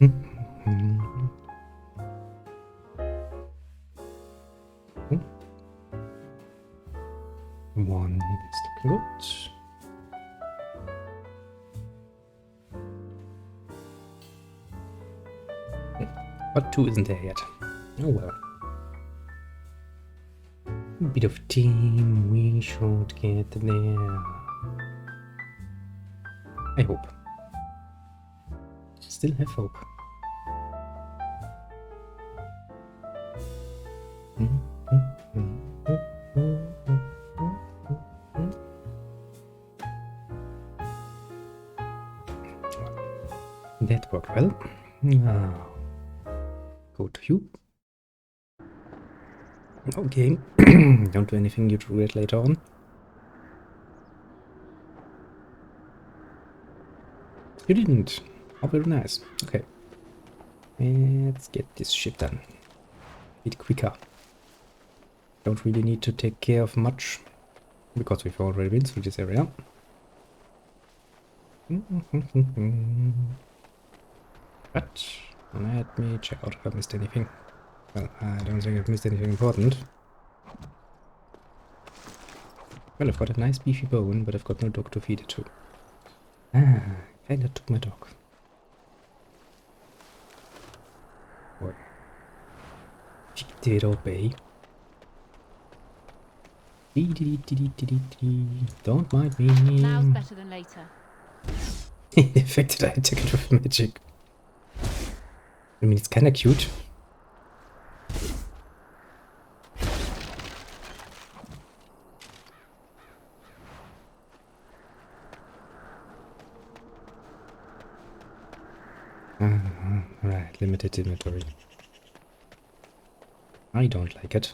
One is looking good. But 2 isn't there yet. Oh well. A bit of team, we should get there. I hope. Still have hope. That worked well. Now, go to you. Okay. Don't do anything you regret later on. You didn't. Oh, very nice. Okay. Let's get this shit done. A bit quicker. Don't really need to take care of much, because we've already been through this area. But let me check out if I missed anything. Well, I don't think I've missed anything important. Well, I've got a nice beefy bone, but I've got no dog to feed it to. Ah, kinda took my dog. What? She did obey. Don't mind me. Now's better than later. The fact that I took it with magic. I mean, it's kinda cute. Right, limited inventory. I don't like it.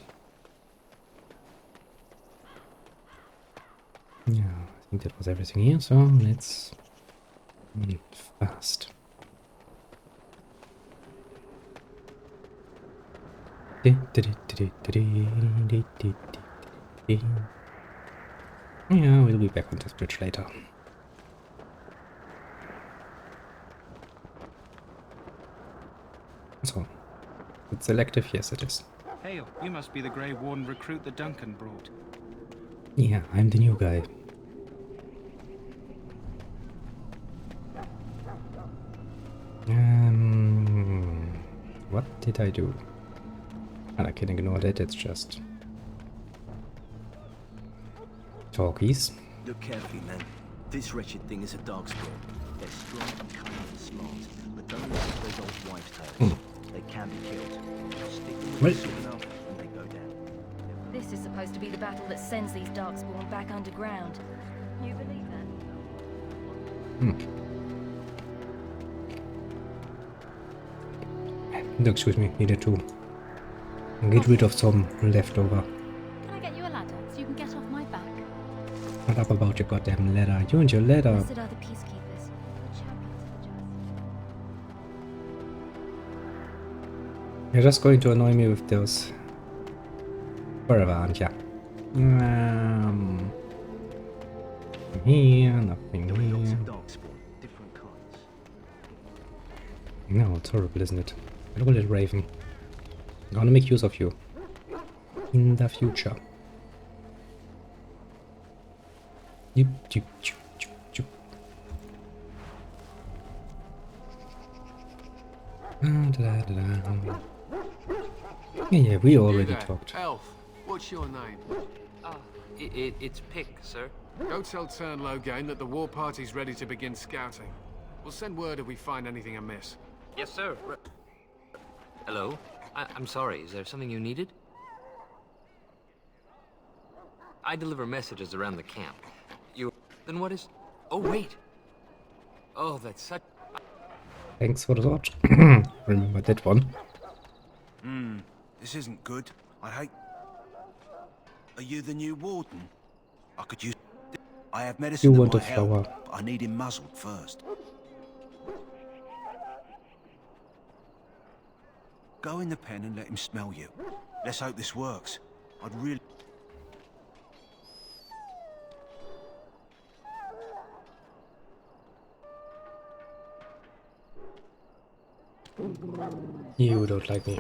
Yeah, I think that was everything here, so let's move fast. Yeah, we'll be back on this bridge later. So, it's selective? Yes, it is. Hail, you must be the Grey Warden recruit that Duncan brought. Yeah, I'm the new guy. What did I do? And I can ignore that, it's just talkies. Look carefully, man. This wretched thing is a darkspawn. They're strong and cunning and smart, but don't listen to those old wives' tales. They can be killed. Stick them with soon enough, and they go down. This is supposed to be the battle that sends these darkspawn back underground. You believe that? Excuse me, needed to get rid of some leftover. Can I get you a ladder so you can get off my back? Shut up about your goddamn ladder. You and your ladder. Blessed are the peacekeepers, the champions of the just. You're just going to annoy me with those forever, aren't ya? Here, nothing Lots here. of darkspawn, different kinds. No, it's horrible, isn't it? Hello, little raven. I'm gonna make use of you in the future. Yip, yip, yip, yip, yip. Yeah, we already You there, talked. Elf, what's your name? It's Pick, sir. Go tell Turnlow Game that the war party's ready to begin scouting. We'll send word if we find anything amiss. Yes, sir. Hello? I'm sorry, is there something you needed? I deliver messages around the camp. Then what is... Oh, wait! Oh, that's such... Thanks for the thought. Remember that one. This isn't good. I hate... Are you the new warden? I could use... I have medicine You that want a might help, flower. but I need him muzzled first. Go in the pen and let him smell you. Let's hope this works. I'd really... You don't like me.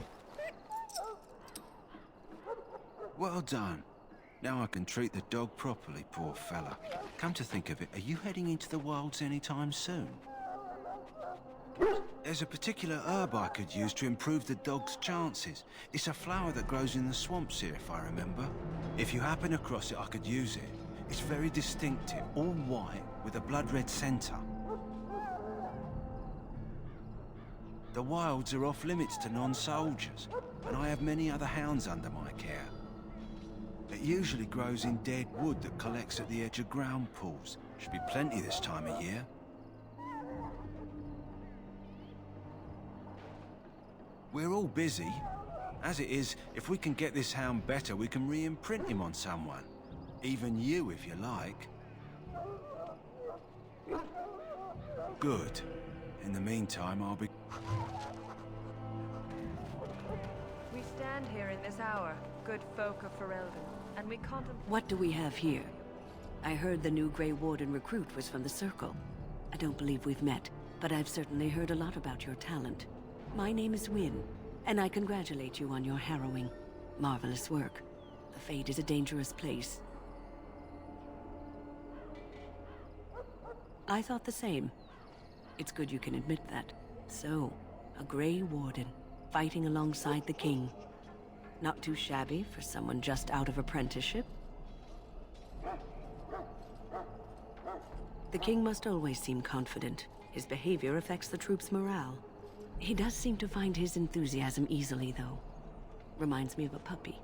Well done. Now I can treat the dog properly, poor fella. Come to think of it, are you heading into the wilds anytime soon? There's a particular herb I could use to improve the dog's chances. It's a flower that grows in the swamps here, if I remember. If you happen across it, I could use it. It's very distinctive, all white, with a blood-red centre. The wilds are off-limits to non-soldiers, and I have many other hounds under my care. It usually grows in dead wood that collects at the edge of ground pools. Should be plenty this time of year. We're all busy. As it is, if we can get this hound better, we can re-imprint him on someone. Even you, if you like. Good. In the meantime, I'll be... We stand here in this hour, good folk of Ferelden, and we contemplate... What do we have here? I heard the new Grey Warden recruit was from the Circle. I don't believe we've met, but I've certainly heard a lot about your talent. My name is Wynne, and I congratulate you on your harrowing, marvelous work. The Fade is a dangerous place. I thought the same. It's good you can admit that. So, a Grey Warden, fighting alongside the King. Not too shabby for someone just out of apprenticeship. The King must always seem confident. His behavior affects the troops' morale. He does seem to find his enthusiasm easily, though. Reminds me of a puppy.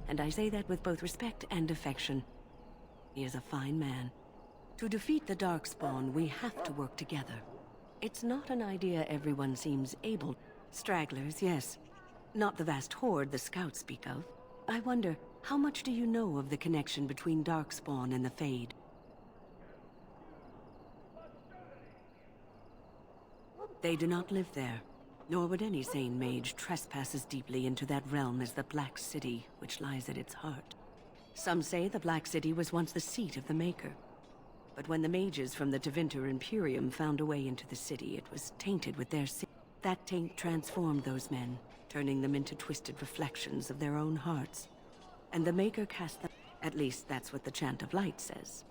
And I say that with both respect and affection. He is a fine man. To defeat the Darkspawn, we have to work together. It's not an idea everyone seems able. Stragglers, yes. Not the vast horde the scouts speak of. I wonder, how much do you know of the connection between Darkspawn and the Fade? They do not live there, nor would any sane mage trespass as deeply into that realm as the Black City, which lies at its heart. Some say the Black City was once the seat of the Maker. But when the mages from the Tevinter Imperium found a way into the city, it was tainted with their sin. That taint transformed those men, turning them into twisted reflections of their own hearts. And the Maker cast them. At least that's what the Chant of Light says.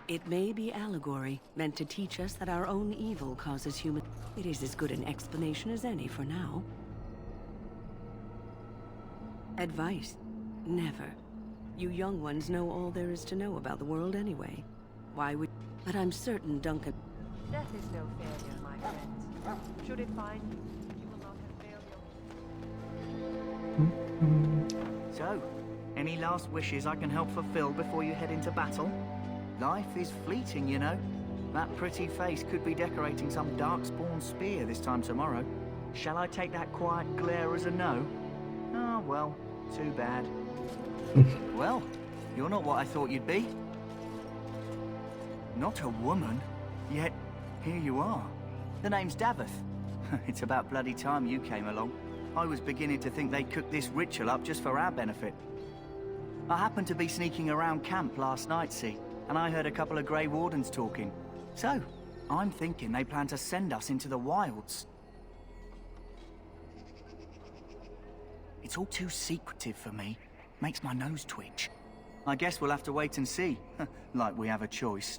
It may be allegory, meant to teach us that our own evil causes human... It is as good an explanation as any for now. Advice? Never. You young ones know all there is to know about the world anyway. Why would... But I'm certain Duncan... Death is no failure, my friends. Should it find you, you will not have failed your... So, any last wishes I can help fulfill before you head into battle? Life is fleeting, you know. That pretty face could be decorating some Darkspawn spear this time tomorrow. Shall I take that quiet glare as a no? Ah, well, too bad. Well, you're not what I thought you'd be. Not a woman, yet here you are. The name's Daveth. It's about bloody time you came along. I was beginning to think they cooked this ritual up just for our benefit. I happened to be sneaking around camp last night, see, and I heard a couple of Grey Wardens talking. So, I'm thinking they plan to send us into the wilds. It's all too secretive for me. Makes my nose twitch. I guess we'll have to wait and see, like we have a choice.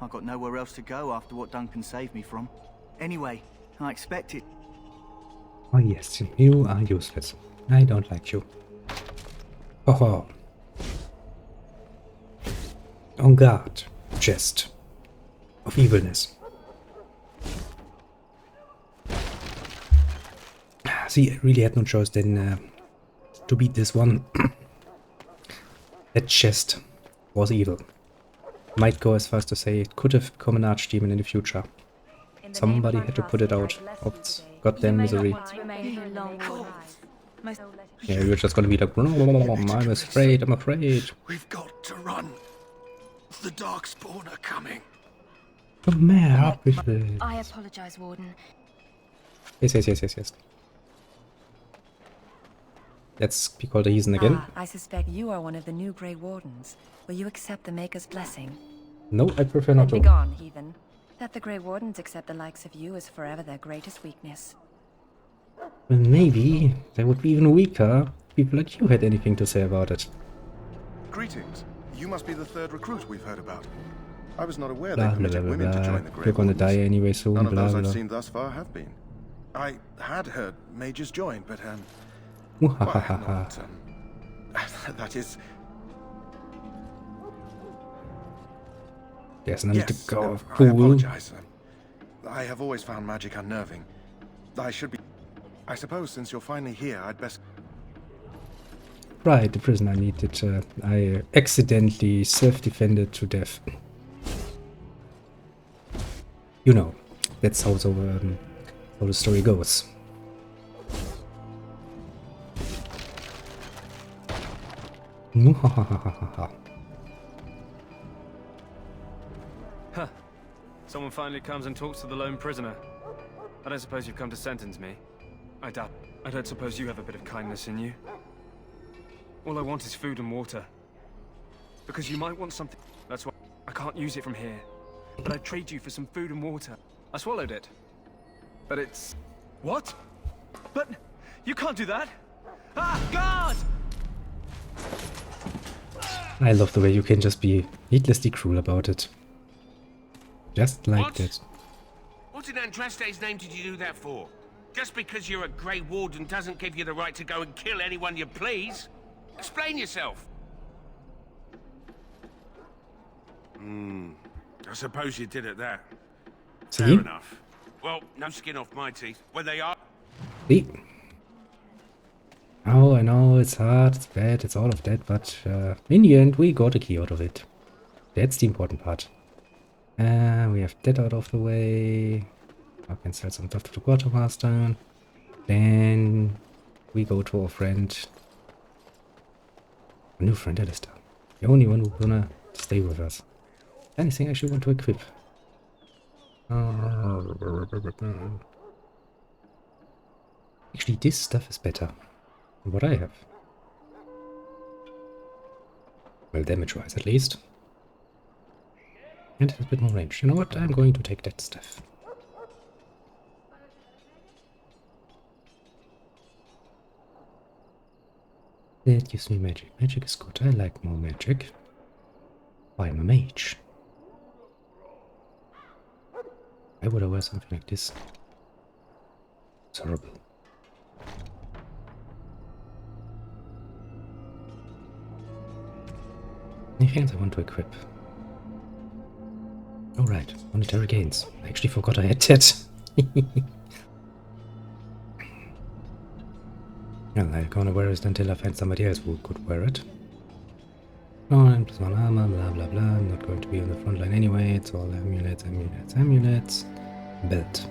I got nowhere else to go after what Duncan saved me from. Anyway, I expect it. Oh yes, you are useless. I don't like you. Oh. On guard. Chest of evilness. See, I really had no choice than to beat this one. That chest was evil. Might go as far as to say it could have become an archdemon in the future. Somebody had to put it out of its goddamn misery. Yeah, you're just gonna be like, I'm afraid, I'm afraid. We've got to run. The Darkspawn are coming. Oh man, with it. I apologize, Warden. Yes. Let's be called a heathen again. I suspect you are one of the new Grey Wardens. Will you accept the Maker's blessing? No, I prefer not to. Begone, heathen. the Grey Wardens accept the likes of you as forever their greatest weakness. Well, maybe they would be even weaker if people like you had anything to say about it. Greetings. You must be the third recruit we've heard about. I was not aware Blah, they blah, permitted blah, women blah, to blah. join the Grey You're gonna Wardens. die anyway soon, None of blah, those I've blah. seen thus far have been. I had heard mages join, but well, I have not, that is... There's no need to Yes, go, I fool. apologize. I have always found magic unnerving. I should be... I suppose since you're finally here, I'd best... Right, the prison I needed. I accidentally self-defended to death. You know, that's how the story goes. Huh. Someone finally comes and talks to the lone prisoner. I don't suppose you've come to sentence me. I doubt. I don't suppose you have a bit of kindness in you. All I want is food and water. Because you might want something. That's why I can't use it from here. But I'd trade you for some food and water. I swallowed it. But it's... What? But you can't do that! Ah, God! I love the way you can just be needlessly cruel about it. Just like What? that. What in Andraste's name did you do that for? Just because you're a Grey Warden doesn't give you the right to go and kill anyone you please. Explain yourself. I suppose you did at that. See? Fair enough. Well, no skin off my teeth. When they are... See? Oh, I know, it's hard, it's bad, it's all of that, but in the end we got a key out of it. That's the important part. We have that out of the way. I can sell some stuff to the quartermaster. Then we go to our friend. Our new friend Alistair. The only one who's gonna stay with us. Anything I actually want to equip. Actually, this stuff is better than what I have. Well, damage-wise at least. And it has a bit more range. You know what? I'm going to take that stuff. That gives me magic. Magic is good. I like more magic. I'm a mage. Why would I wear something like this? It's horrible. Anything else I want to equip? Oh right, monetary gains. I actually forgot I had that. Well, I'm gonna wear it until I find somebody else who could wear it. Oh, and plus 1 armor, blah blah blah. I'm not going to be on the front line anyway. It's all amulets, amulets, amulets. Belt.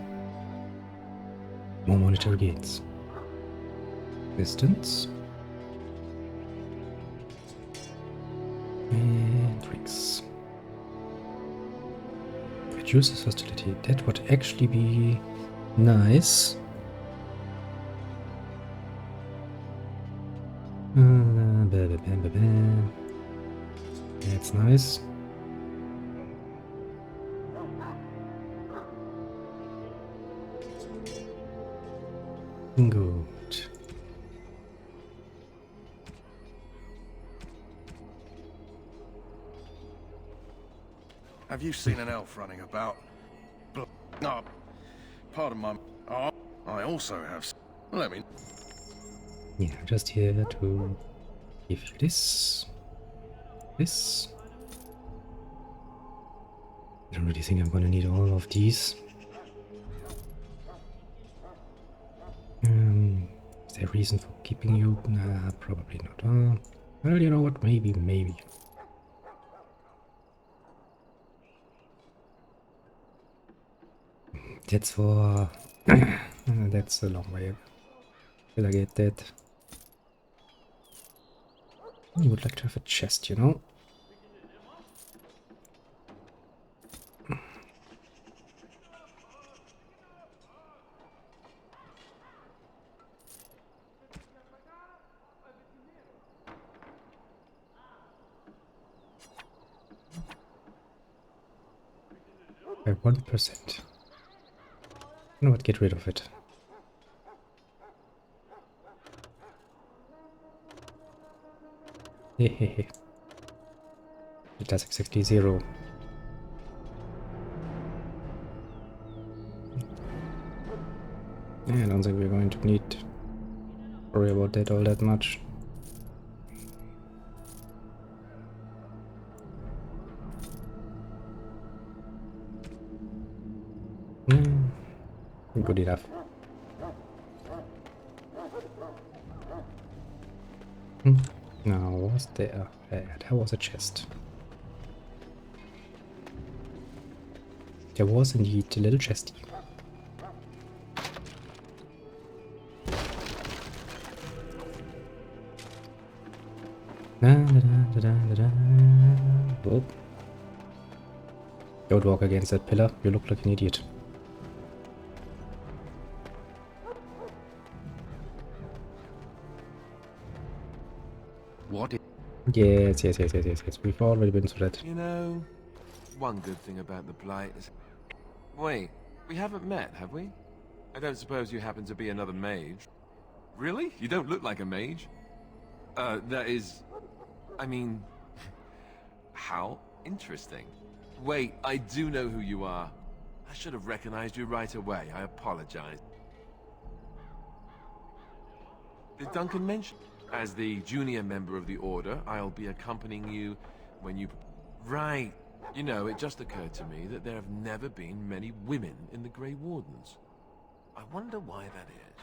More monetary gains. Distance. And rings. Reduces hostility. That would actually be nice. That's nice. Good. Have you seen an elf running about? No, pardon my... Oh, I also have... Let me... Yeah, I'm just here to give you this. This. I don't really think I'm gonna need all of these. Is there a reason for keeping you? Nah, probably not. Well, you know what? Maybe. That's for... that's a long way. Will I get that? I would like to have a chest, you know? By 1%. You know what, get rid of it. Hehehe. It does exactly 0. Yeah, I don't think we're going to need to worry about that all that much. Good enough. Now, was there? There was a chest. There was indeed a little chesty. Oh. Don't walk against that pillar, you look like an idiot. What? Yes. We've already been through that. You know, one good thing about the Blight is... Wait, we haven't met, have we? I don't suppose you happen to be another mage? Really? You don't look like a mage? That is... I mean... How interesting. Wait, I do know who you are. I should have recognized you right away. I apologize. Did Duncan mention... As the junior member of the Order, I'll be accompanying you when you... Right. You know, it just occurred to me that there have never been many women in the Grey Wardens. I wonder why that is.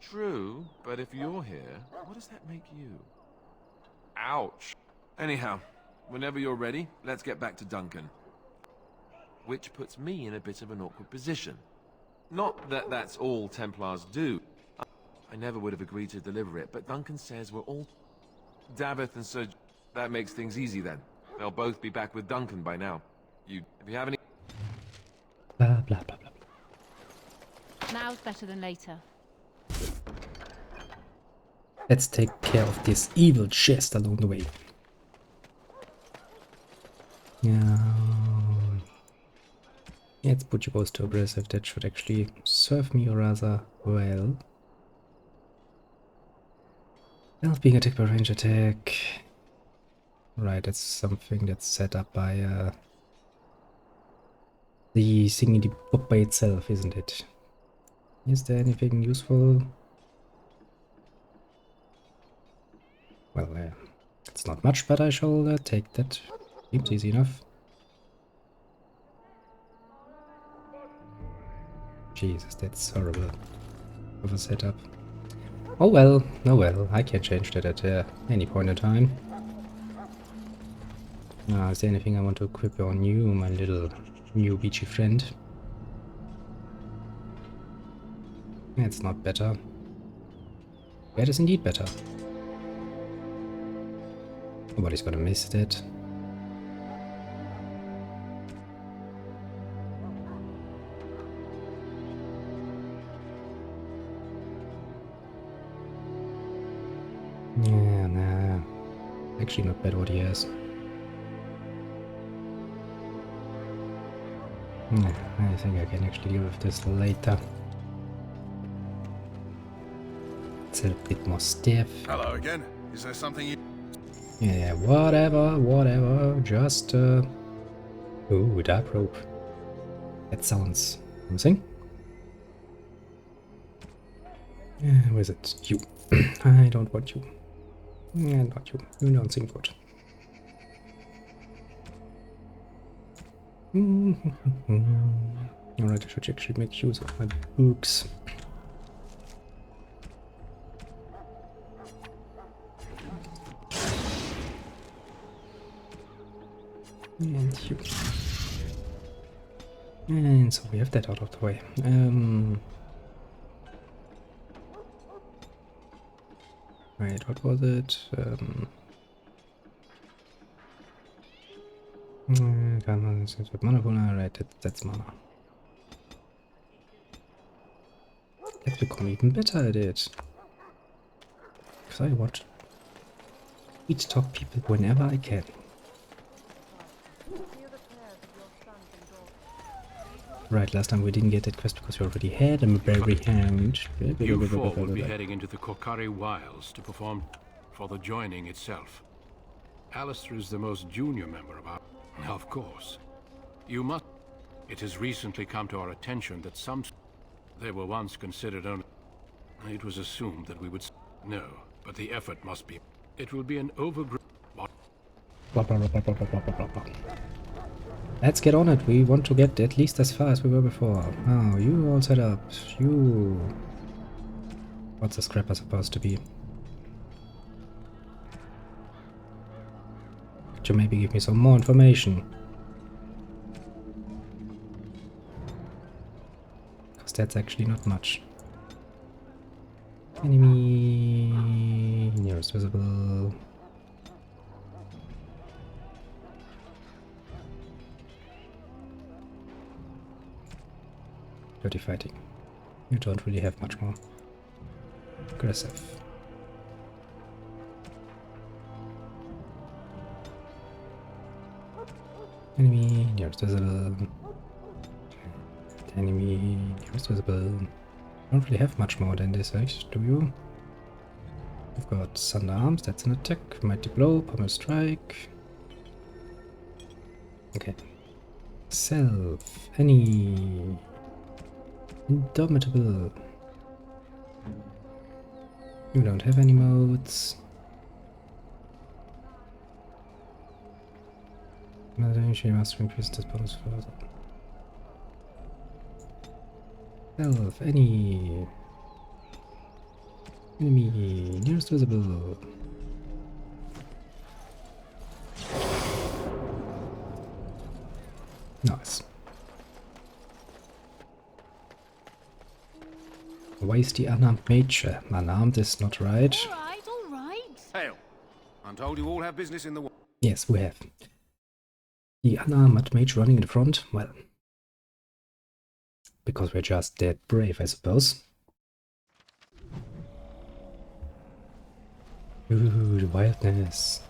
True, but if you're here, what does that make you? Ouch. Anyhow, whenever you're ready, let's get back to Duncan. Which puts me in a bit of an awkward position. Not that that's all Templars do. I never would have agreed to deliver it, but Duncan says we're all... Daveth and Sir... That makes things easy then. They'll both be back with Duncan by now. If you have any... Blah, blah, blah, blah. Now's better than later. Let's take care of this evil chest along the way. Yeah. Let's put you both to aggressive. That should actually serve me rather well. Well, being attacked by range attack. Right, that's something that's set up by the thingy bob by itself, isn't it? Is there anything useful? Well, it's not much, but I shall take that. Seems easy enough. Jesus, that's horrible of a setup. Oh well, I can change that at any point in time. Is there anything I want to equip on you, my little new beachy friend? It's not better. That is indeed better. Nobody's gonna miss that. Yeah, nah. Actually not bad what he has. I think I can actually deal with this later. It's a bit more stiff. Hello again. Is there something you... Yeah, whatever. Just, Ooh, dark rope. That sounds promising. Where is it? You. I don't want you. Not you. You don't seem good. Alright, I should actually make use of my books. And you. And so we have that out of the way. Right, what was it? Mana pool, right, that's mana. Let's become even better at it. Because I want to talk people whenever I can. Right, last time we didn't get that quest because we already had a berry hound. You four will be heading into the Korcari Wilds to perform for the joining itself. Alistair is the most junior member of our... Of course. You must... It has recently come to our attention that some... They were once considered only... It was assumed that we would... No, but the effort must be... It will be an overgrown... Blah, blah, blah, blah, blah, blah, blah, blah. Let's get on it. We want to get at least as far as we were before. Oh, you all set up. You... What's a scrapper supposed to be? Could you maybe give me some more information? Because that's actually not much. Enemy... Nearest visible... Dirty fighting. You don't really have much more. Aggressive. Enemy nearest visible. Enemy nearest visible. Don't really have much more than this, right? Do you? We've got Thunder Arms, that's an attack. Mighty Blow, Pummel Strike. Okay. Self. Any. Indomitable. You don't have any modes. She must increase this bonus further. Self, any enemy nearest visible. Nice. Why is the unarmed mage? Unarmed is not right. All right. Hail. I'm told you all have business in the... Yes, we have. The unarmed mage running in the front? Well, because we're just that brave, I suppose. Ooh, the wildness.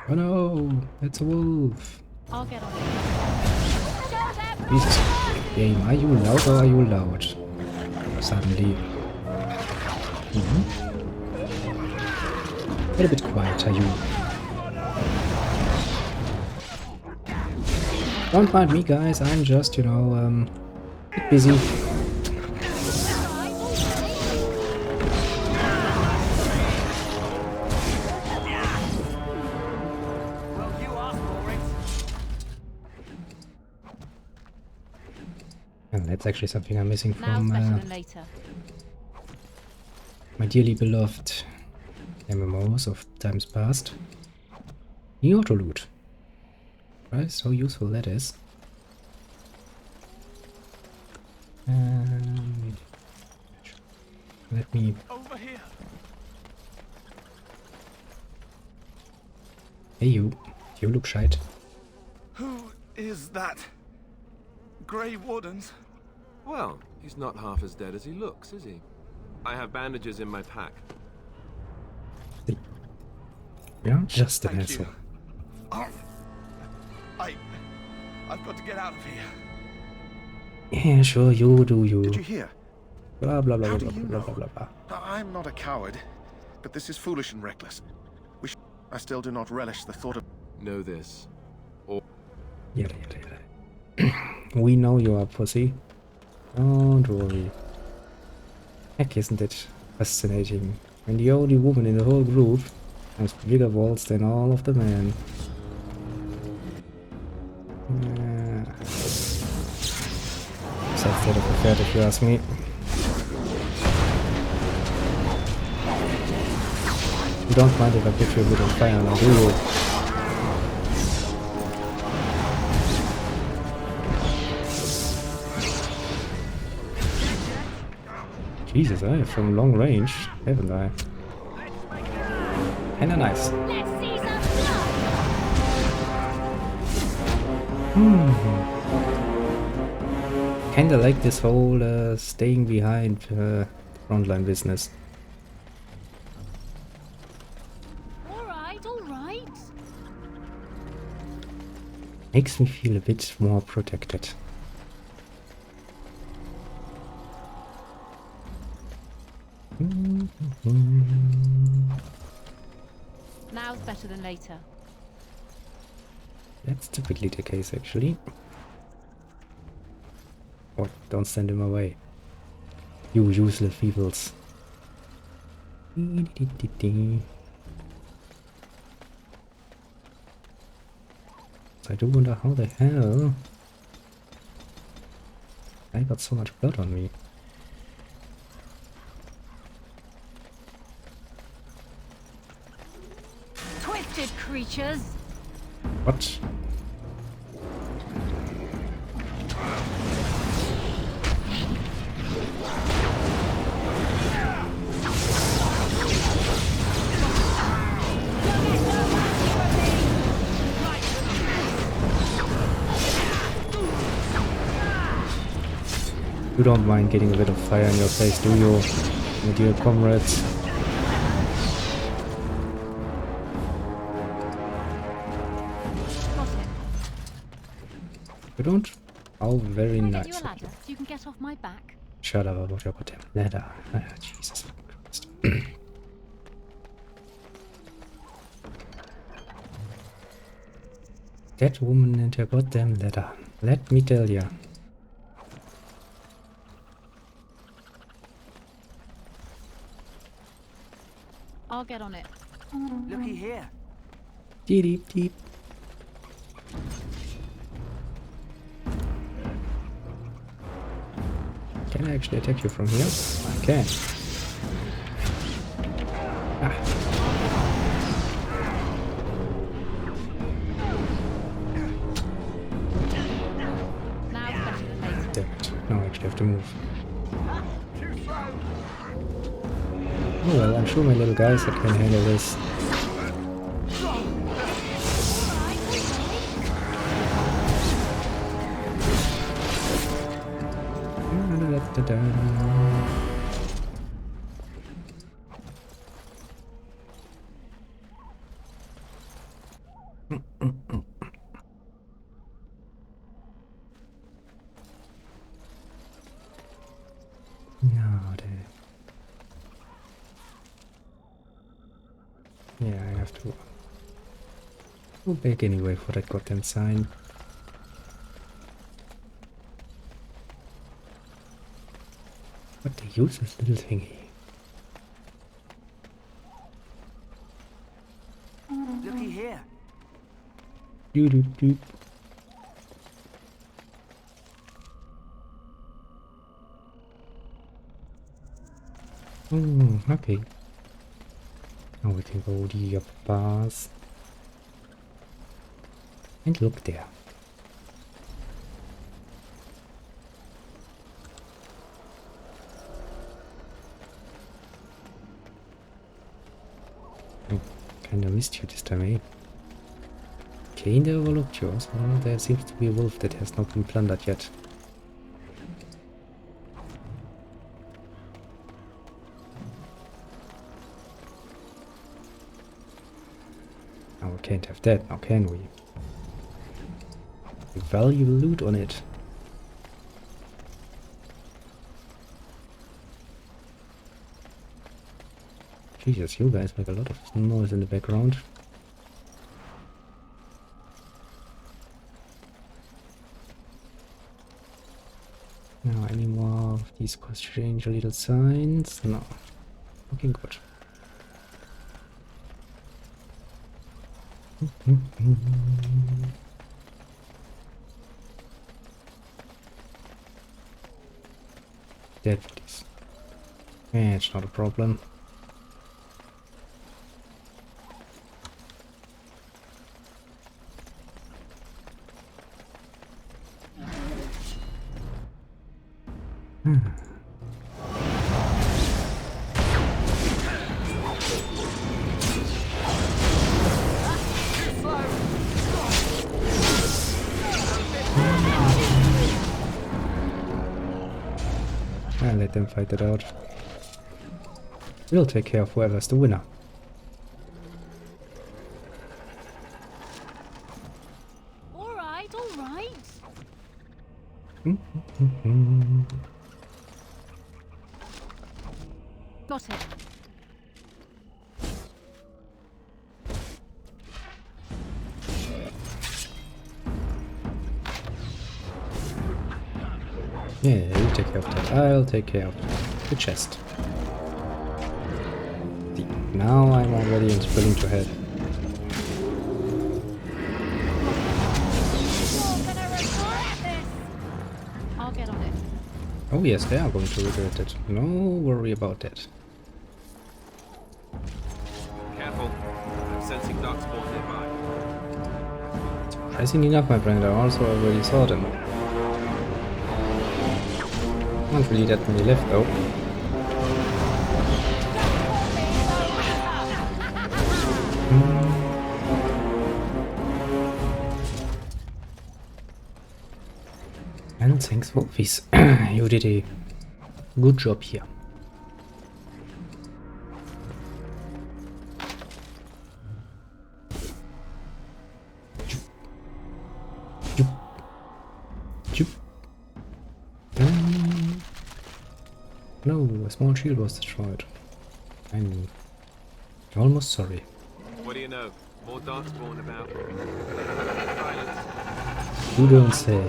Oh no, it's a wolf. I'll get on. Jesus, game, are you loud or are you loud? Suddenly. A little bit quiet, are you? Don't mind me, guys, I'm just, you know, a bit busy. And that's actually something I'm missing from my dearly beloved MMOs of times past. New auto loot. Right, so useful that is. Let me. Over here. Hey, you look shite. Who is that? Grey Wardens? Well, he's not half as dead as he looks, is he? I have bandages in my pack. Yeah, just an asshole. I've got to get out of here. Yeah, sure, you do you. Did you hear? Blah blah blah How blah do you blah know? blah blah blah. I'm not a coward, but this is foolish and reckless. I still do not relish the thought of... Know this. Or... Yada yada yada. We know you are pussy. Don't worry. Heck, isn't it fascinating when the only woman in the whole group has bigger balls than all of the men. Sad state of affairs, if you ask me. You don't mind if I give you a bit of fire now, do you? Jesus, I have from long range, haven't I? Kinda nice. Kinda like this whole staying behind frontline business. All right. right, all right. Makes me feel a bit more protected. Now's better than later. That's typically the case, actually. Or don't send him away. You useless peoples. I do wonder how the hell I got so much blood on me. Twisted creatures! What? You don't mind getting a bit of fire in your face, do you, my dear comrades? You don't? Oh, very nice. Get you a ladder so you can get off my back. Shut up about your goddamn ladder. Ah, Jesus Christ. That woman and her goddamn ladder. Let me tell ya. I'll get on it. Looky here. Deep, deep. Can I actually attack you from here? I can. Ah. Damn it. Now I actually have to move. Oh well, I'm sure my little guys that can handle this. Yeah, I have to go back anyway for that goddamn sign. What the useless little thingy. Looky here. Doop doop doop. Oh, okay. Now we can go the bars. And look there. Oh, kinda missed you this time, eh? Kinda overlooked you. So there seems to be a wolf that has not been plundered yet. Now we can't have that, now can we? We value loot on it. Jesus, you guys make a lot of noise in the background. Now, any more of these strange little signs? No. Looking good. Dead bodies. Yeah, it's not a problem. And let them fight it out. We'll take care of whoever's the winner. right, all right. Got it. Yeah, you take care of that. I'll take care of the chest. Now I'm already willing to head. I'll get on it. Oh yes, they are going to regret it. No worry about that. Careful. I'm sensing darkspawn nearby. Surprisingly enough, my friend, I also already saw them. Not really that many left though. And thanks for this. You did a good job here. No, a small shield was destroyed. I'm almost sorry. What do you know? More darkspawn about. Silence. You don't say.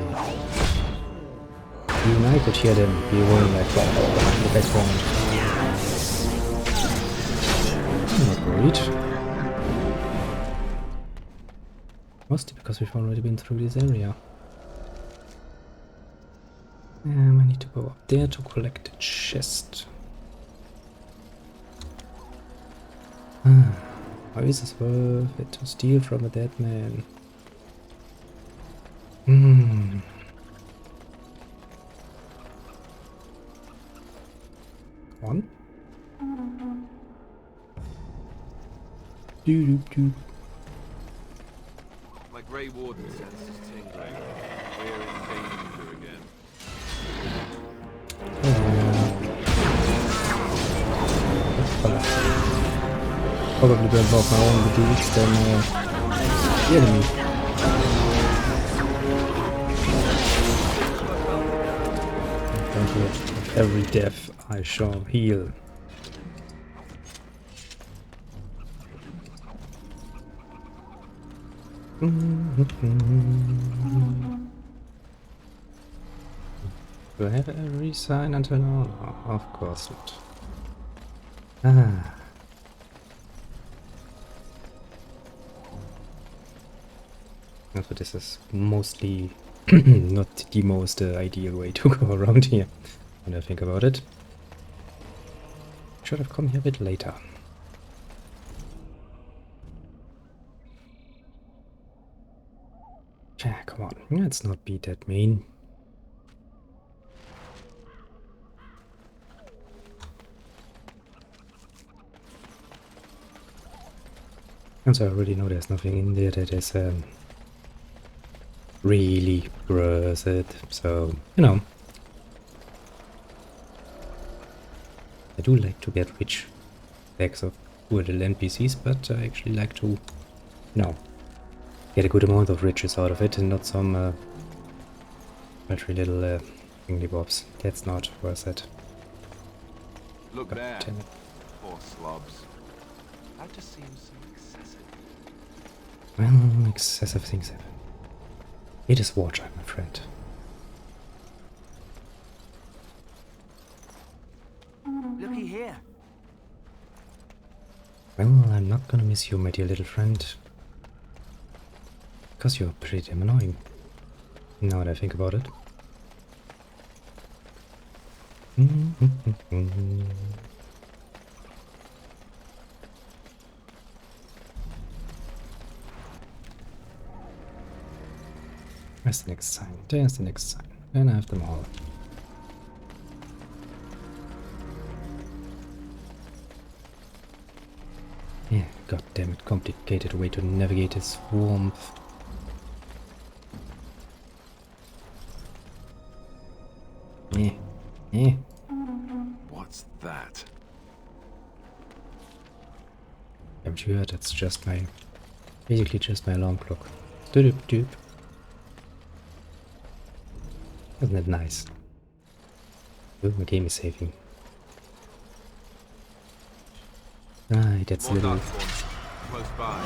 Even I could hear them be rolling like the background. I'm not worried. Mostly because we've already been through this area. I need to go up there to collect the chest. How is this worth it to steal from a dead man? Come on. My Grey Warden senses tingling. We're in danger again. Probably don't involve my own deeds than the enemy. Don't let every death I shall heal. Do I have every sign until now? No, of course not. So this is mostly not the most ideal way to go around here, when I think about it. Should have come here a bit later. Yeah, come on, let's not be that mean. And so I already know there's nothing in there that is really worth it, so, you know. I do like to get rich packs of poor little NPCs, but I actually like to, you know, get a good amount of riches out of it and not some paltry little thingy bobs. That's not worth it. Look God there. damn it. Poor slobs. That just seems so excessive. Well, excessive things happen. It is wartime, my friend. Looky here. Well, I'm not gonna miss you, my dear little friend. Because you're pretty damn annoying. Now that I think about it. Where's the next sign? There's the next sign. And I have them all. Yeah, goddammit, complicated way to navigate this swamp. Yeah. What's that? Haven't you heard? That's just my, basically just my alarm clock. Doop doop. Isn't that nice? Oh, the game is saving. Right, that's a little... Close by.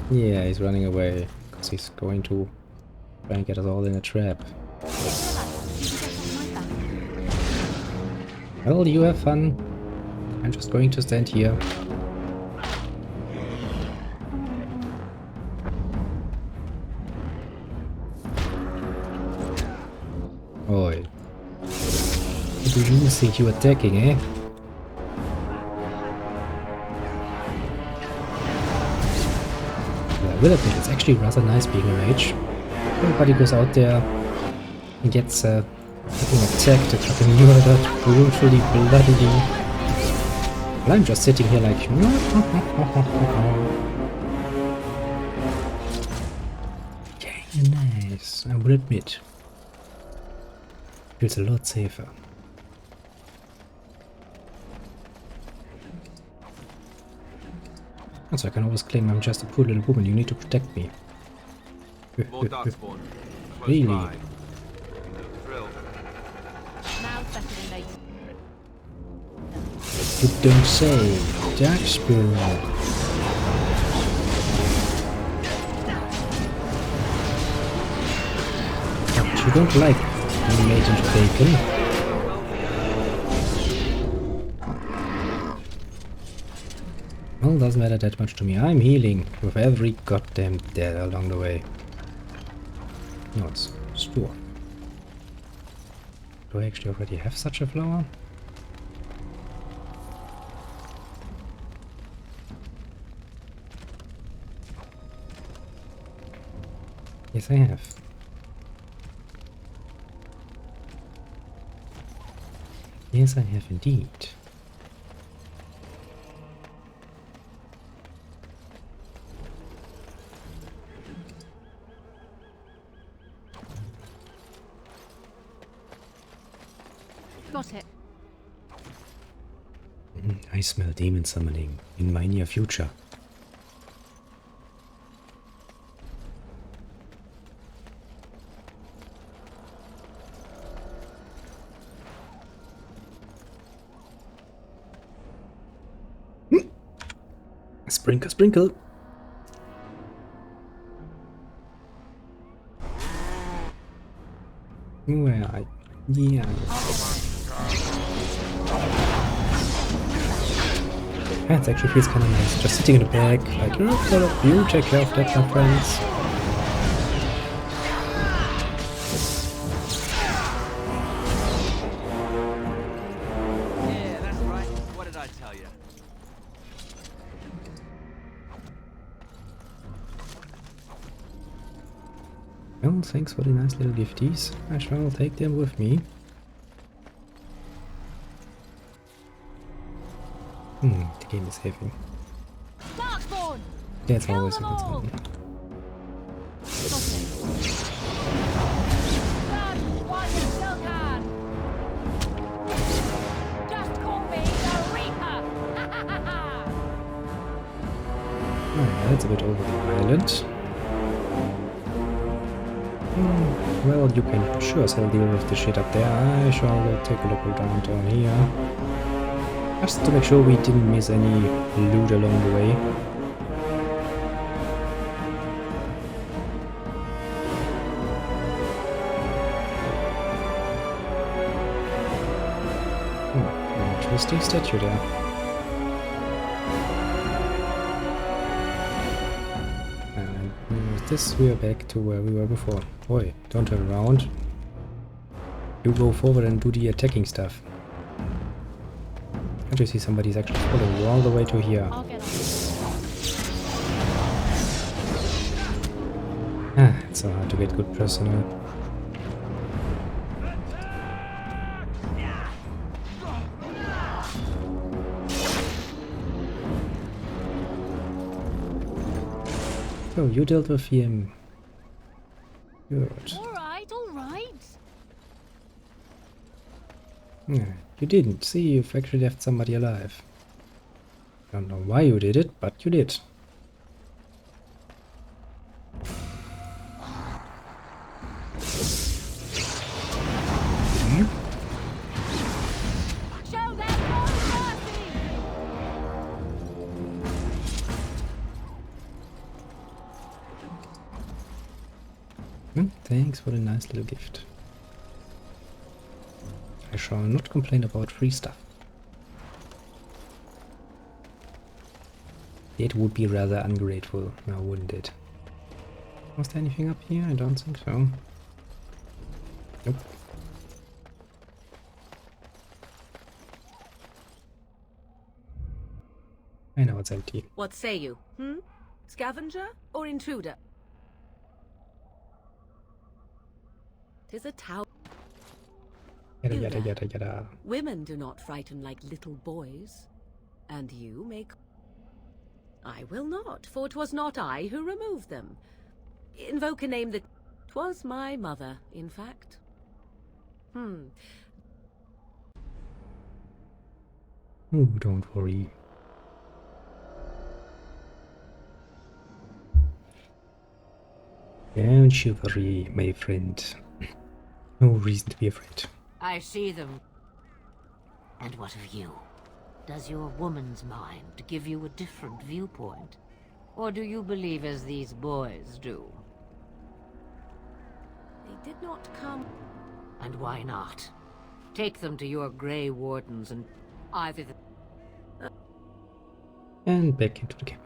Yeah, he's running away. Because he's going to try and get us all in a trap. Well, you have fun. I'm just going to stand here. Oi. What do you think you're attacking, eh? Well, I will admit, it's actually rather nice being a mage. Everybody goes out there and gets getting attacked, getting murdered, brutally, bloodily. Well, I'm just sitting here like... Okay, nice, I will admit. Feels a lot safer. Also, I can always claim I'm just a poor little woman, you need to protect me. More darkspawn. Close Really? by. Drill. Now better than later. You don't say. Darkspawn. But you don't like being made into bacon. Well, doesn't matter that much to me. I'm healing with every goddamn death along the way. No, it's store. Do I actually already have such a flower? Yes, I have. Yes, I have indeed. Got it. I smell demon summoning in my near future. Sprinkle, sprinkle. Where are you? Yeah. Yeah, it actually feels kind of nice. Just sitting in the back, like, oh, you take care of that, my friends. Yeah, that's right. What did I tell you? Well, thanks for the nice little gifties. I shall take them with me. The game is heavy. Darkspawn! That's Kill always a them good all! sign. Run while you still can! Just call me the Reaper! Oh, that's a bit over the island. Well, you can sure as hell deal with the shit up there. I shall go take a look down here. Just to make sure we didn't miss any loot along the way. Oh, interesting statue there. And with this we are back to where we were before. Boy, don't turn around. You go forward and do the attacking stuff. Can't you see somebody's actually following you all the way to here? I'll get on. It's so hard to get good personnel. So, you dealt with him. Good. Alright, alright. Yeah, you didn't. See, you've actually left somebody alive. Don't know why you did it, but you did. Thanks for the nice little gift. I shall not complain about free stuff. It would be rather ungrateful, now wouldn't it? Was there anything up here? I don't think so. Nope. I know it's empty. What say you? Scavenger or intruder? 'Tis a tower. Yada yada yada yada. Women do not frighten like little boys. And you make... I will not, for 'twas not I who removed them. Invoke a name that... 'Twas my mother, in fact. Oh, don't worry. Don't you worry, my friend. No reason to be afraid. I see them. And what of you? Does your woman's mind give you a different viewpoint? Or do you believe as these boys do? They did not come... And why not? Take them to your Grey Wardens and either the... And back into the camp.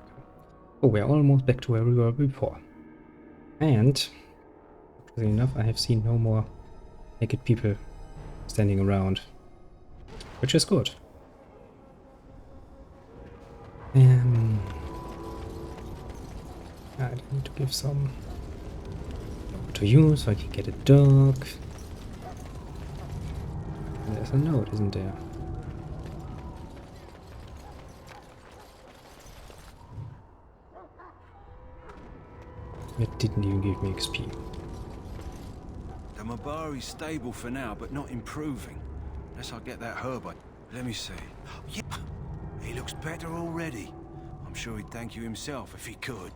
Oh, we're almost back to where we were before. And, interestingly enough, I have seen no more naked people standing around, which is good. I need to give some over to you so I can get a dog. There's a note, isn't there? It didn't even give me XP. The Mabari's stable for now, but not improving. Unless I get that herb. Let me see. Yeah, he looks better already. I'm sure he'd thank you himself if he could.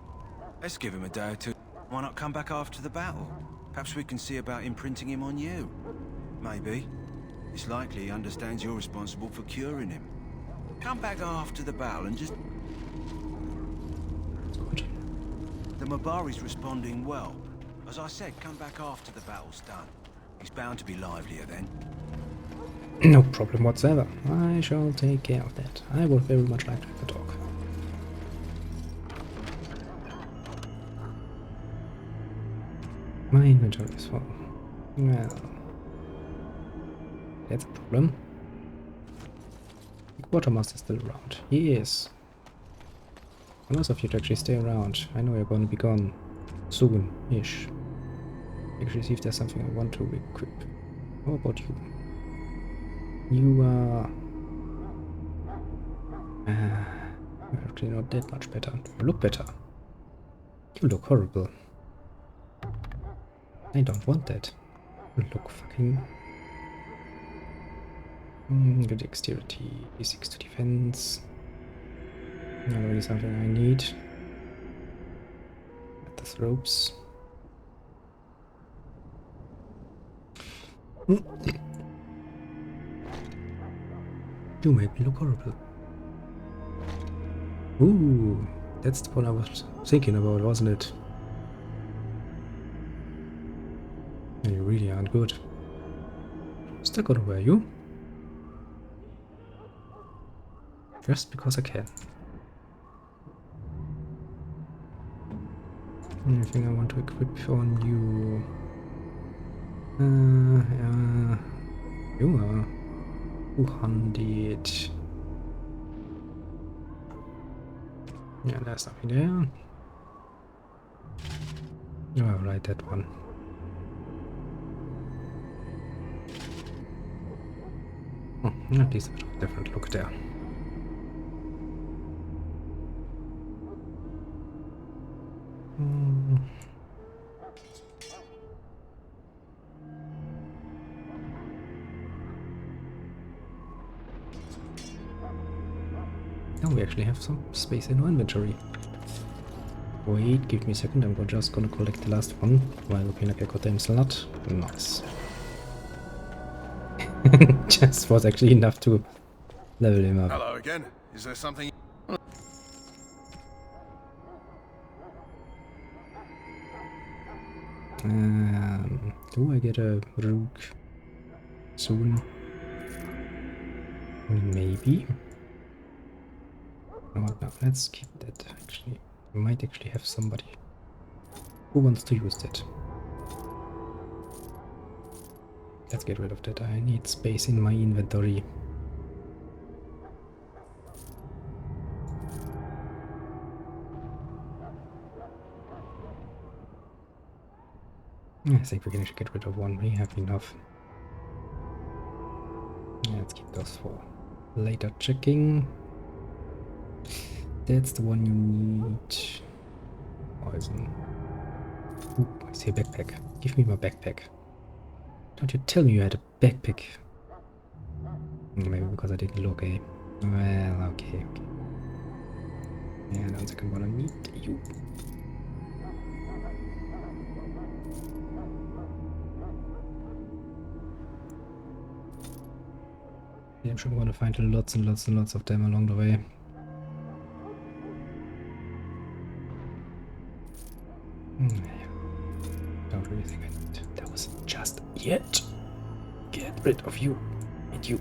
Let's give him a day or two. Why not come back after the battle? Perhaps we can see about imprinting him on you. Maybe. It's likely he understands you're responsible for curing him. Come back after the battle and just... The Mabari's responding well. As I said, come back after the battle's done. He's bound to be livelier then. No problem whatsoever. I shall take care of that. I would very much like to have a dog. My inventory is full. Well, that's a problem. The Quartermaster is still around. He is. Most of you to actually stay around. I know you're going to be gone soon-ish. Actually, see if there's something I want to equip. How about you? You are... actually not that much better. You look better. You look horrible. I don't want that. You look fucking... good dexterity, 6 to defense. Not really something I need. At the ropes. You make me look horrible. Ooh, that's the one I was thinking about, wasn't it? You really aren't good. Still gonna wear you. Just because I can. Anything I want to equip on you? You are 200. Yeah, there's nothing there. Oh, right, that one. Oh, at least a different look there. Now we actually have some space in our inventory. Wait, give me a second, I'm just gonna collect the last one while looking like a goddamn slut. Nice. Just was actually enough to level him up. Hello again. Is there something... Do I get a rook soon? Maybe. No, let's keep that. Actually, we might actually have somebody who wants to use that. Let's get rid of that. I need space in my inventory. I think we can actually get rid of one. We have enough. Let's keep those for later checking. That's the one you need. Poison. Ooh, I see a backpack. Give me my backpack. Don't you tell me you had a backpack. Maybe because I didn't look, eh? Well, okay. Yeah, now I'm gonna need you. I'm sure we're gonna find lots and lots and lots of them along the way. Don't really think I need. That was just yet. Get rid of you. And you.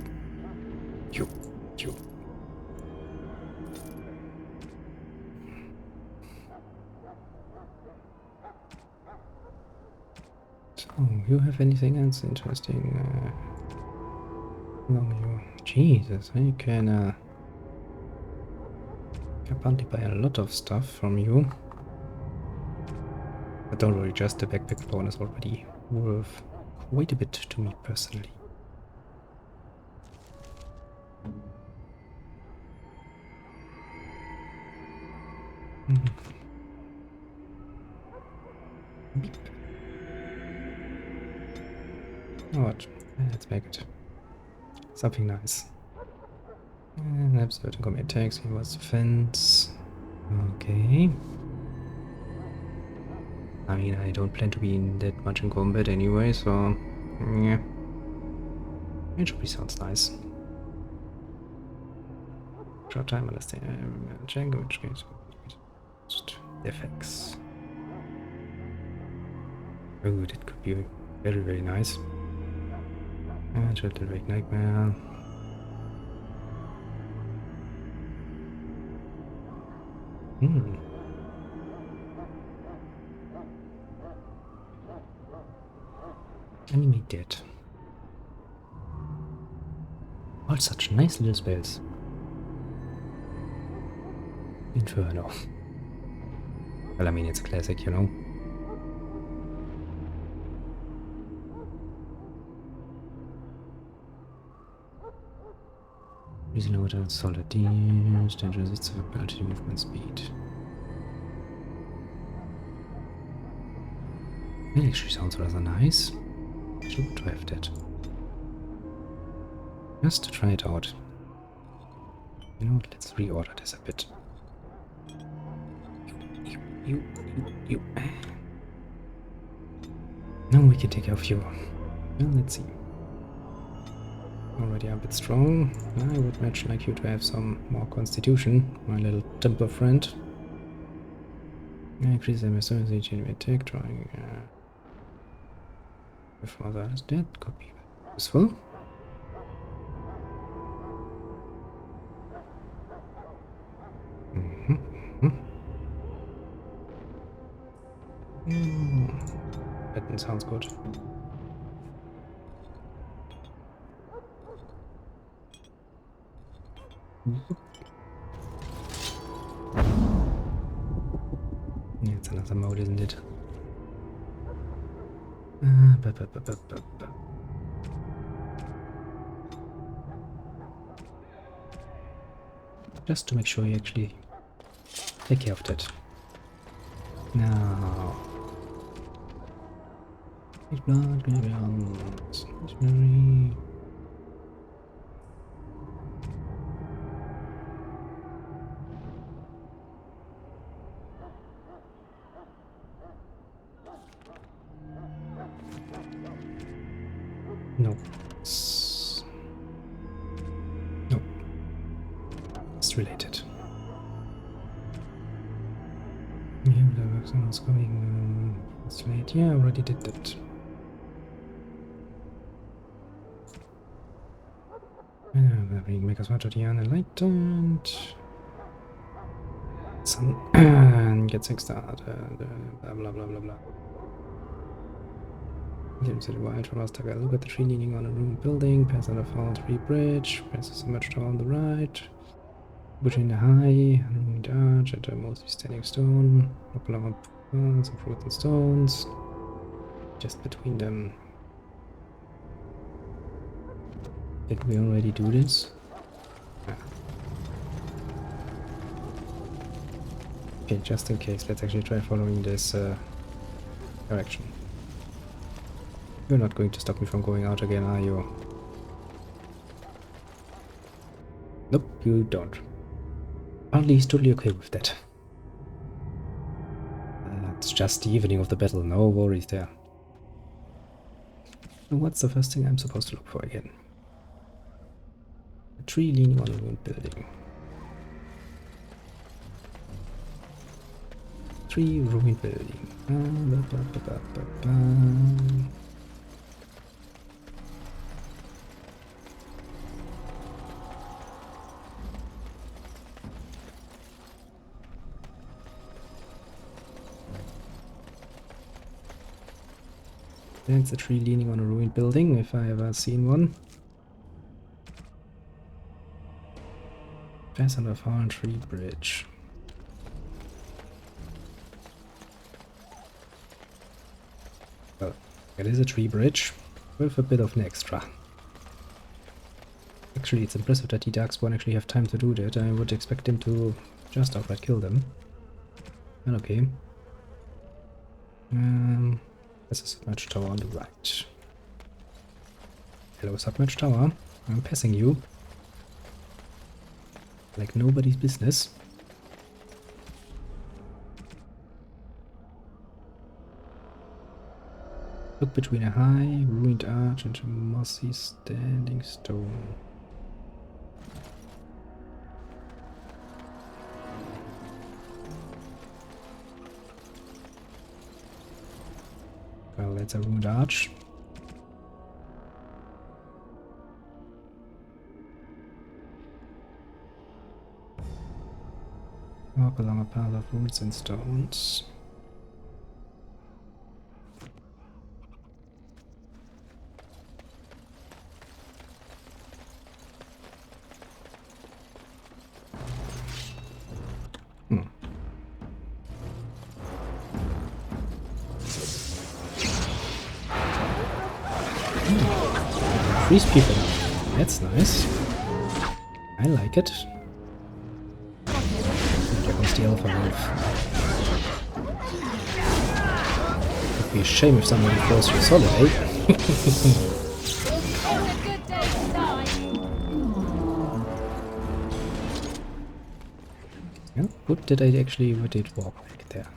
You. So, you have anything else interesting? No, you. Jesus, I can apparently buy a lot of stuff from you. But don't worry, just the backpack phone is already worth quite a bit to me personally. Beep. What? Let's make it something nice. And absolute combat attacks, he was defense. Okay. I mean, I don't plan to be in that much in combat anyway, so yeah. Entropy sounds nice. Short time, understand. Django, which case. Effects. Oh, that could be very, very nice. Shelter Wake Nightmare. Animate that. All such nice little spells. Inferno. Well, I mean, it's a classic, you know. Reason order, solid damage, danger resistance, ability, movement speed. That actually sounds rather nice. Should have that. Just to try it out. You know what, let's reorder this a bit. You. Now we can take care of you. Well, let's see. Already a bit strong. I would much like you to have some more constitution, my little temper friend. Increase the massage attack, trying before that is dead, could be useful. That sounds good. Yeah, it's another mode, isn't it? Just to make sure you actually take care of that. Now, it's not gonna be on. It's very. No. No. It's related. Yeah, someone's coming. It's late. Yeah, I already did that. Yeah, we make as much of the enlightened. Sun get 6 started. Blah blah blah blah blah. James the wild from Astaga. Look at the tree leaning on a ruined building. Pass on a fallen tree bridge. Passes a much tower on the right. Between the high, ruined arch, and a mostly standing stone. Walk along paths of rotten stones. Just between them. Did we already do this? Yeah. Okay, just in case, let's actually try following this direction. You're not going to stop me from going out again, are you? Nope, you don't. Apparently he's totally okay with that. It's just the evening of the battle, no worries there. And what's the first thing I'm supposed to look for again? A tree leaning on a ruined building. Tree ruined building. That's a tree leaning on a ruined building, if I ever seen one. Pass on a fallen tree bridge. Well, it is a tree bridge with a bit of an extra. Actually, it's impressive that the Darkspawn actually have time to do that. I would expect him to just outright kill them. But okay. This is a submerged tower on the right. Hello, submerged tower. I'm passing you. Like nobody's business. Look between a high, ruined arch and a mossy standing stone. Well, that's a ruined arch. Walk along a path of roots and stones. Freeze people now. That's nice. I like it. There comes the alpha wolf. It'd be a shame if somebody falls through solid, eh? Yeah, what did I actually walk back there?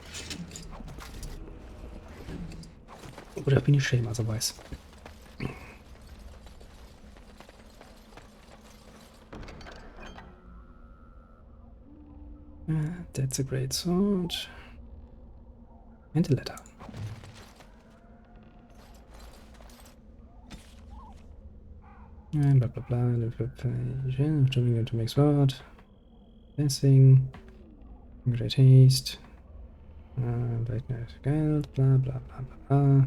Would have been a shame otherwise. That's a great sword. And a letter. And blah blah blah. Jumping to make sword. Passing. Great haste. Brightness geld. Blah blah blah blah blah.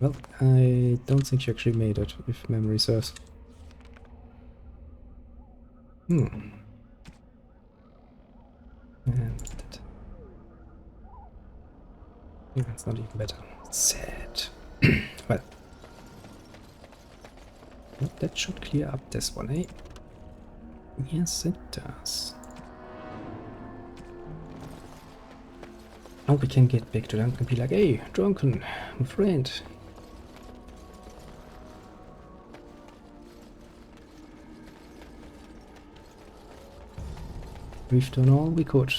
Well, I don't think you actually made it, if memory serves. And that's not even better. Sad. Well, that should clear up this one, eh? Yes, it does. Now we can get back to Duncan and be like, hey, Duncan, my friend. We've done all we could.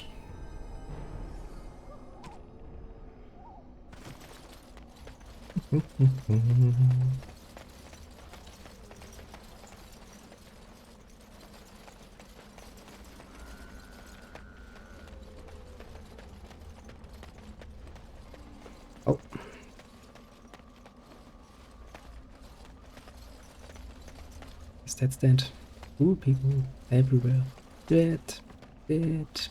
That's dead. Ooh, people everywhere. Dead. Dead.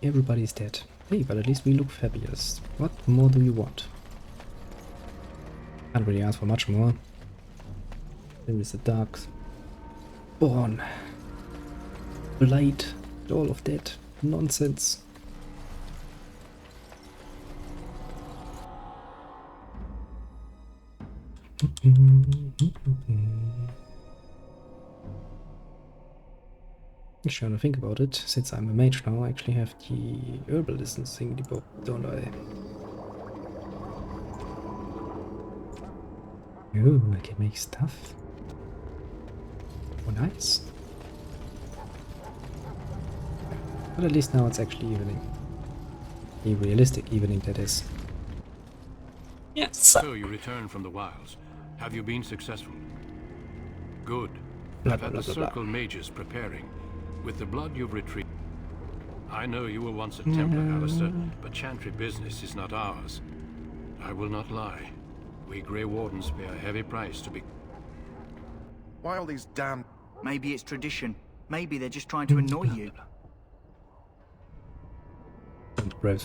Everybody's dead. Hey, but at least we look fabulous. What more do you want? Can't really ask for much more. There is the Darkspawn. Blight. All of that nonsense. Actually, when I think about it, since I'm a mage now, I actually have the herbalism thingy book, don't I? Ooh, I can make stuff. Oh, nice. But at least now it's actually evening. A realistic evening, that is. Yes. So you return from the wilds. Have you been successful? Good. Blah, I've had blah, the blah, Circle mages preparing. With the blood you've retrieved. I know you were once a Templar, Alistair, but Chantry business is not ours. I will not lie. We Grey Wardens pay a heavy price to be... Why all these damn... Maybe it's tradition. Maybe they're just trying to annoy you.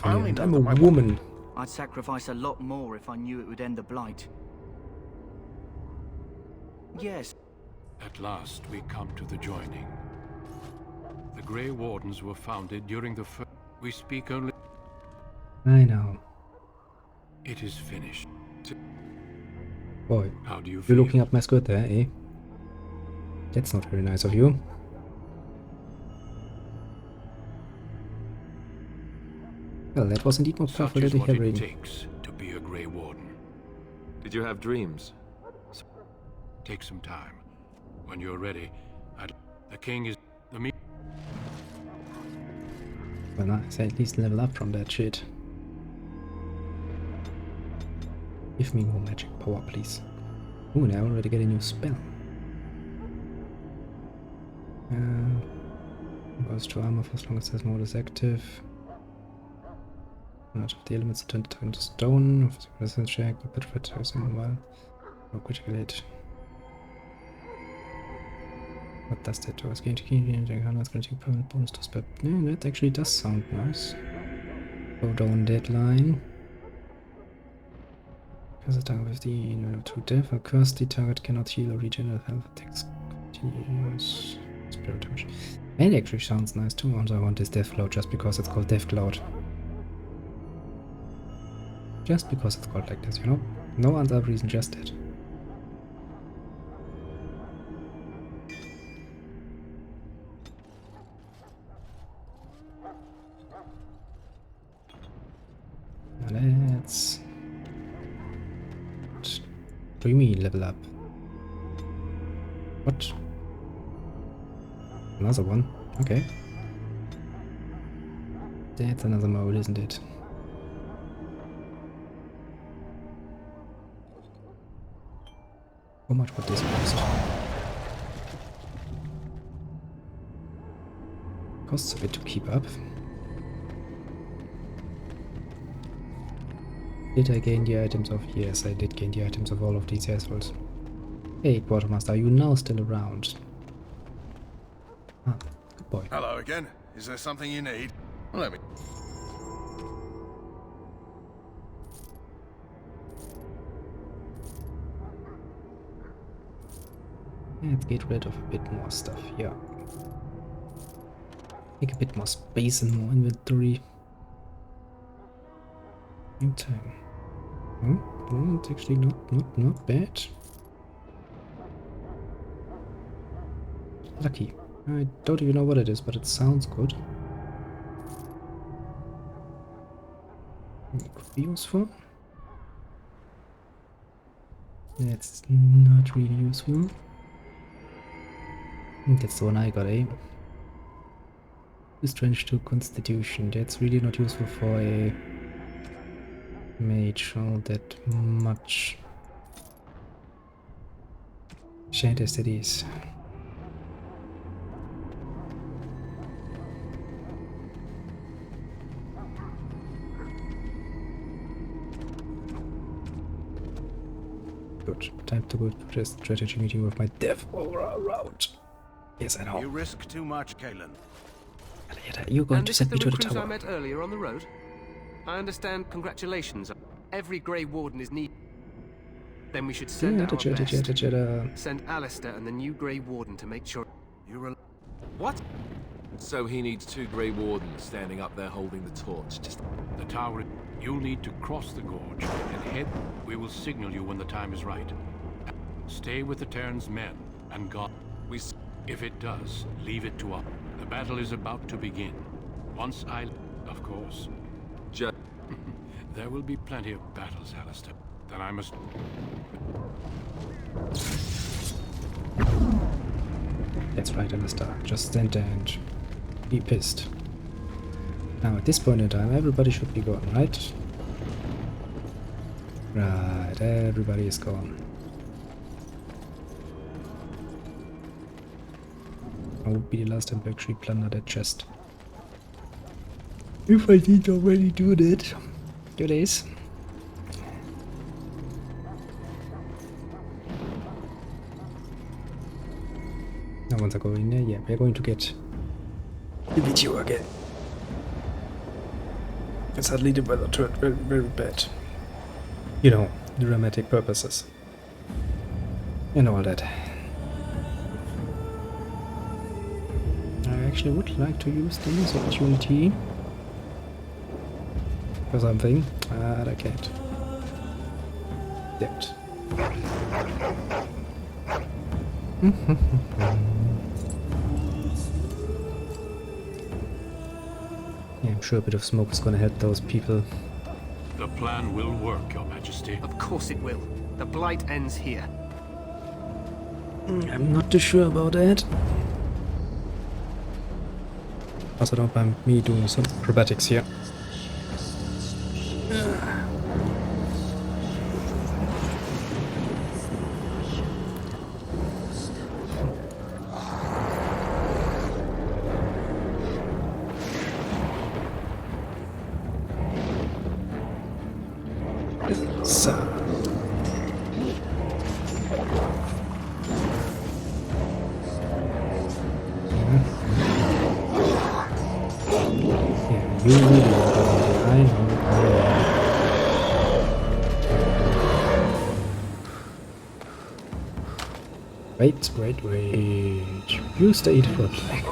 I'm a woman. I'd sacrifice a lot more if I knew it would end the Blight. Yes. At last we come to the joining. The Grey Wardens were founded during the first... We speak only... I know. It is finished. Boy, how do you you're looking up my skirt there, eh? That's not very nice of you. Well, that was indeed more powerful than the what it Harry. takes to be a Grey Warden. Did you have dreams? Take some time. When you're ready, the king is the me. Well, nice. At least level up from that shit. Give me more magic power, please. Ooh, now I already get a new spell. Goes to armor for as long as this mode is active. Not of the elements turn it into stone. Resistance check, the petrified is in while. No critical hit. What does that do? It's going to keep it's going to take permanent bonus to spell. Yeah, that actually does sound nice. Go down deadline. As a target with the to death or curse, the target cannot heal or regenerate health. Attacks continuous spirit damage. That actually sounds nice too. Also, I want this Death Cloud just because it's called Death Cloud. Just because it's called like this, you know? No other reason, just that. Now let's... What do you mean level up? What? Another one? Okay. That's another mode, isn't it? How much would this cost? Costs a bit to keep up. Did I gain the items of... Yes, I did gain the items of all of these assholes. Hey, Quartermaster, are you now still around? Ah, good boy. Hello again. Is there something you need? Well, let me... Let's get rid of a bit more stuff here. Make a bit more space and more inventory. In time. Oh, it's actually not bad. Lucky. I don't even know what it is, but it sounds good. It could be useful. That's not really useful. I think that's the one I got, eh? Strange to Constitution. That's really not useful for a mage all that much. Shade as it is. Good. Time to go to a strategy meeting with my dev route. Yes, I know. You risk too much, Kalen. You're going to send me to the I tower. met earlier on the road. I understand. Congratulations. Every Grey Warden is needed. Then we should send our best. Send Alistair and the new Grey Warden to make sure. You're what? So he needs 2 Grey Wardens standing up there holding the torch. Just the tower. You'll need to cross the gorge and head. We will signal you when the time is right. Stay with the Terran's men and God. If it does, leave it to us. The battle is about to begin. Once of course. There will be plenty of battles, Alistair. Then I must. That's right, Alistair. Just stand there and be pissed. Now, at this point in time, everybody should be gone, right? Right, everybody is gone. I would be the last time to actually plunder that chest. If I did already do that. It is. Now once I go in there, yeah, we're going to get the video again. And suddenly the weather turned very, very bad. You know, dramatic purposes. And all that. I actually would like to use this opportunity for something, but I can't. Yet. Yeah, I'm sure a bit of smoke is gonna help those people. The plan will work, Your Majesty. Of course it will. The Blight ends here. I'm not too sure about that. Also don't mind me doing some acrobatics here. So. Yeah, you really I know. Wait. You stayed for play.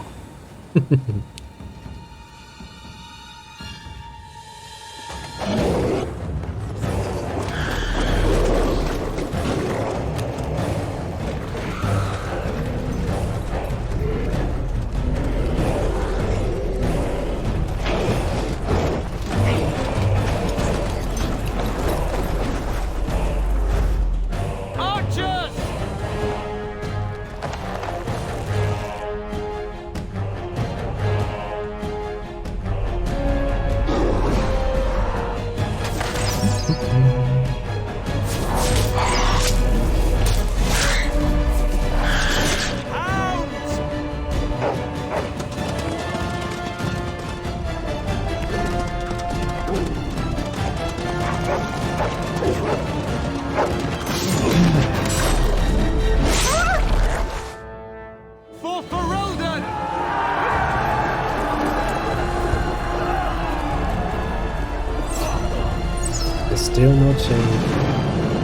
Still not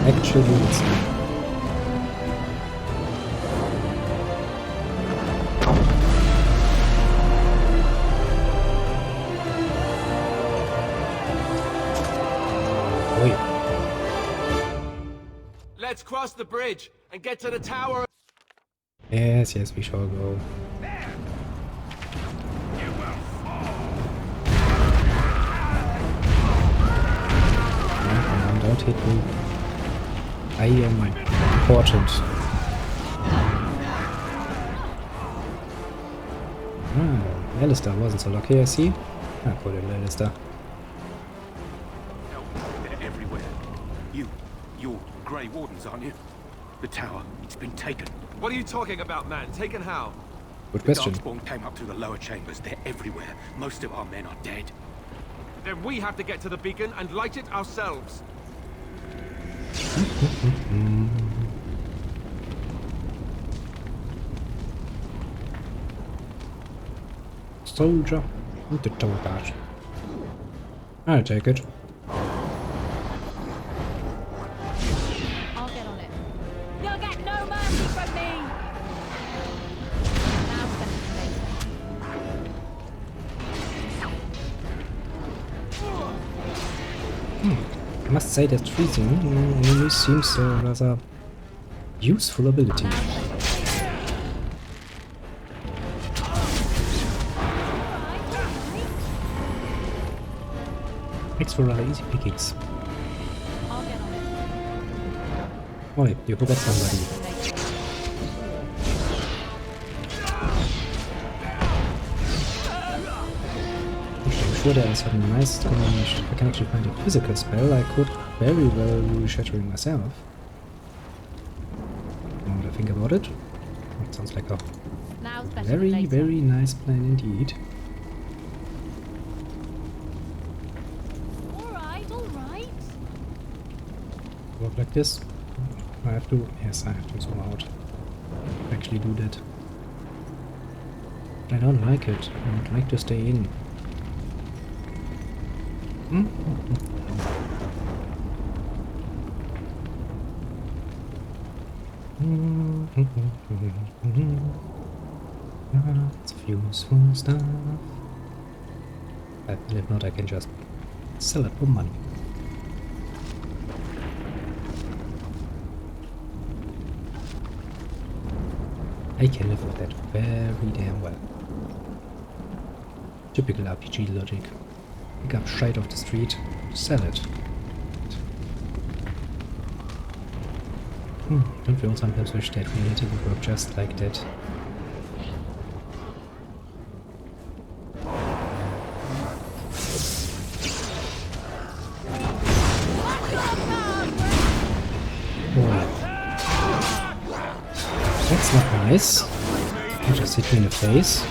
actual units. Let's cross the bridge and get to the tower. Yes, we shall go. Don't hit me. I am important. Alistair wasn't so lucky, I see. Poor little Alistair. They're everywhere. You're Grey Wardens, aren't you? The tower, it's been taken. What are you talking about, man? Taken how? Good question. The Darkspawn came up through the lower chambers. They're everywhere. Most of our men are dead. Then we have to get to the beacon and light it ourselves. soldier with the tow badge. I'll take it. I'll get on it. You'll get no mercy from me! Now I must say that freezing enemies seems a rather useful ability. Makes for rather easy pickings. Oi, you forgot somebody. I'm sure there are some nice combinations. If I can actually find a physical spell, I could very well use Shattering myself. Now that I think about it, that sounds like a very, very nice plan indeed. Alright. Work like this. I have to. Yes, I have to zoom out. Actually do that. But I don't like it. I would like to stay in. Lots of useful stuff. And if not, I can just sell it for money. I can live with that very damn well. Typical RPG logic. Pick up shite off the street, sell it. Don't we all sometimes wish that reality would work just like that? That's not nice. You just hit me in the face.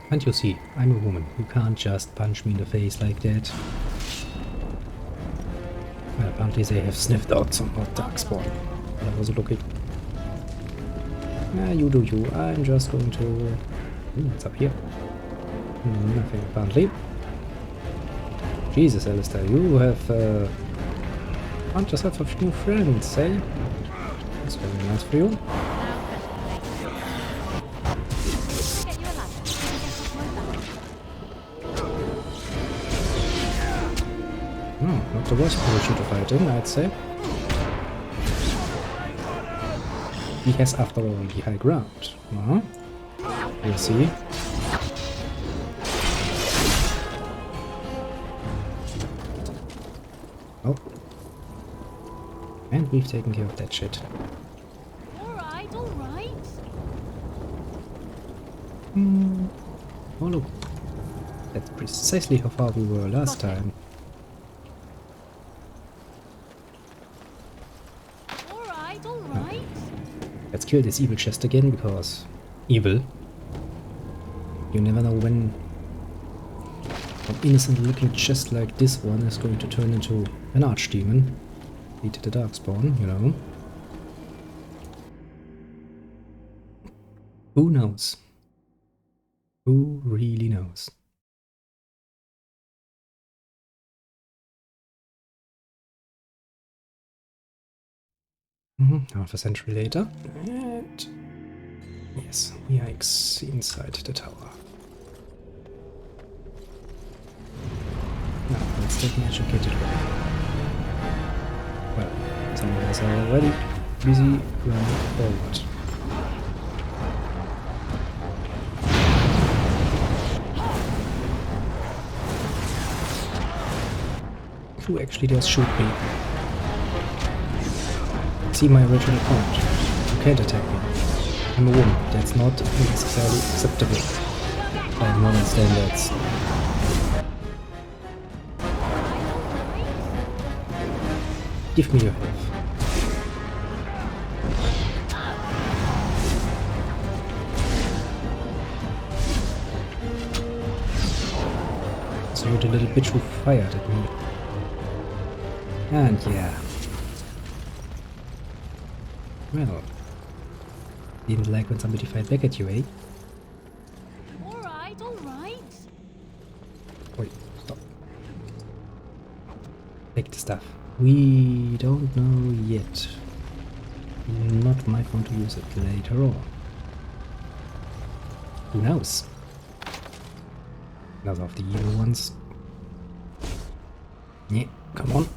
Can't you see? I'm a woman. You can't just punch me in the face like that. Well, apparently they have sniffed out some hot darkspawn. I was looking. Yeah, you do you. I'm just going to... what's up here? Nothing, apparently. Jesus, Alistair, you have found yourself a few friends, eh? That's very nice for you. Not the worst position to fight in, I'd say. He has, after all, the high ground. We'll see. Oh. And we've taken care of that shit. Alright. Oh look. That's precisely how far we were last time. Alright. Let's kill this evil chest again, because evil. You never know when an innocent looking chest like this one is going to turn into an archdemon. Lead to the darkspawn, you know. Who knows? Who really knows? Half a century later, and yes, we are inside the tower. Now, let's take an educated way. Well, some of us are already busy running forward. Who actually does shoot me? See my original point. You can't attack me. I'm a woman. That's not necessarily acceptable by modern standards. Give me your health. So you're the little bitch who fired at me. And yeah. Well, didn't like when somebody fired back at you, eh? Alright, alright. Wait, stop. Take the stuff. We don't know yet. Not might want to use it later on. Who knows? Another of the evil ones. Yeah, come on.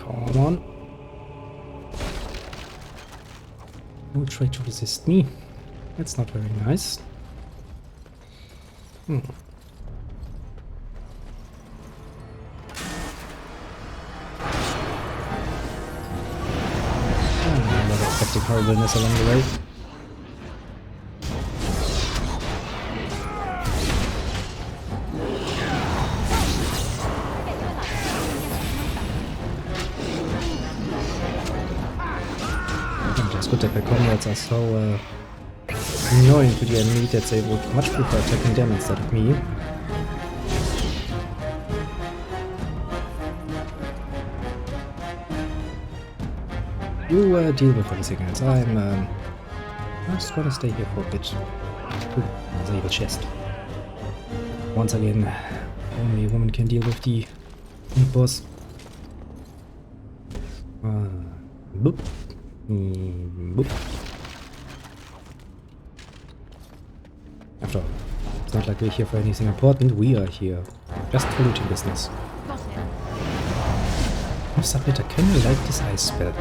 Come on. Don't try to resist me. That's not very nice. Hmm. I'm not expecting horribleness along the way. It's good that my comrades are so annoying to the enemy that they would much prefer attacking them instead of me. You deal with everything else. I'm just gonna stay here for a bit. Ooh, there's an evil chest. Once again, only a woman can deal with the boss. Boop. Boop. After all, it's not like we're here for anything important, we are here just for looting business. Oh, Submitter, can you like this ice spell?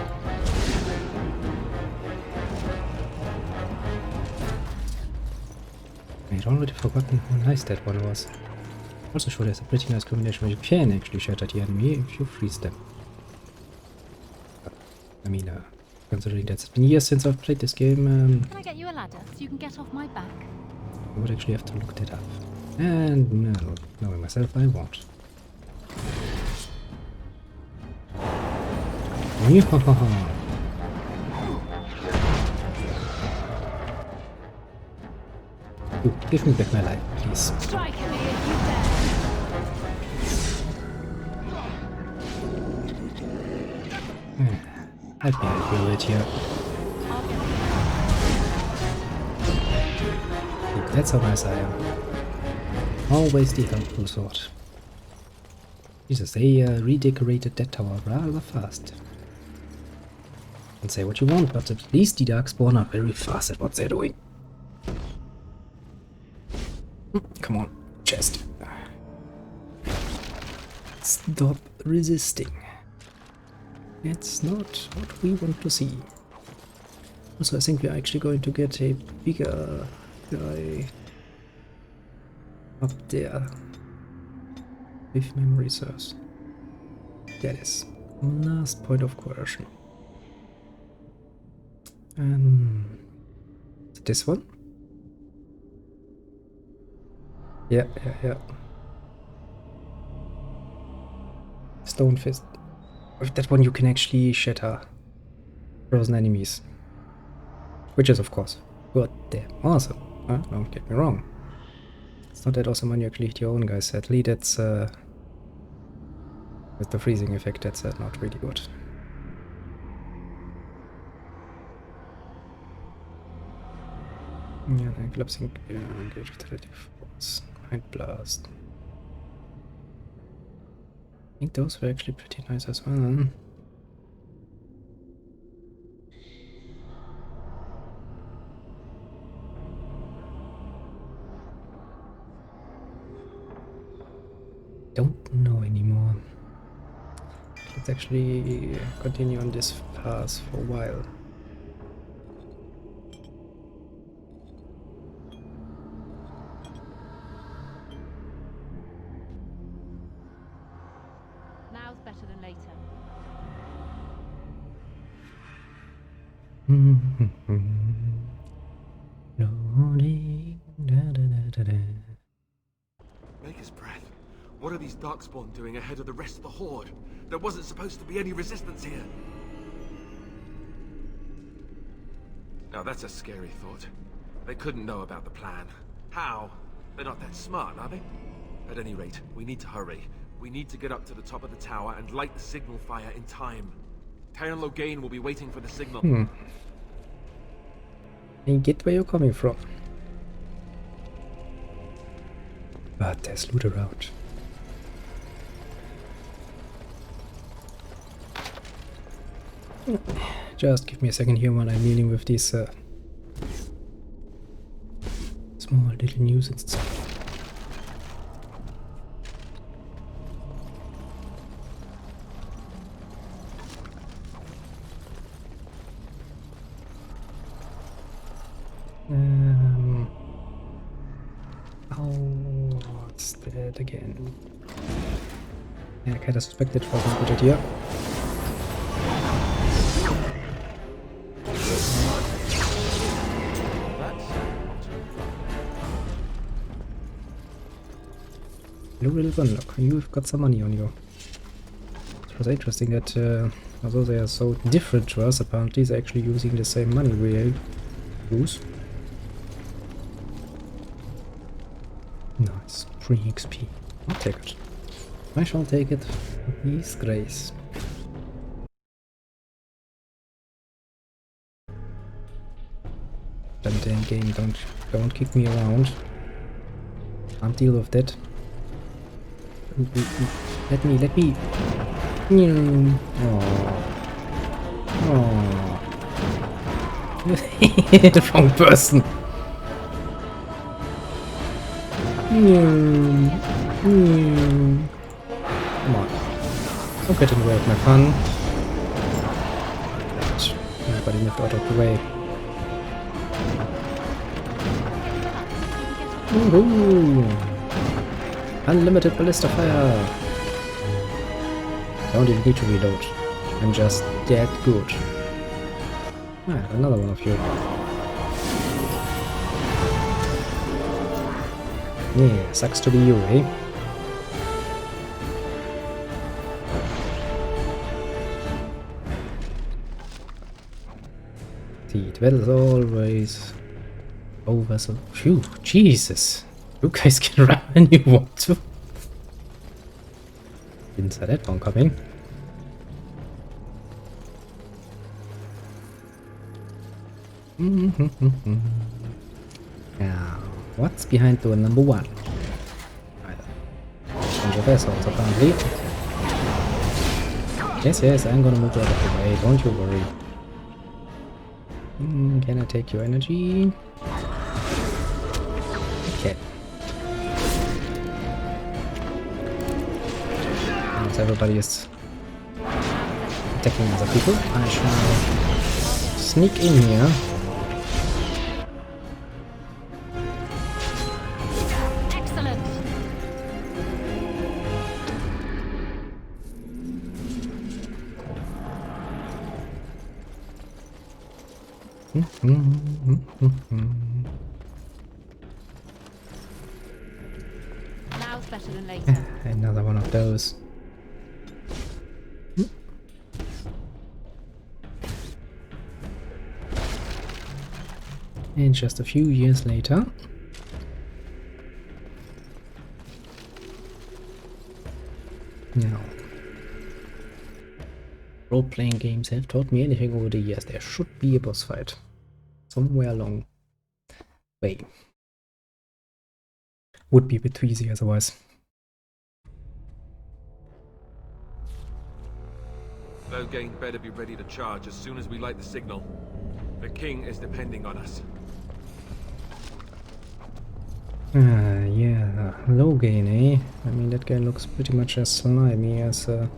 I'd already forgotten how nice that one was. Also sure there's a pretty nice combination where you can actually shatter the enemy if you freeze them. I mean, considering that's been years since I've played this game, Can I get you a ladder so you can get off my back? I would actually have to look that up. And no, knowing myself, I won't. Ooh, give me back my life, please. Strike me if you dare. Let me heal it here. Look, that's how nice I am. Always the helpful sort. Jesus, they redecorated that tower rather fast. And say what you want, but at least the Darkspawn are very fast at what they're doing. Come on, chest. Stop resisting. It's not what we want to see. Also, I think we're actually going to get a bigger guy up there. If memory serves. That is. Last point of coercion. Is it this one? Yeah. Stone Fist. With that one you can actually shatter frozen enemies. Which is of course goddamn awesome. Don't get me wrong. It's not that awesome when you actually hit your own guys, sadly. That's with the freezing effect, that's not really good. Yeah, collapsing engage with relative force. Mind blast. I think those were actually pretty nice as well. Don't know anymore. Let's actually continue on this path for a while. Now's better than later. Maker's breath. What are these Darkspawn doing ahead of the rest of the Horde? There wasn't supposed to be any resistance here. Now that's a scary thought. They couldn't know about the plan. How? They're not that smart, are they? At any rate, we need to hurry. We need to get up to the top of the tower and light the signal fire in time. Tyron Loghain will be waiting for the signal. I get where you're coming from. But there's loot around. Just give me a second here while I'm dealing with these small little nuisance. Oh, what's that again? Yeah, I kind of suspected it wasn't a good idea. Hello, little Gunlock. You've got some money on you. It was interesting that although they are so different to us, apparently they're actually using the same money we use. Nice. Free XP. I'll take it. I shall take it. Please, Grace. Damn game, don't kick me around. Can't deal with that. Let me. Oh. The wrong person. Come on. Don't get in the way of my fun. Everybody moved out of the way. Unlimited ballista fire. Don't even need to reload. I'm just that good. Ah, another one of you. Yeah, sucks to be you, eh? The battle's always over, so phew, Jesus. You guys can run when you want to. Didn't see that one coming. Now, what's behind door number 1? Bunch of assholes, apparently. Yes, I'm gonna move out of the way, don't you worry. Can I take your energy? Okay. Once everybody is attacking other people, I shall sneak in here. Now's better than later. Another one of those. And just a few years later. Now, role-playing games have taught me anything over the years. There should be a boss fight. Somewhere along the way. Would be a bit too easy otherwise. Loghain better be ready to charge as soon as we light the signal. The king is depending on us. Yeah, Loghain, eh? I mean, that guy looks pretty much as slimy as how.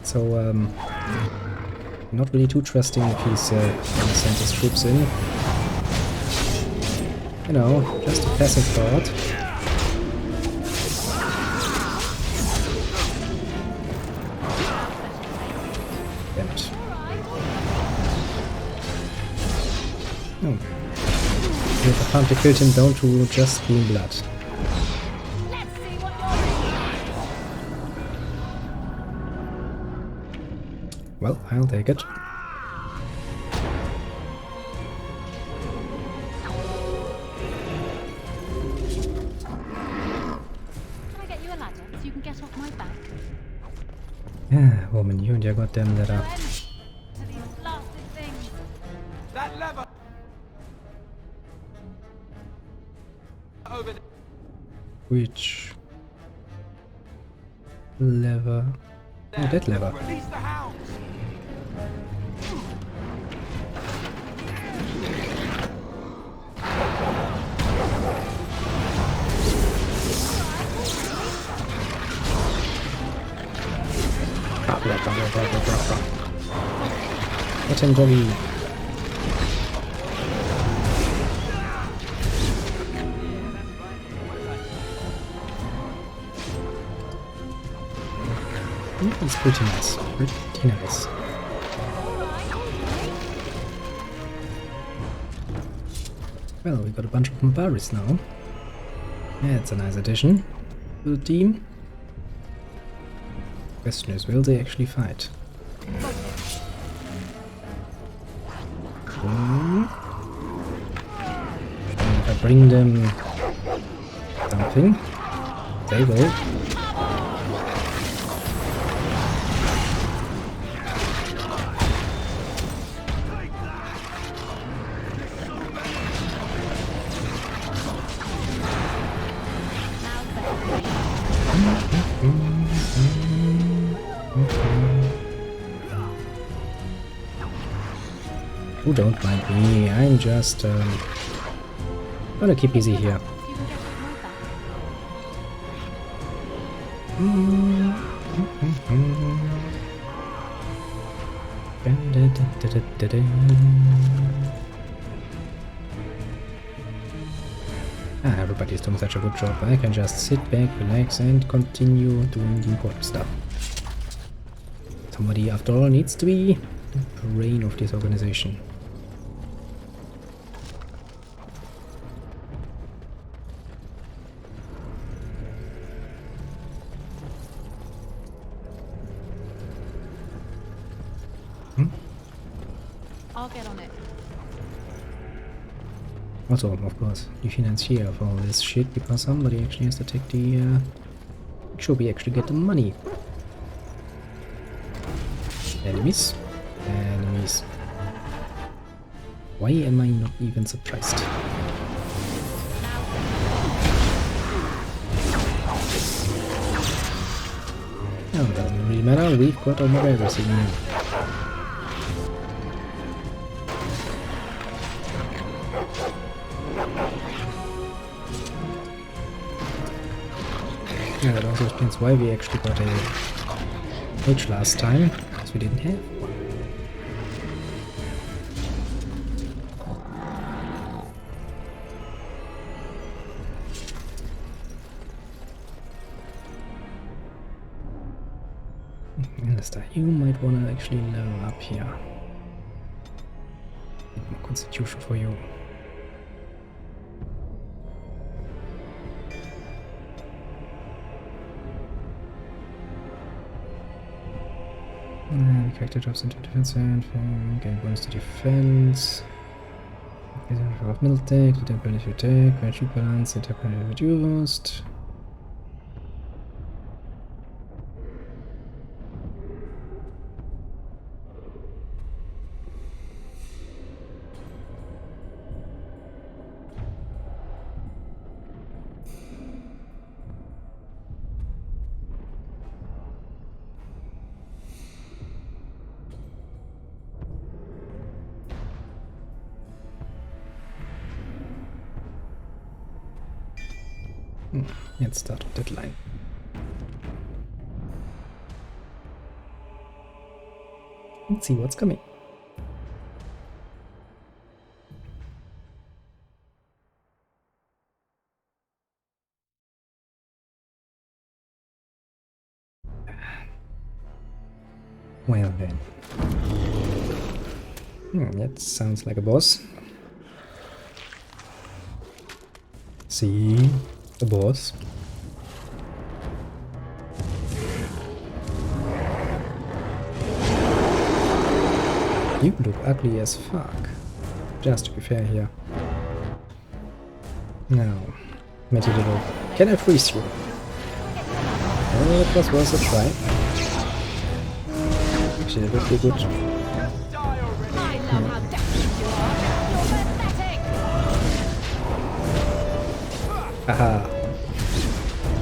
So, not really too trusting if he's gonna send his troops in. You know, just a passing thought. Damn it. Oh. If I can't killed him down to just being blood. Well, I'll take it. Can I get you a ladder? you can get off my back. Yeah, woman, you and your goddamn letter. To these blasted things. That lever! Over there. Which lever? Oh, that lever. Release the hounds! Get him, doggy. It's pretty nice. Pretty nice. Well, we got a bunch of Mabaris now. Yeah, it's a nice addition to the team. Question is, will they actually fight? And if I bring them something, they will. Oh, don't mind me, I'm just gonna keep busy here. Everybody's doing such a good job. I can just sit back, relax, and continue doing the important stuff. Somebody, after all, needs to be the brain of this organization. I'll get on it. Also, of course, the financier of all this shit, because somebody actually has to take the, make sure we actually get the money. Enemies. Enemies. Why am I not even surprised? Oh, it doesn't really matter, we've got almost everything. Yeah, that also explains why we actually got a mage last time, because we didn't have one. Alistair, you might want to actually level up here. Get more constitution for you. Character drops into defense and gain bonus to defense. Of middle attack, the ability to attack, magic balance, attack penalty reduced. Let's start with that line. Let's see what's coming. Well then. That sounds like a boss. See? The boss. You look ugly as fuck. Just to be fair here. Now, Matty little. Can I freeze you? Oh, it was worth a try. Actually, that would be good. I love how desperate you are. You're pathetic. Haha.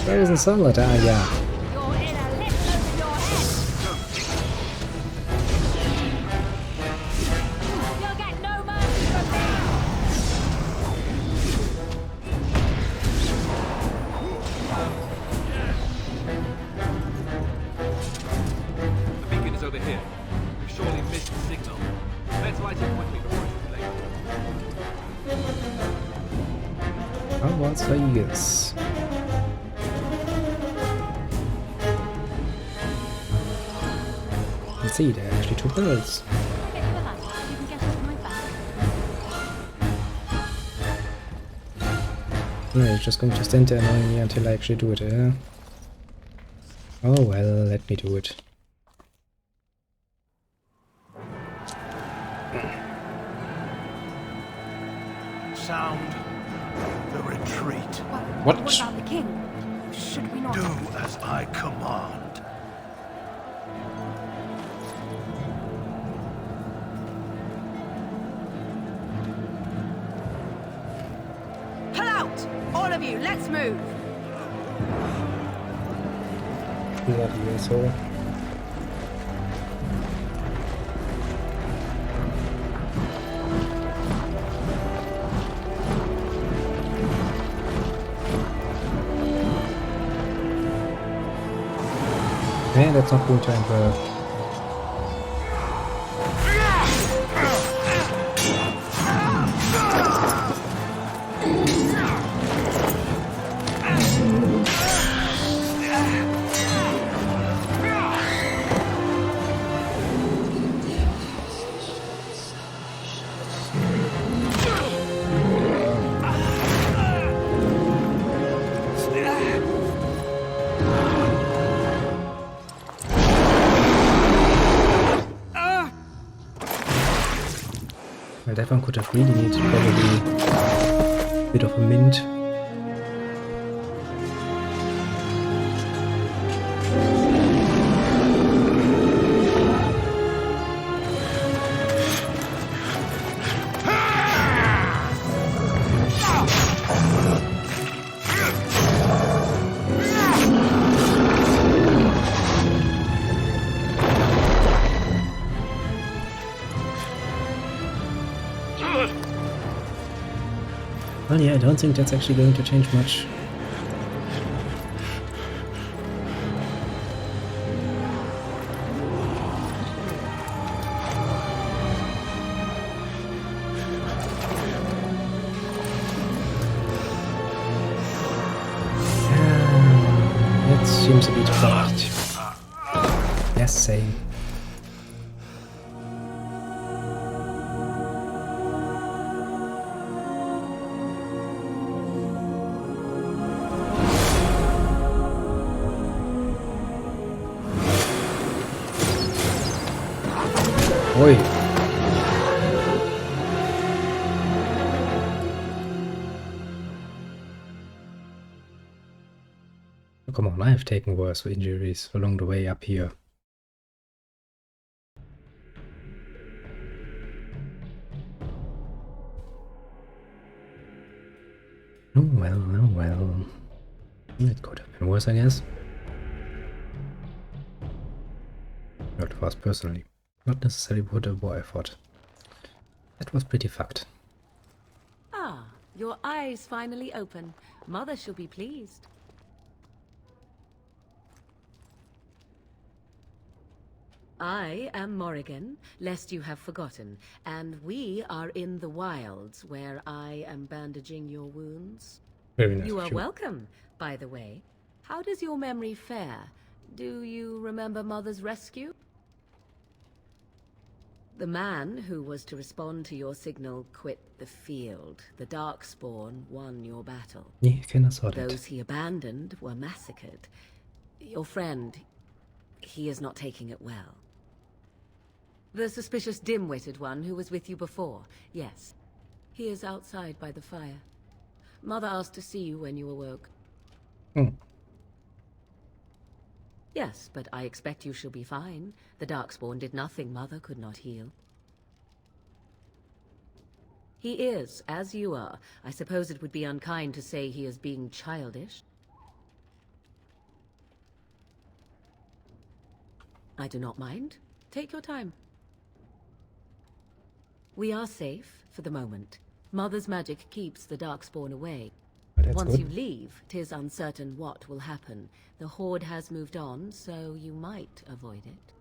Frozen solid, ah yeah. You're in a little over your head. You'll get no mercy from me. The beacon is over here. We've surely missed the signal. Let's light it quickly before it's too late. How was Vegas? Let's see, there are actually 2 birds. Get to the ladder. You can get off my back. No, you're just going to stand there annoying me until I actually do it, eh? Oh well, let me do it. Sound the retreat. What? What about the king? Should we not... Do as I command. Pull out! All of you, let's move! Bloody asshole. Man, that's not going to end well. Well, that one could have really needed probably a bit of a mint. Well, yeah, I don't think that's actually going to change much. That seems a bit fucked. Yes, same. Oi. Oh, come on, I've taken worse injuries along the way up here. Oh well, oh well. It could have been worse, I guess. Not for us personally. Not necessarily what a war effort. That was pretty fucked. Ah, your eyes finally open. Mother shall be pleased. I am Morrigan, lest you have forgotten, and we are in the wilds where I am bandaging your wounds. Very nice. You are welcome, by the way. How does your memory fare? Do you remember Mother's rescue? The man who was to respond to your signal quit the field. The Darkspawn won your battle. Yeah, kind of saw that. Those he abandoned were massacred. Your friend, he is not taking it well. The suspicious dim-witted one who was with you before, yes. He is outside by the fire. Mother asked to see you when you awoke. Yes, but I expect you shall be fine. The Darkspawn did nothing Mother could not heal. He is, as you are. I suppose it would be unkind to say he is being childish. I do not mind. Take your time. We are safe, for the moment. Mother's magic keeps the Darkspawn away. Once you leave, 'tis uncertain what will happen. The Horde has moved on, so you might avoid it.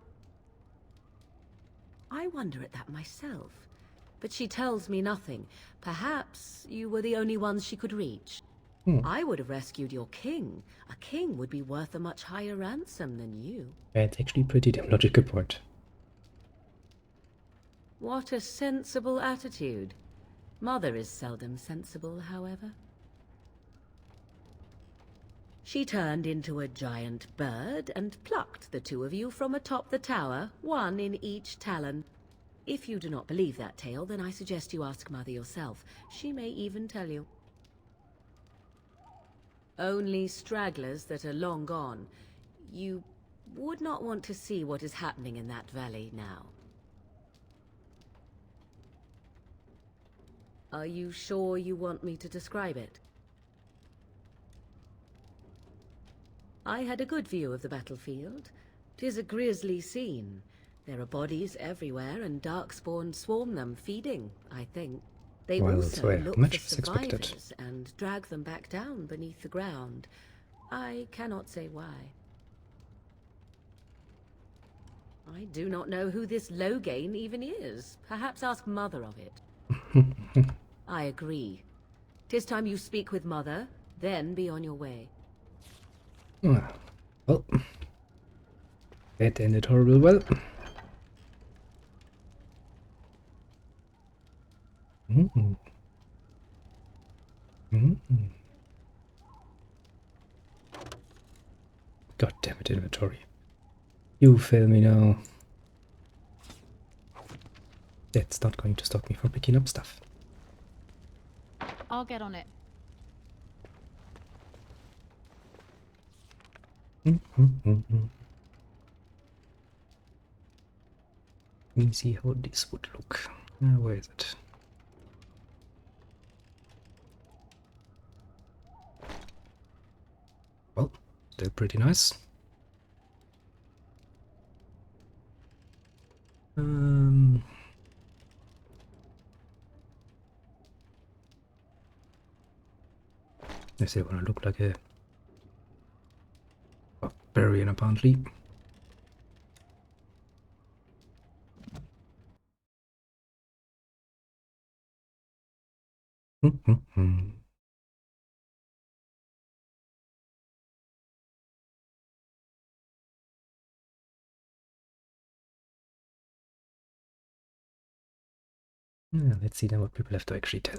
I wonder at that myself. But she tells me nothing. Perhaps you were the only ones she could reach. I would have rescued your king. A king would be worth a much higher ransom than you. That's actually a pretty damn logical point. What a sensible attitude. Mother is seldom sensible, however. She turned into a giant bird and plucked the two of you from atop the tower, one in each talon. If you do not believe that tale, then I suggest you ask Mother yourself. She may even tell you. Only stragglers that are long gone. You would not want to see what is happening in that valley now. Are you sure you want me to describe it? I had a good view of the battlefield. 'Tis a grisly scene. There are bodies everywhere, and Darkspawn swarm them, feeding, I think. They also look for survivors and drag them back down beneath the ground. I cannot say why. I do not know who this Loghain even is. Perhaps ask Mother of it. I agree. 'Tis time you speak with Mother, then be on your way. Well, that ended horrible well. God damn it, inventory. You fail me now. That's not going to stop me from picking up stuff. I'll get on it. Let me see how this would look. Where is it? Well, still pretty nice. Does it want to look like a barbarian apparently? Let's see then what people have to actually tell.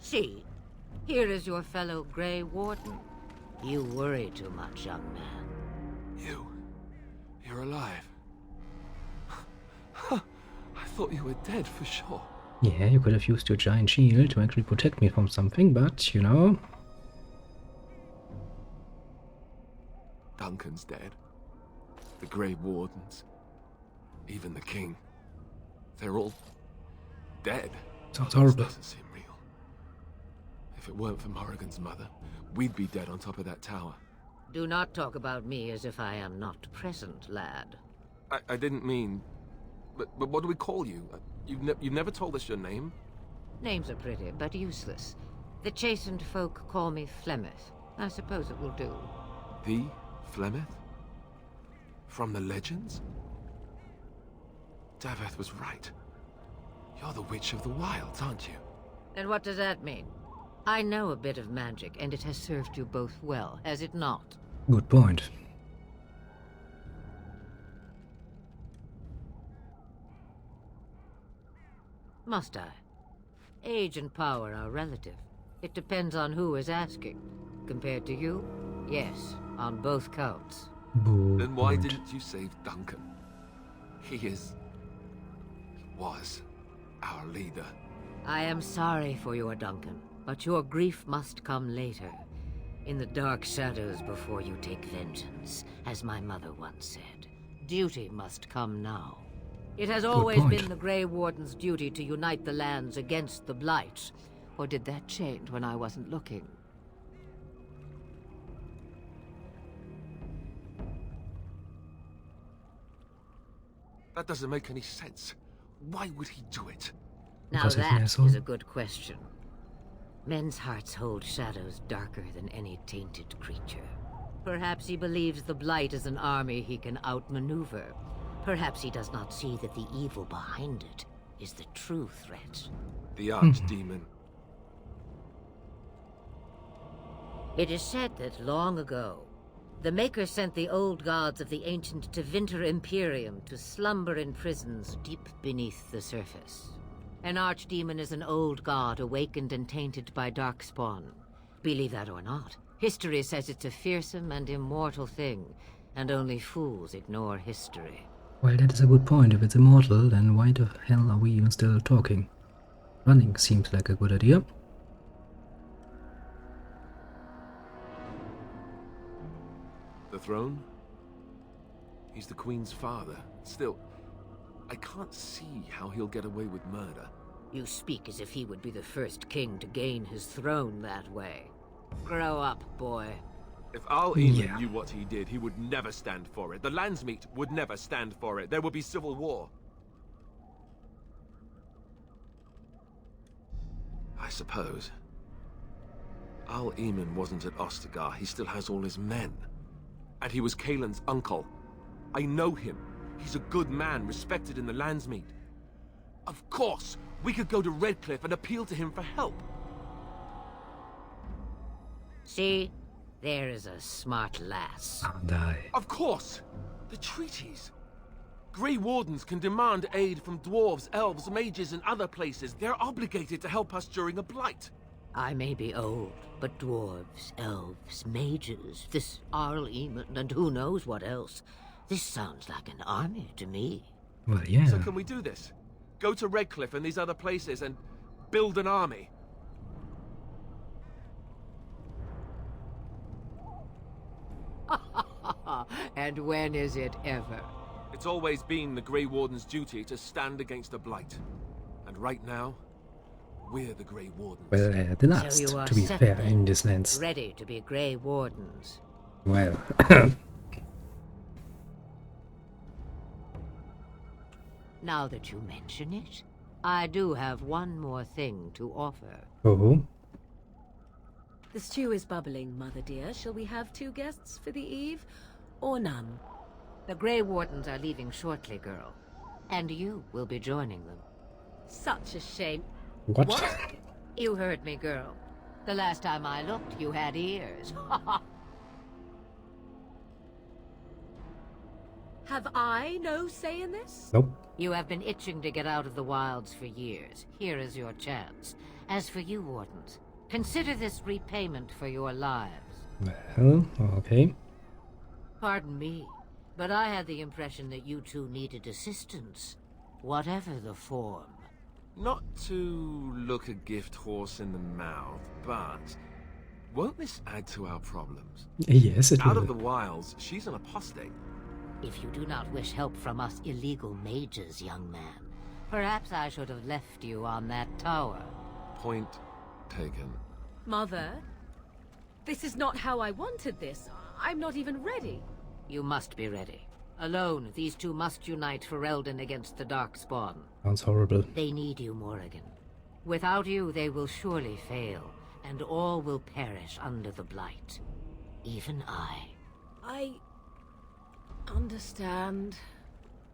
See, here is your fellow Grey Warden. You worry too much, young man. You're alive. I thought you were dead for sure. Yeah, you could have used your giant shield to actually protect me from something, but, you know... Duncan's dead. The Grey Wardens. Even the King. They're all... dead. Sounds horrible. This doesn't seem real. If it weren't for Morrigan's mother, we'd be dead on top of that tower. Do not talk about me as if I am not present, lad. I didn't mean... But what do we call you? You've never told us your name? Names are pretty, but useless. The chastened folk call me Flemeth. I suppose it will do. The Flemeth? From the legends? Daveth was right. You're the Witch of the Wilds, aren't you? And what does that mean? I know a bit of magic, and it has served you both well, has it not? Good point. Must I? Age and power are relative. It depends on who is asking. Compared to you, yes, on both counts. Then why didn't you save Duncan? He was our leader. I am sorry for your Duncan, but your grief must come later. In the dark shadows before you take vengeance, as my mother once said. Duty must come now. It has always been the Grey Warden's duty to unite the lands against the Blight. Or did that change when I wasn't looking? That doesn't make any sense. Why would he do it? Now that is a good question. Men's hearts hold shadows darker than any tainted creature. Perhaps he believes the Blight is an army he can outmaneuver. Perhaps he does not see that the evil behind it is the true threat. The Archdemon. It is said that long ago, the Maker sent the old gods of the ancient Tevinter Imperium to slumber in prisons deep beneath the surface. An Archdemon is an old god awakened and tainted by Darkspawn. Believe that or not, history says it's a fearsome and immortal thing, and only fools ignore history. Well, that is a good point. If it's immortal, then why the hell are we even still talking? Running seems like a good idea. The throne? He's the Queen's father. Still, I can't see how he'll get away with murder. You speak as if he would be the first king to gain his throne that way. Grow up, boy. If Al Eamon knew what he did, he would never stand for it. The Landsmeet would never stand for it. There would be civil war. I suppose. Al Eamon wasn't at Ostagar. He still has all his men. And he was Kaelin's uncle. I know him. He's a good man, respected in the Landsmeet. Of course, we could go to Redcliffe and appeal to him for help. See? There is a smart lass. Of course! The treaties. Grey Wardens can demand aid from dwarves, elves, mages, and other places. They're obligated to help us during a blight. I may be old, but dwarves, elves, mages, this Arl Eamon, and who knows what else. This sounds like an army to me. Well, yeah. So can we do this? Go to Redcliffe and these other places and build an army? And when is it ever? It's always been the Grey Warden's duty to stand against the Blight. And right now, we're the Grey Wardens. Well, the last, So to be fair, in this lands. Ready to be Grey Wardens. Well. Now that you mention it, I do have one more thing to offer. Oh. The stew is bubbling, Mother dear. Shall we have 2 guests for the eve, or none? The Grey Wardens are leaving shortly, girl. And you will be joining them. Such a shame. What? You heard me, girl. The last time I looked, you had ears. Have I no say in this? Nope. You have been itching to get out of the wilds for years. Here is your chance. As for you, Wardens, consider this repayment for your lives. Well, okay. Pardon me, but I had the impression that you two needed assistance, whatever the form. Not to look a gift horse in the mouth, but won't this add to our problems? Yes, it will. Out of the wilds, she's an apostate. If you do not wish help from us illegal mages, young man, perhaps I should have left you on that tower. Point taken. Mother, this is not how I wanted this. I'm not even ready. You must be ready. Alone, these two must unite for Eldon against the Darkspawn. Sounds horrible. They need you, Morrigan. Without you, they will surely fail, and all will perish under the Blight. Even I. I understand.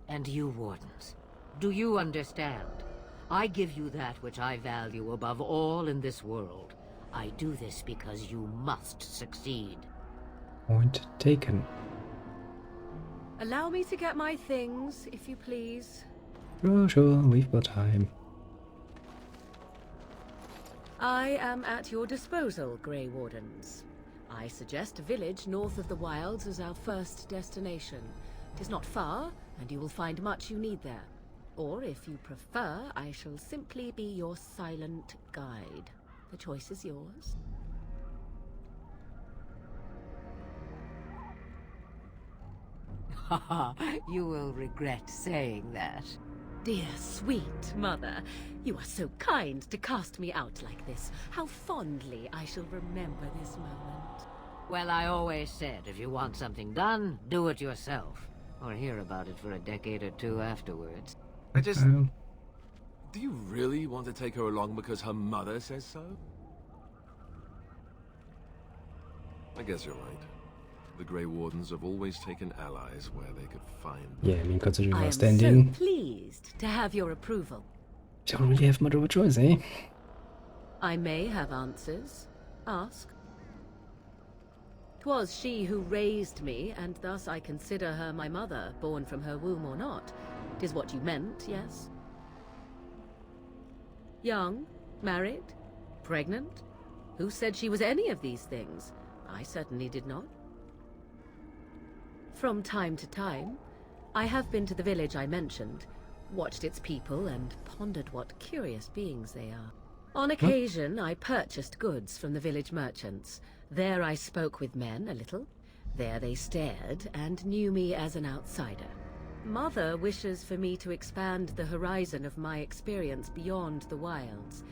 And you, Wardens, do you understand? I give you that which I value above all in this world. I do this because you must succeed. Point taken. Allow me to get my things, if you please. Sure, we've got time. I am at your disposal, Grey Wardens. I suggest a village north of the wilds as our first destination. It is not far, and you will find much you need there. Or if you prefer, I shall simply be your silent guide. The choice is yours. Haha, you will regret saying that. Dear sweet mother, you are so kind to cast me out like this. How fondly I shall remember this moment. Well, I always said, if you want something done, do it yourself. Or hear about it for a decade or two afterwards. I just... Do you really want to take her along because her mother says so? I guess you're right. The Grey Wardens have always taken allies where they could find... Yeah, I mean, considering I our am standing... so pleased to have your approval. Don't really have much of a choice, eh? I may have answers. Ask. 'Twas she who raised me, and thus I consider her my mother, born from her womb or not. 'Tis what you meant, yes? Young? Married? Pregnant? Who said she was any of these things? I certainly did not. From time to time, I have been to the village I mentioned, watched its people, and pondered what curious beings they are. On occasion, I purchased goods from the village merchants. There I spoke with men a little. There they stared and knew me as an outsider. Mother wishes for me to expand the horizon of my experience beyond the wilds.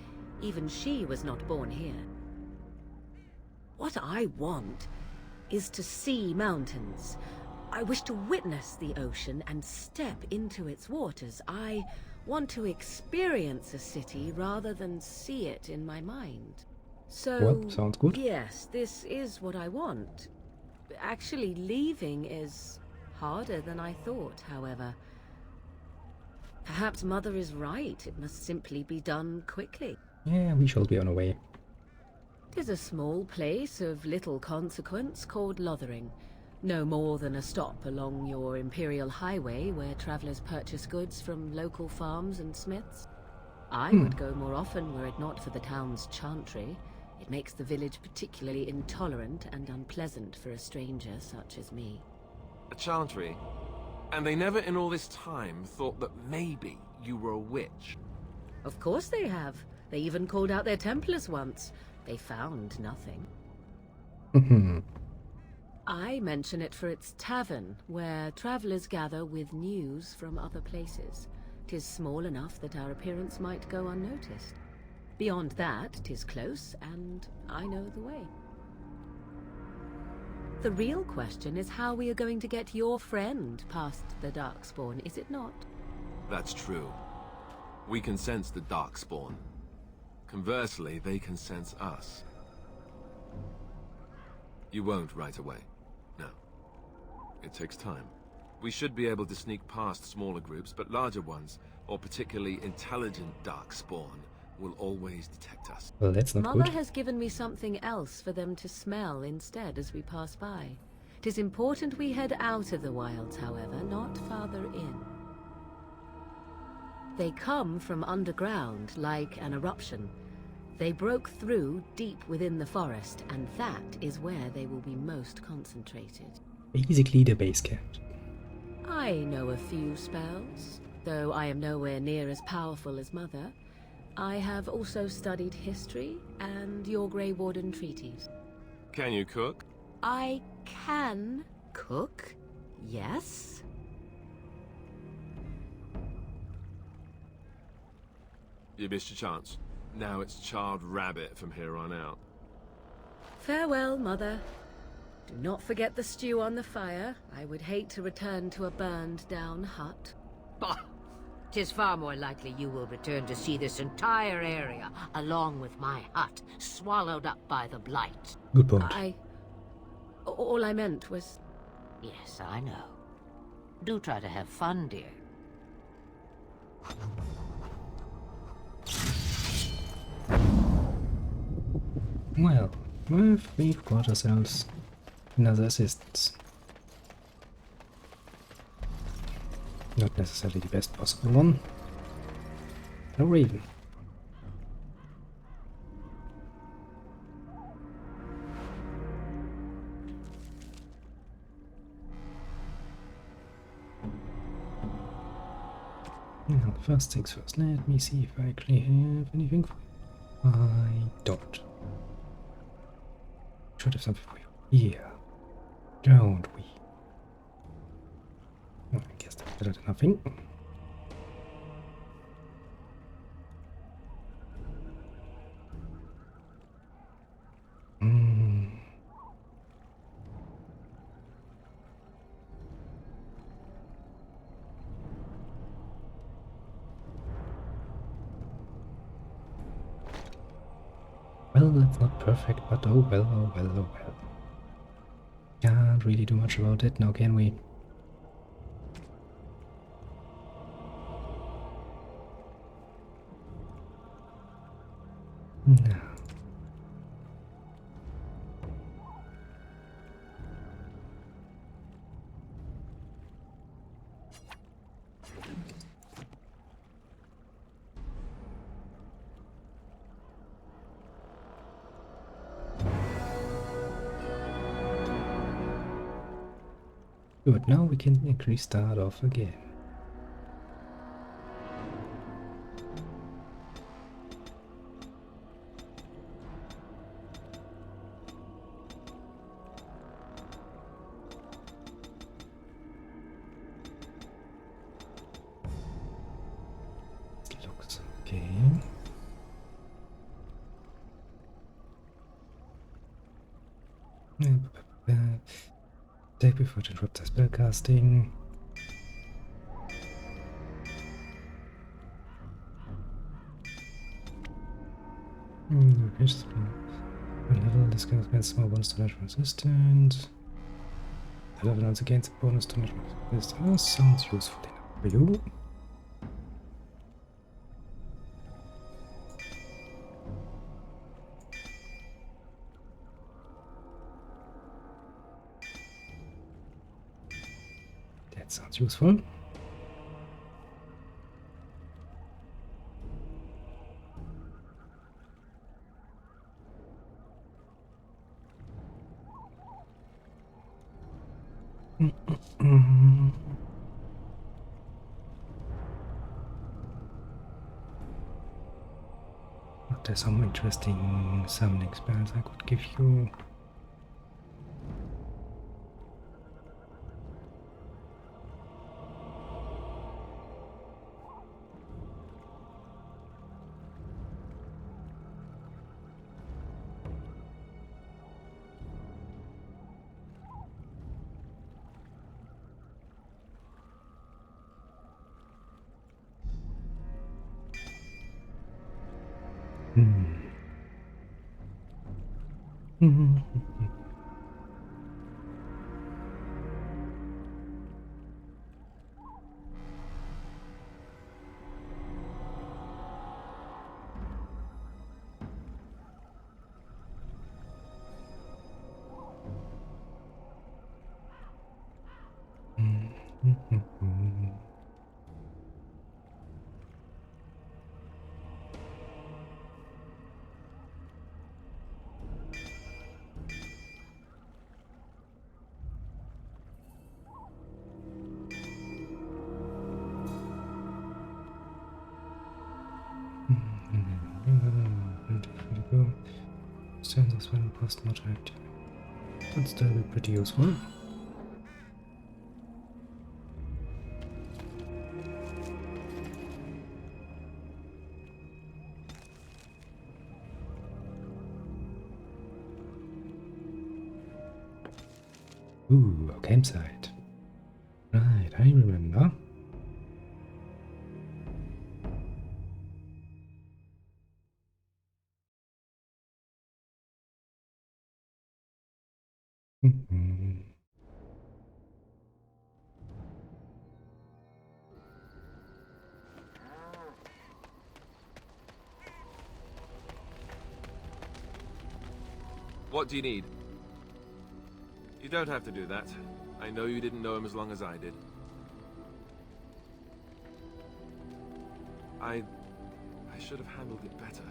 Even she was not born here. What I want is to see mountains. I wish to witness the ocean and step into its waters. I want to experience a city rather than see it in my mind. So, well, sounds good. Yes, this is what I want. Actually, leaving is harder than I thought, however. Perhaps Mother is right. It must simply be done quickly. Yeah, we shall be on our way. 'Tis a small place of little consequence called Lothering. No more than a stop along your Imperial Highway where travelers purchase goods from local farms and smiths. I would go more often were it not for the town's chantry. It makes the village particularly intolerant and unpleasant for a stranger such as me. A chantry? And they never in all this time thought that maybe you were a witch? Of course they have. They even called out their Templars once. They found nothing. I mention it for its tavern, where travelers gather with news from other places. 'Tis small enough that our appearance might go unnoticed. Beyond that, 'tis close, and I know the way. The real question is how we are going to get your friend past the Darkspawn, is it not? That's true. We can sense the Darkspawn. Conversely, they can sense us. You won't right away. No. It takes time. We should be able to sneak past smaller groups, but larger ones, or particularly intelligent Darkspawn, will always detect us. Well, that's not Mother good. has given me something else for them to smell instead as we pass by. 'Tis important we head out of the wilds, however, not farther in. They come from underground, like an eruption. They broke through deep within the forest, and that is where they will be most concentrated. Basically the base camp. I know a few spells, though I am nowhere near as powerful as Mother. I have also studied history and your Grey Warden treaties. Can you cook? I can cook, yes. You missed your chance. Now it's charred rabbit from here on out. Farewell, Mother. Do not forget the stew on the fire. I would hate to return to a burned-down hut. Bah! 'Tis far more likely you will return to see this entire area, along with my hut, swallowed up by the blight. Good point. All I meant was... Yes, I know. Do try to have fun, dear. Well, we've got ourselves another assistance. Not necessarily the best possible one. A raven. First things first, let me see if I actually have anything for you. I don't. Should have something for you. Yeah. Don't we? Oh, I guess that's better than nothing. Well, that's not perfect, but oh well, oh well, oh well. Can't really do much about it now, can we? No. Good, now we can actually start off again. Looks okay. Take before to interrupt the spellcasting. Level this can against small bonus to natural resistance. The level once against bonus to natural resistance. Sounds useful enough for you. Sounds useful. There's some interesting summoning spells I could give you. Send this one post not active. Would still be pretty useful. Ooh, a campsite. Right, I remember. What do you need? You don't have to do that. I know you didn't know him as long as I did. I should have handled it better.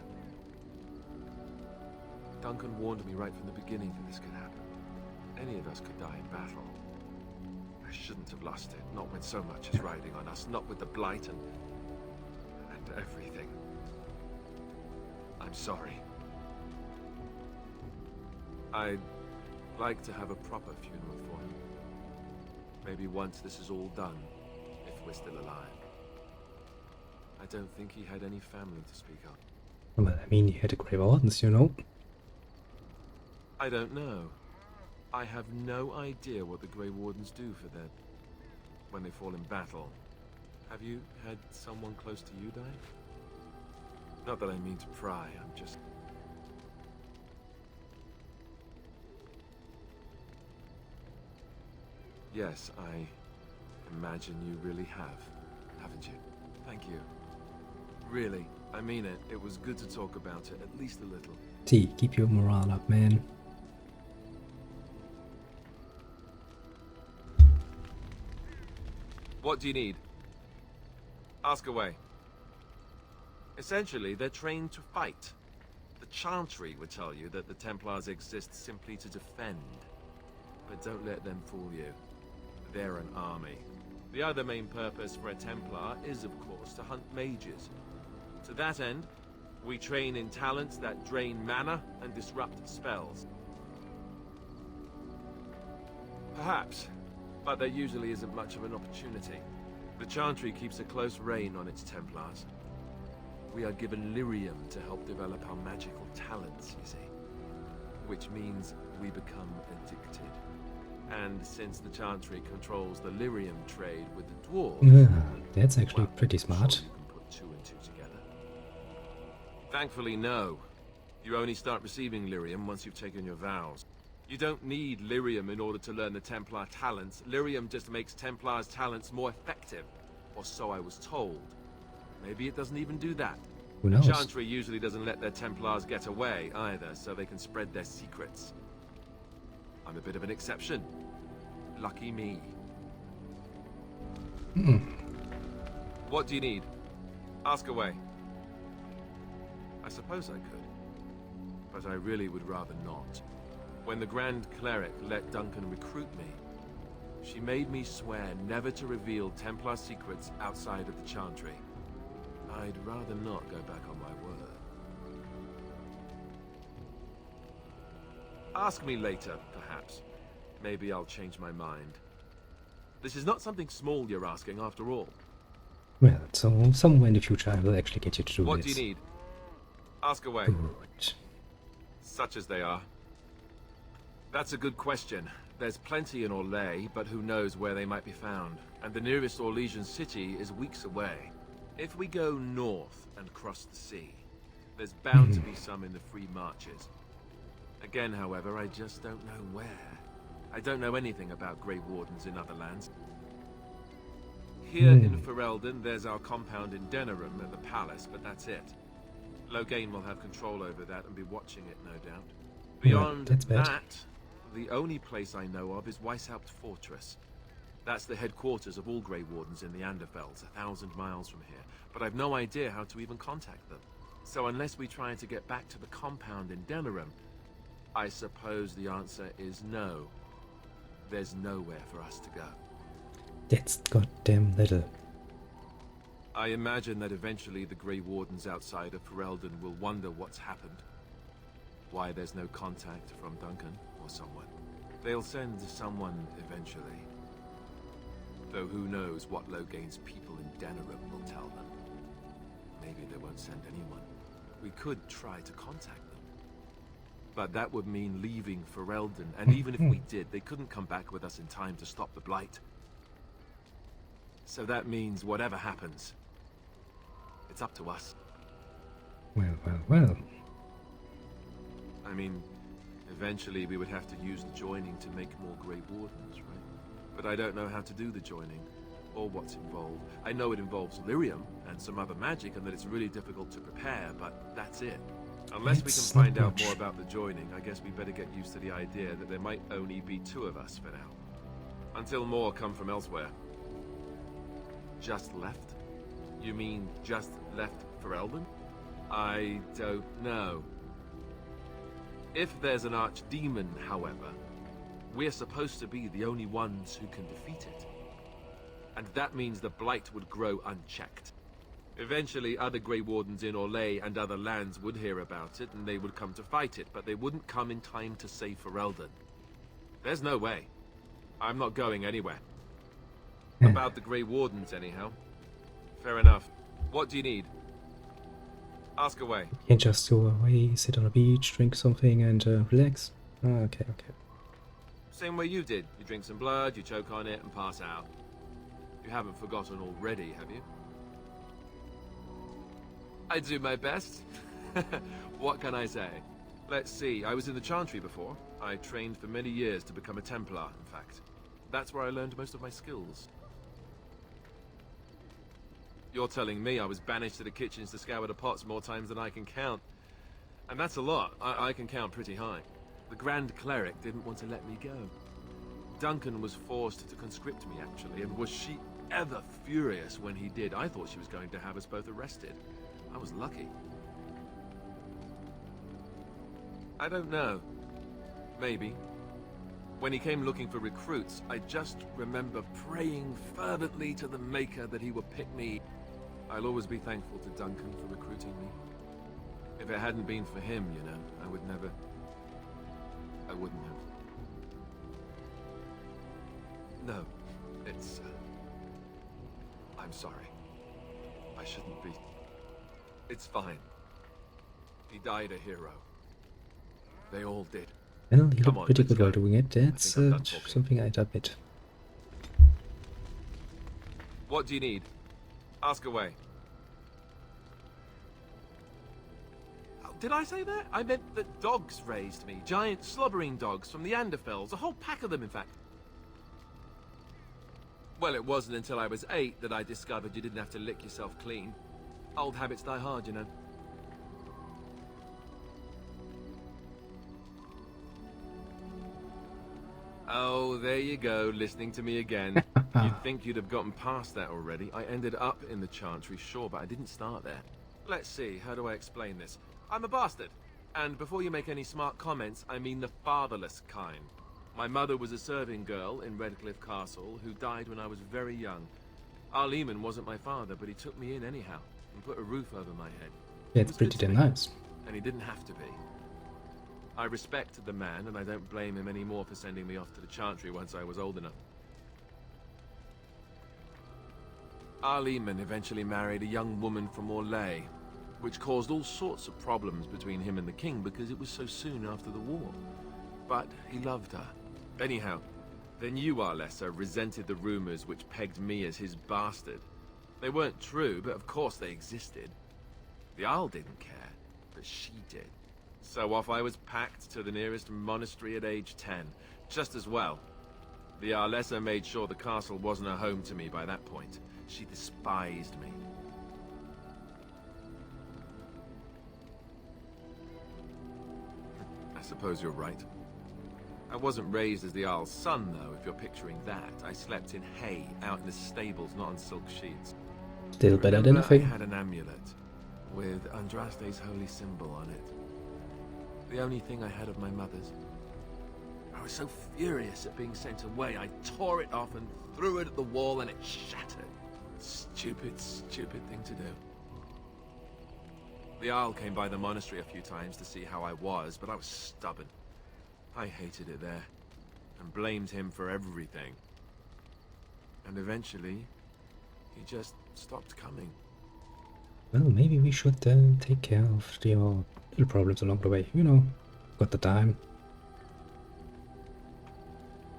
Duncan warned me right from the beginning that this could happen. Any of us could die in battle. I shouldn't have lost it, not with so much as riding on us, not with the Blight, and everything. I'm sorry. I'd like to have a proper funeral for him. Maybe once this is all done, if we're still alive. I don't think he had any family to speak of. Well, I mean, he had a Grey Wardens, you know. I don't know. I have no idea what the Grey Wardens do for their... when they fall in battle. Have you had someone close to you die? Not that I mean to pry, I'm just... Yes, I imagine you really have, haven't you? Thank you. Really, I mean it. It was good to talk about it, at least a little. T, keep your morale up, man. What do you need? Ask away. Essentially, they're trained to fight. The Chantry would tell you that the Templars exist simply to defend. But don't let them fool you. They're an army. The other main purpose for a Templar is, of course, to hunt mages. To that end, we train in talents that drain mana and disrupt spells. Perhaps, but there usually isn't much of an opportunity. The Chantry keeps a close rein on its Templars. We are given lyrium to help develop our magical talents, you see. Which means we become addicted. And since the Chantry controls the lyrium trade with the dwarves... That's actually pretty smart. You can put 2 and 2 together. Thankfully, no. You only start receiving lyrium once you've taken your vows. You don't need lyrium in order to learn the Templar talents. Lyrium just makes Templars' talents more effective. Or so I was told. Maybe it doesn't even do that. Who knows? The Chantry usually doesn't let their Templars get away either, so they can spread their secrets. I'm a bit of an exception. Lucky me. What do you need? Ask away. I suppose I could. But I really would rather not. When the Grand Cleric let Duncan recruit me, she made me swear never to reveal Templar secrets outside of the Chantry. I'd rather not go back on my word. Ask me later, perhaps. Maybe I'll change my mind. This is not something small you're asking, after all. Well, so somewhere in the future I will actually get you to do What this. do you need? Ask away. Good. Such as they are. That's a good question. There's plenty in Orlais, but who knows where they might be found. And the nearest Orlesian city is weeks away. If we go north and cross the sea, there's bound to be some in the Free Marches. Again, however, I just don't know where. I don't know anything about Grey Wardens in other lands. Here in Ferelden, there's our compound in Denerim and the palace, but that's it. Loghain will have control over that and be watching it, no doubt. Beyond that, the only place I know of is Weishaupt Fortress. That's the headquarters of all Grey Wardens in the Anderfelds, 1,000 miles from here. But I've no idea how to even contact them. So unless we try to get back to the compound in Denerim, I suppose the answer is no. There's nowhere for us to go. That's goddamn little. I imagine that eventually the Grey Wardens outside of Ferelden will wonder what's happened. Why there's no contact from Duncan or someone. They'll send someone eventually. Though who knows what Loghain's people in Denerim will tell them. Maybe they won't send anyone. We could try to contact them. But that would mean leaving Ferelden, and even if we did, they couldn't come back with us in time to stop the Blight. So that means whatever happens, it's up to us. Well, well, well. I mean, eventually we would have to use the joining to make more Grey Wardens, right? But I don't know how to do the joining, or what's involved. I know it involves lyrium and some other magic, and that it's really difficult to prepare, but that's it. Unless we can find out more about the joining, I guess we better get used to the idea that there might only be 2 of us for now. Until more come from elsewhere. Just left? You mean just left Ferelden? I don't know. If there's an archdemon, however, we're supposed to be the only ones who can defeat it. And that means the Blight would grow unchecked. Eventually, other Grey Wardens in Orlais and other lands would hear about it, and they would come to fight it, but they wouldn't come in time to save Ferelden. There's no way. I'm not going anywhere. About the Grey Wardens, anyhow. Fair enough. What do you need? Ask away. You can just go away, sit on a beach, drink something, and relax. Oh, okay. Same way you did. You drink some blood, you choke on it, and pass out. You haven't forgotten already, have you? I do my best. What can I say? Let's see, I was in the Chantry before. I trained for many years to become a Templar, in fact. That's where I learned most of my skills. You're telling me I was banished to the kitchens to scour the pots more times than I can count. And that's a lot. I can count pretty high. The Grand Cleric didn't want to let me go. Duncan was forced to conscript me, actually, and was she ever furious when he did. I thought she was going to have us both arrested. I was lucky. I don't know. Maybe. When he came looking for recruits, I just remember praying fervently to the Maker that he would pick me. I'll always be thankful to Duncan for recruiting me. If it hadn't been for him, you know, I wouldn't have. No, it's... I'm sorry. I shouldn't be. It's fine. He died a hero. They all did. Well, you look pretty good while doing it. That's something I'd admit. What do you need? Ask away. Oh, did I say that? I meant that dogs raised me. Giant slobbering dogs from the Anderfells. A whole pack of them, in fact. Well, it wasn't until I was 8 that I discovered you didn't have to lick yourself clean. Old habits die hard, you know. Oh, there you go, listening to me again. You'd think you'd have gotten past that already. I ended up in the Chantry, sure, but I didn't start there. Let's see, how do I explain this? I'm a bastard. And before you make any smart comments, I mean the fatherless kind. My mother was a serving girl in Redcliffe Castle who died when I was very young. Arleman wasn't my father, but he took me in anyhow and put a roof over my head. Yeah, it's pretty damn nice. And he didn't have to be. I respected the man, and I don't blame him anymore for sending me off to the Chantry once I was old enough. Arleman eventually married a young woman from Orlais, which caused all sorts of problems between him and the king because it was so soon after the war. But he loved her. Anyhow, then you, Arlessa, resented the rumors which pegged me as his bastard. They weren't true, but of course they existed. The Arl didn't care, but she did. So off I was packed to the nearest monastery at age 10, just as well. The Arlessa made sure the castle wasn't a home to me by that point. She despised me. I suppose you're right. I wasn't raised as the Arl's son, though, if you're picturing that. I slept in hay, out in the stables, not on silk sheets. Still better than nothing. I had an amulet with Andraste's holy symbol on it. The only thing I had of my mother's. I was so furious at being sent away, I tore it off and threw it at the wall and it shattered. Stupid, stupid thing to do. The Arl came by the monastery a few times to see how I was, but I was stubborn. I hated it there, and blamed him for everything. And eventually, he just stopped coming. Well, maybe we should take care of the little problems along the way. You know, got the time.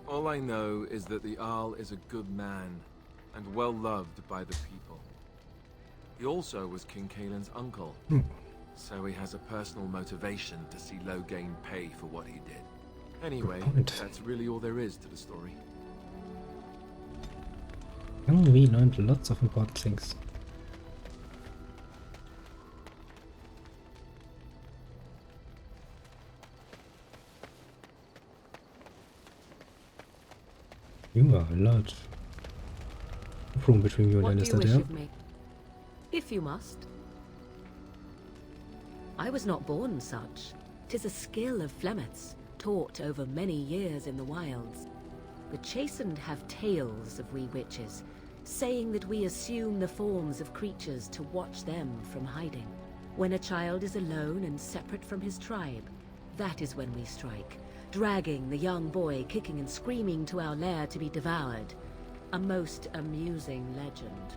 All I know is that the Arl is a good man, and well loved by the people. He also was King Cailan's uncle, so he has a personal motivation to see Loghain pay for what he did. Anyway, that's really all there is to the story. Well, we learned lots of important things. You are a lot of room between you and What do Lannister you wish there. of me? If you must. I was not born such. 'Tis a skill of Flemeth's, taught over many years in the wilds. The chastened have tales of we witches, saying that we assume the forms of creatures to watch them from hiding. When a child is alone and separate from his tribe, that is when we strike, dragging the young boy kicking and screaming to our lair to be devoured. A most amusing legend.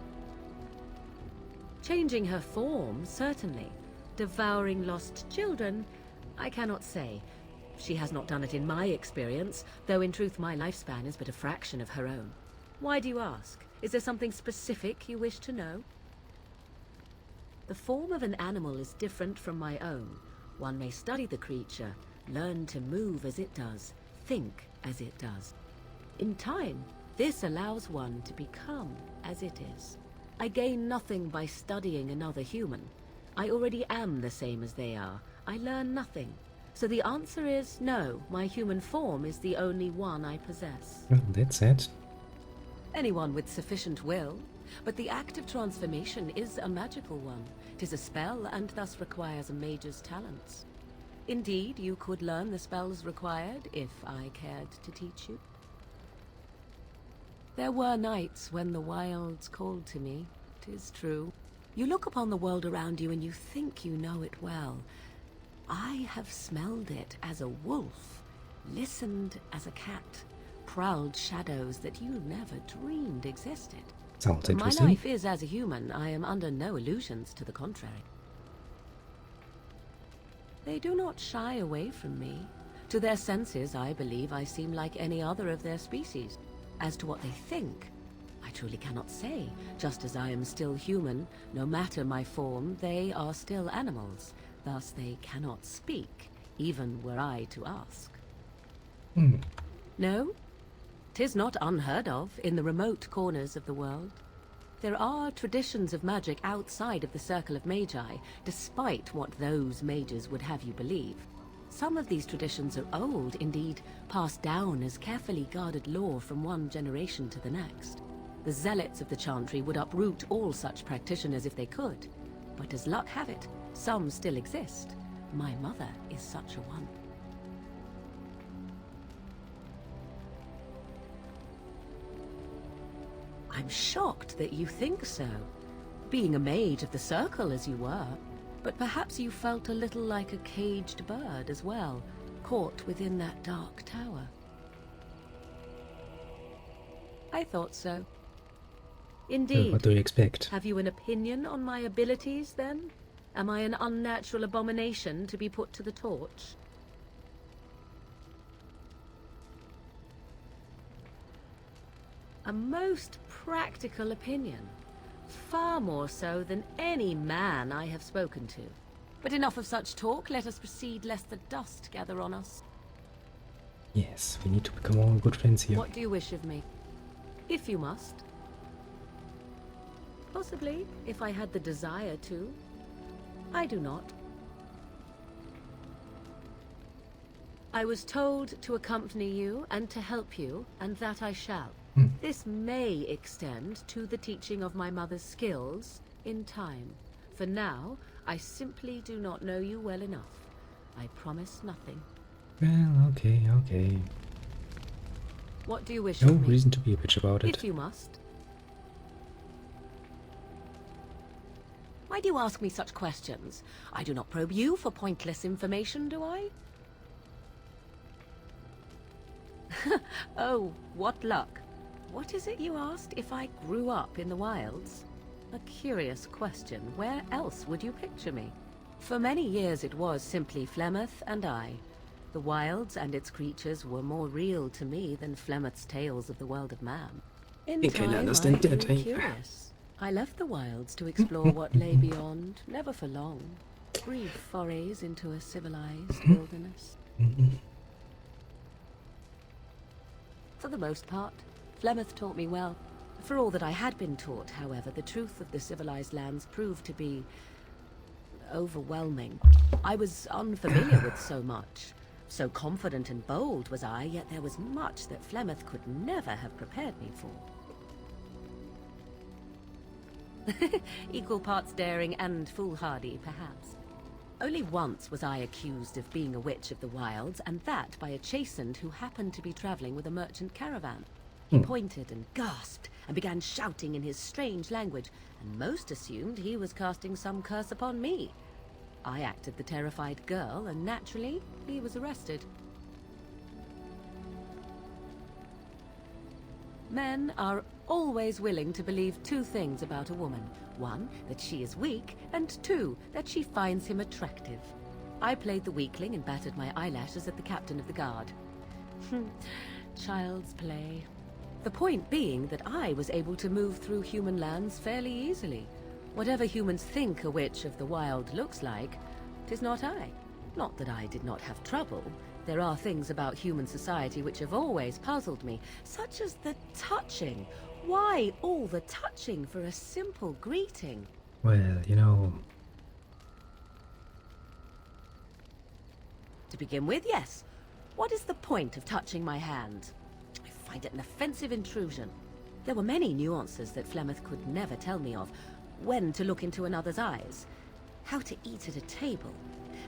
Changing her form, certainly. Devouring lost children, I cannot say. She has not done it in my experience, though in truth my lifespan is but a fraction of her own. Why do you ask? Is there something specific you wish to know? The form of an animal is different from my own. One may study the creature, learn to move as it does, think as it does. In time, this allows one to become as it is. I gain nothing by studying another human. I already am the same as they are. I learn nothing. So the answer is no, my human form is the only one I possess. Well, that's it. Anyone with sufficient will, but the act of transformation is a magical one. 'Tis a spell and thus requires a mage's talents. Indeed, you could learn the spells required if I cared to teach you. There were nights when the wilds called to me, 'tis true. You look upon the world around you and you think you know it well. I have smelled it as a wolf, listened as a cat, prowled shadows that you never dreamed existed. Sounds But my interesting. life is as a human. I am under no illusions to the contrary. They do not shy away from me. To their senses, I believe I seem like any other of their species. As to what they think, I truly cannot say. Just as I am still human, no matter my form, they are still animals. Thus they cannot speak, even were I to ask. No, 'tis not unheard of in the remote corners of the world. There are traditions of magic outside of the circle of magi, despite what those mages would have you believe. Some of these traditions are old, indeed, passed down as carefully guarded lore from one generation to the next. The zealots of the Chantry would uproot all such practitioners if they could. But as luck have it, some still exist. My mother is such a one. I'm shocked that you think so, being a mage of the circle as you were. But perhaps you felt a little like a caged bird as well, caught within that dark tower. I thought so. Indeed. Well, what do you expect? Have you an opinion on my abilities, then? Am I an unnatural abomination to be put to the torch? A most practical opinion. Far more so than any man I have spoken to. But enough of such talk, let us proceed lest the dust gather on us. Yes, we need to become all good friends here. What do you wish of me? If you must. Possibly, if I had the desire to. I do not. I was told to accompany you and to help you, and that I shall. This may extend to the teaching of my mother's skills in time. For now, I simply do not know you well enough. I promise nothing. Well, okay, okay. What do you wish No of me? reason to be a bitch about it. If you must. Why do you ask me such questions? I do not probe you for pointless information, do I? Oh, what luck. What is it you asked if I grew up in the wilds? A curious question. Where else would you picture me? For many years it was simply Flemeth and I. The wilds and its creatures were more real to me than Flemeth's tales of the world of man. In I can time, understand I grew that, eh? curious. I left the wilds to explore what lay beyond, never for long. Brief forays into a civilized wilderness. For the most part, Flemeth taught me well. For all that I had been taught, however, the truth of the civilized lands proved to be overwhelming. I was unfamiliar with so much. So confident and bold was I, yet there was much that Flemeth could never have prepared me for. Equal parts daring and foolhardy, perhaps. Only once was I accused of being a witch of the wilds, and that by a chastened who happened to be traveling with a merchant caravan. He pointed and gasped and began shouting in his strange language, and most assumed he was casting some curse upon me. I acted the terrified girl, and naturally, he was arrested. Men are always willing to believe two things about a woman. One, that she is weak, and two, that she finds him attractive. I played the weakling and battered my eyelashes at the captain of the guard. Child's play. The point being that I was able to move through human lands fairly easily. Whatever humans think a witch of the wild looks like, 'tis not I. Not that I did not have trouble. There are things about human society which have always puzzled me, such as the touching. Why all the touching for a simple greeting? Well, you know... To begin with, yes. What is the point of touching my hand? I find it an offensive intrusion. There were many nuances that Flemeth could never tell me of. When to look into another's eyes. How to eat at a table.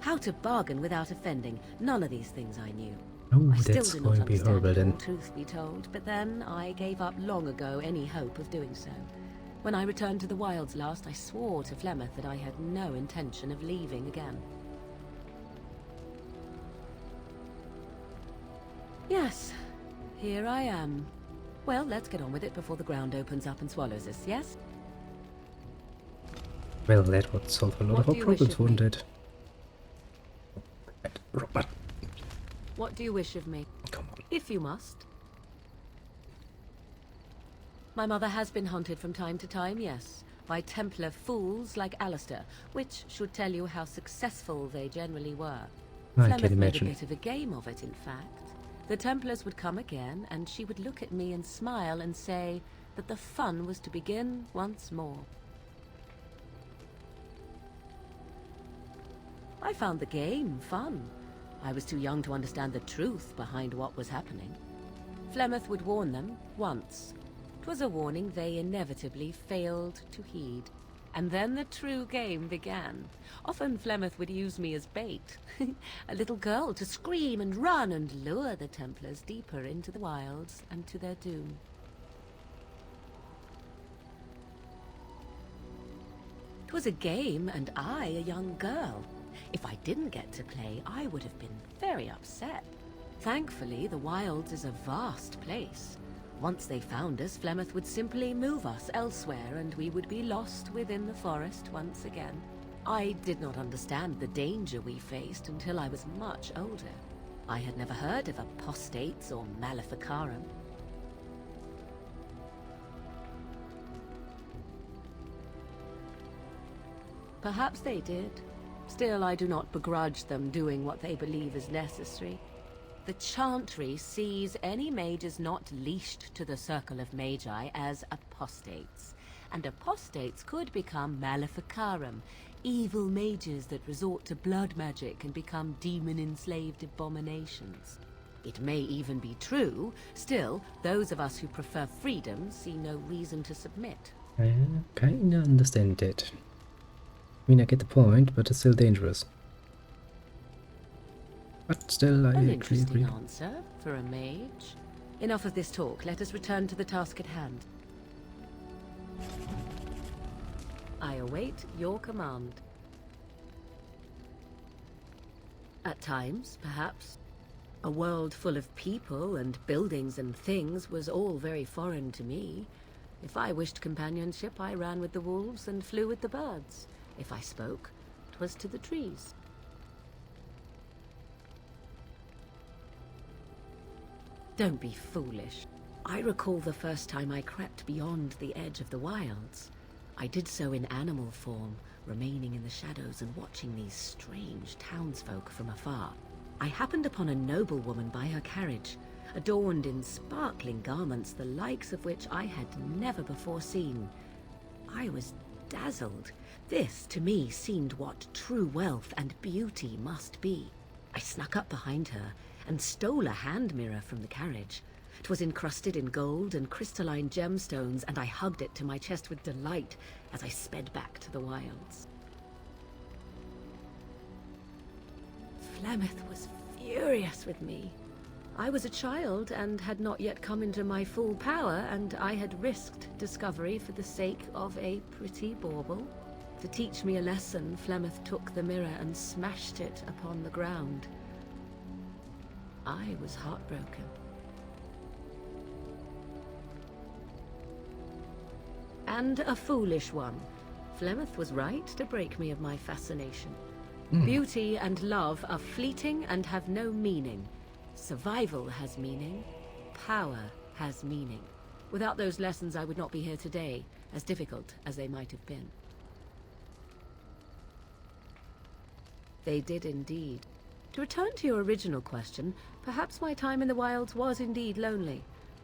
How to bargain without offending. None of these things I knew. Oh, I still that's do going not to be understand horrible it all, then. truth be told, but then I gave up long ago any hope of doing so. When I returned to the wilds last, I swore to Flemeth that I had no intention of leaving again. Yes, here I am. Well, let's get on with it before the ground opens up and swallows us, yes? Well, that would solve a lot of our problems, wouldn't it? Robert. What do you wish of me? Come on. If you must. My mother has been hunted from time to time, yes, by Templar fools like Alistair, which should tell you how successful they generally were. I Flemeth can made a imagine. bit of a game of it, in fact. The Templars would come again, and she would look at me and smile and say that the fun was to begin once more. I found the game fun. I was too young to understand the truth behind what was happening. Flemeth would warn them once. 'Twas a warning they inevitably failed to heed. And then the true game began. Often Flemeth would use me as bait. A little girl to scream and run and lure the Templars deeper into the wilds and to their doom. 'Twas a game, and I a young girl. If I didn't get to play, I would have been very upset. Thankfully, the wilds is a vast place. Once they found us, Flemeth would simply move us elsewhere, and we would be lost within the forest once again. I did not understand the danger we faced until I was much older. I had never heard of apostates or maleficarum. Perhaps they did. Still, I do not begrudge them doing what they believe is necessary. The Chantry sees any mages not leashed to the Circle of Magi as apostates. And apostates could become maleficarum, evil mages that resort to blood magic and become demon-enslaved abominations. It may even be true. Still, those of us who prefer freedom see no reason to submit. I kinda understand that. I mean, I get the point, but it's still dangerous. But still, I An actually interesting agree. answer for a mage. Enough of this talk. Let us return to the task at hand. I await your command. At times, perhaps. A world full of people and buildings and things was all very foreign to me. If I wished companionship, I ran with the wolves and flew with the birds. If I spoke, 'twas to the trees. Don't be foolish. I recall the first time I crept beyond the edge of the wilds. I did so in animal form, remaining in the shadows and watching these strange townsfolk from afar. I happened upon a noblewoman by her carriage, adorned in sparkling garments, the likes of which I had never before seen. I was dazzled. This, to me, seemed what true wealth and beauty must be. I snuck up behind her and stole a hand mirror from the carriage. 'Twas encrusted in gold and crystalline gemstones, and I hugged it to my chest with delight as I sped back to the wilds. Flemeth was furious with me. I was a child and had not yet come into my full power, and I had risked discovery for the sake of a pretty bauble. To teach me a lesson, Flemeth took the mirror and smashed it upon the ground. I was heartbroken. And a foolish one. Flemeth was right to break me of my fascination. Beauty and love are fleeting and have no meaning. Survival has meaning. Power has meaning. Without those lessons, I would not be here today, as difficult as they might have been. They did indeed. To return to your original question, perhaps my time in the wilds was indeed lonely,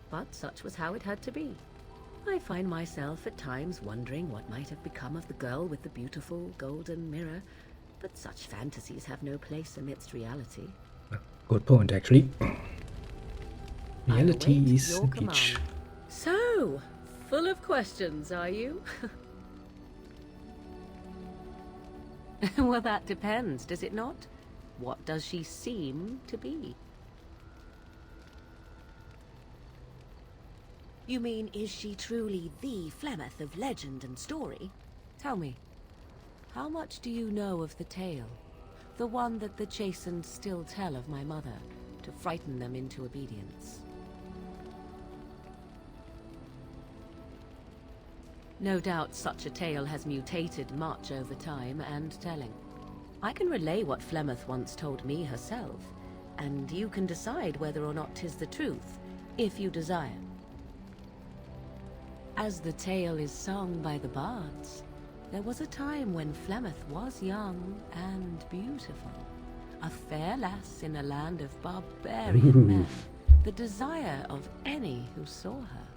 but such was how it had to be. I find myself at times wondering what might have become of the girl with the beautiful golden mirror, but such fantasies have no place amidst reality. Good point, actually. Reality is a bitch. So, full of questions, are you? Well, that depends, does it not? What does she seem to be? You mean, is she truly the Flemeth of legend and story? Tell me, how much do you know of the tale? The one that the Chastened still tell of my mother, to frighten them into obedience. No doubt such a tale has mutated much over time and telling. I can relay what Flemeth once told me herself, and you can decide whether or not 'tis the truth, if you desire. As the tale is sung by the bards, there was a time when Flemeth was young and beautiful. A fair lass in a land of barbarian men, the desire of any who saw her.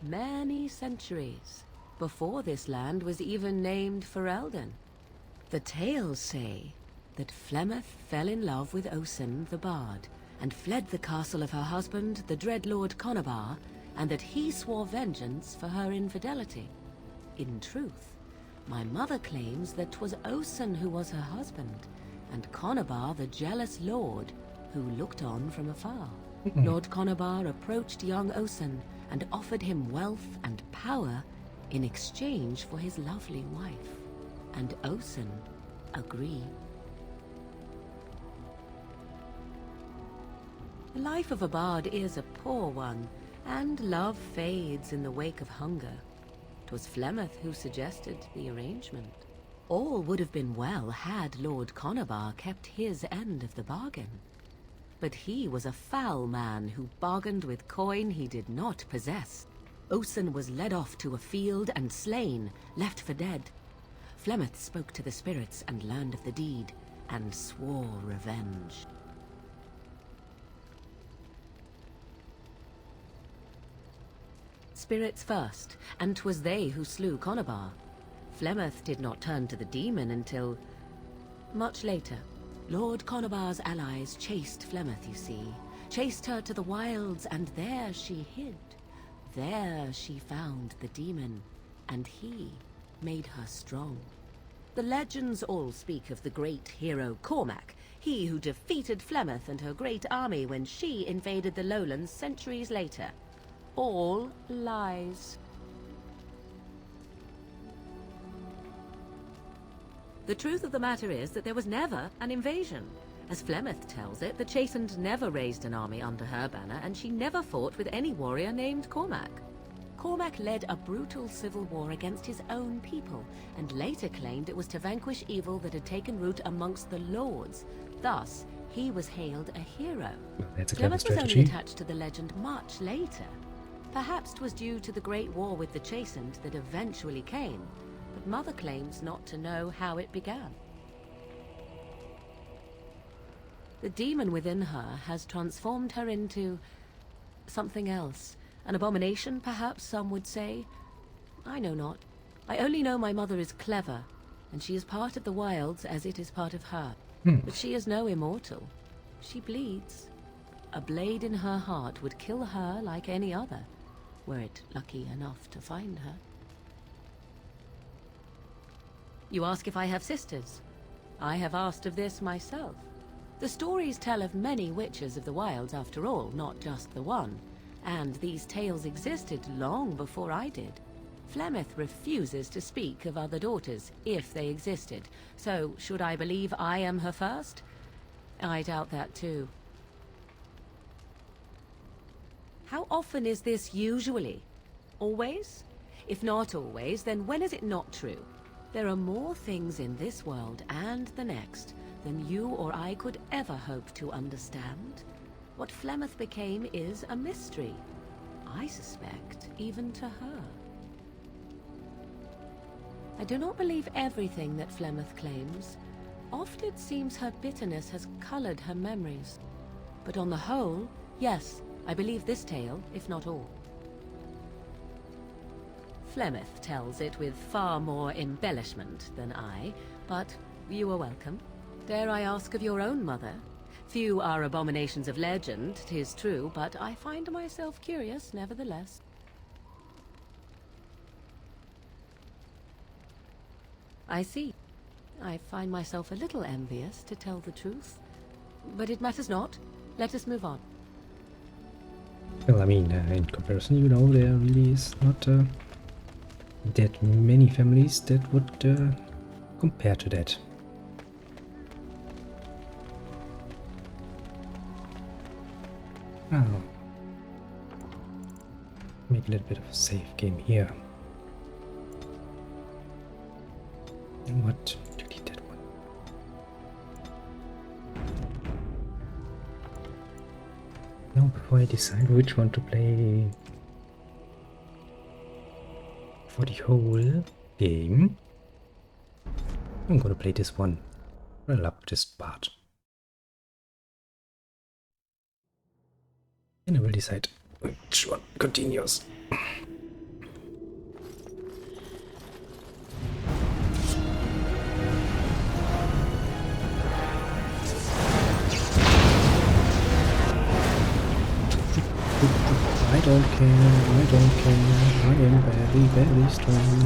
Many centuries before this land was even named Ferelden. The tales say that Flemeth fell in love with Osen the Bard, and fled the castle of her husband, the Dreadlord Conobar, and that he swore vengeance for her infidelity. In truth, my mother claims that 'twas Osen who was her husband, and Conobar the jealous lord, who looked on from afar. Lord Conobar approached young Osen and offered him wealth and power in exchange for his lovely wife, and Osen agreed. The life of a bard is a poor one, and love fades in the wake of hunger. 'Twas Flemeth who suggested the arrangement. All would have been well had Lord Conobar kept his end of the bargain. But he was a foul man who bargained with coin he did not possess. Osen was led off to a field and slain, left for dead. Flemeth spoke to the spirits and learned of the deed, and swore revenge. Spirits first, and 'twas they who slew Conobar. Flemeth did not turn to the demon until much later. Lord Conobar's allies chased Flemeth, you see. Chased her to the wilds, and there she hid. There she found the demon, and he made her strong. The legends all speak of the great hero Cormac, he who defeated Flemeth and her great army when she invaded the lowlands centuries later. All lies. The truth of the matter is that there was never an invasion. As Flemeth tells it, the Chastened never raised an army under her banner, and she never fought with any warrior named Cormac. Cormac led a brutal civil war against his own people, and later claimed it was to vanquish evil that had taken root amongst the lords. Thus, he was hailed a hero. Well, that's a clever Flemeth was strategy. only attached to the legend much later. Perhaps 'twas due to the great war with the Chastened that eventually came, but Mother claims not to know how it began. The demon within her has transformed her into something else. An abomination, perhaps some would say. I know not. I only know my mother is clever, and she is part of the wilds as it is part of her. But she is no immortal. She bleeds. A blade in her heart would kill her like any other, were it lucky enough to find her. You ask if I have sisters? I have asked of this myself. The stories tell of many witches of the wilds after all, not just the one. And these tales existed long before I did. Flemeth refuses to speak of other daughters, if they existed. So, should I believe I am her first? I doubt that too. How often is this usually? Always? If not always, then when is it not true? There are more things in this world and the next than you or I could ever hope to understand. What Flemeth became is a mystery. I suspect, even to her. I do not believe everything that Flemeth claims. Often it seems her bitterness has colored her memories. But on the whole, yes, I believe this tale, if not all. Flemeth tells it with far more embellishment than I, but you are welcome. Dare I ask of your own mother? Few are abominations of legend, 'tis true, but I find myself curious nevertheless. I see. I find myself a little envious, to tell the truth. But it matters not. Let us move on. Well, I mean, in comparison, you know, there really is not that many families that would compare to that. Oh. Make a little bit of a safe game here. And what? Delete that one. Now, before I decide which one to play for the whole game, I'm gonna play this one. I love this part. And I will decide which one continues. I don't care, I don't care, I am very, very strong.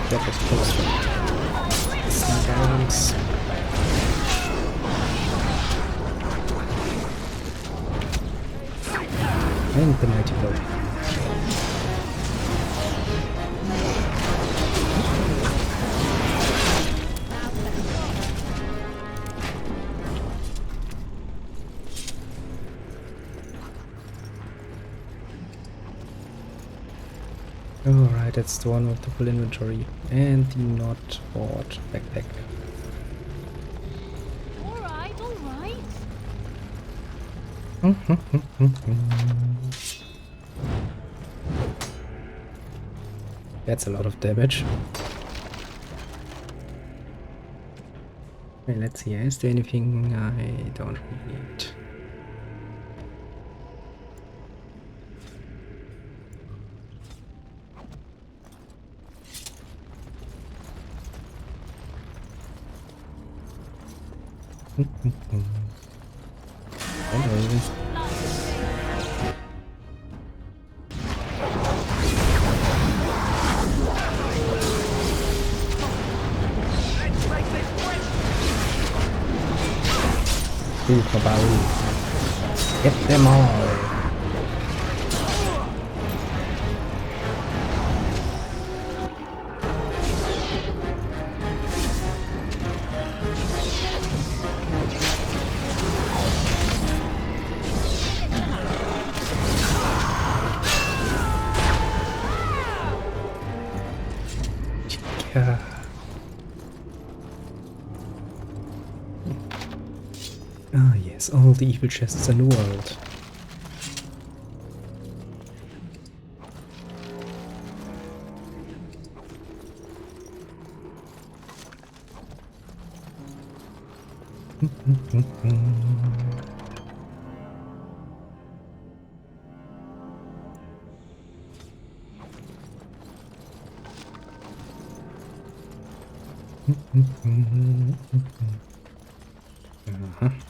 That was close. Listen, guys. And the mighty blow. Alright, that's the one with the full inventory and the not bought backpack. Alright, alright. That's a lot of damage. Okay, let's see, is there anything I don't need? Hello. Super Bowl. Get them all. Ah yes, all the evil chests in the world.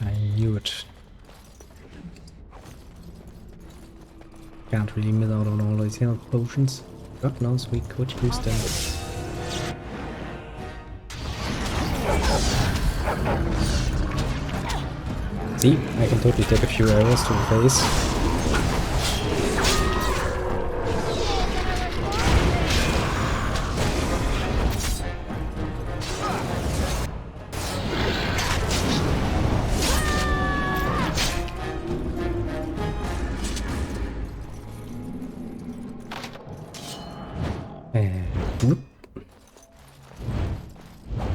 I knew it. Can't really miss out on all those health potions. God knows we could use them. See, I can totally take a few arrows to the face. Whoop.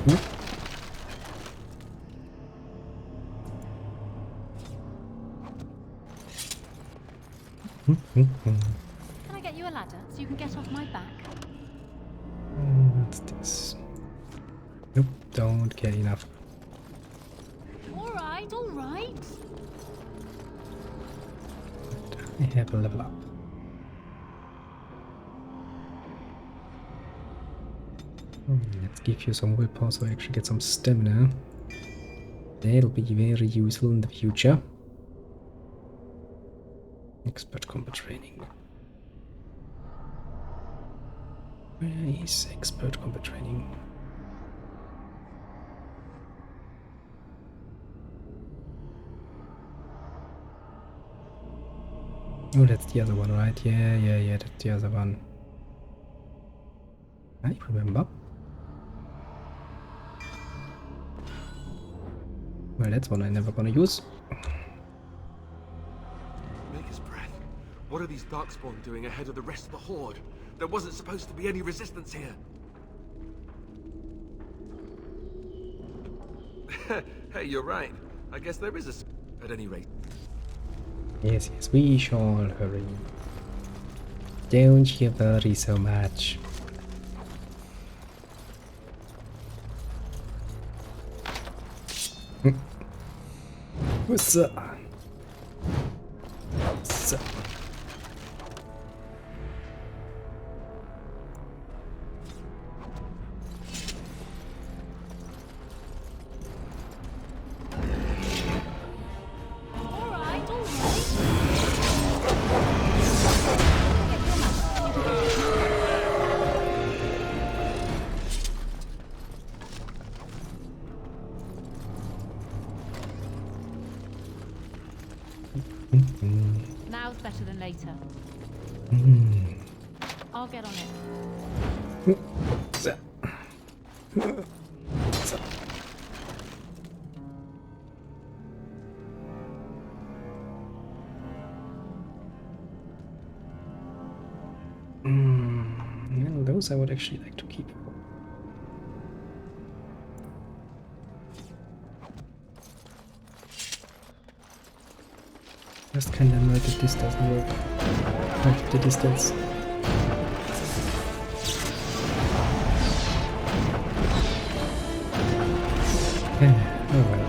Whoop. Can I get you a ladder so you can get off my back? What's this? Nope, don't get enough. Alright, alright. I have a level up. Let's give you some willpower so I actually get some stamina. That'll be very useful in the future. Expert combat training. Where is expert combat training? Oh, that's the other one, right? Yeah, that's the other one. I remember. Well, that's one I'm never gonna use. Maker's breath. What are these Darkspawn doing ahead of the rest of the Horde? There wasn't supposed to be any resistance here. Hey, you're right. I guess there is a... at any rate. Yes, we shall hurry. Don't you worry so much. What's up? What's up? Now's better than later. I'll get on it. Well, those I would actually like to keep. Just kinda annoyed that this doesn't work. Like the distance. Oh well.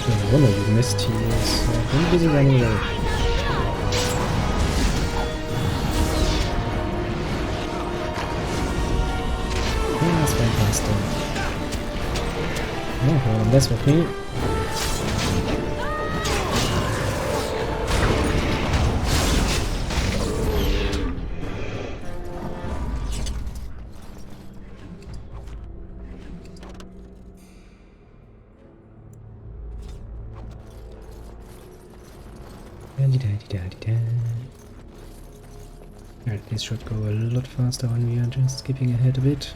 No wonder you missed. He was very busy running away. Yeah, that's fantastic. Oh, mess with me. Alright, this should go a lot faster when we are just skipping ahead a bit.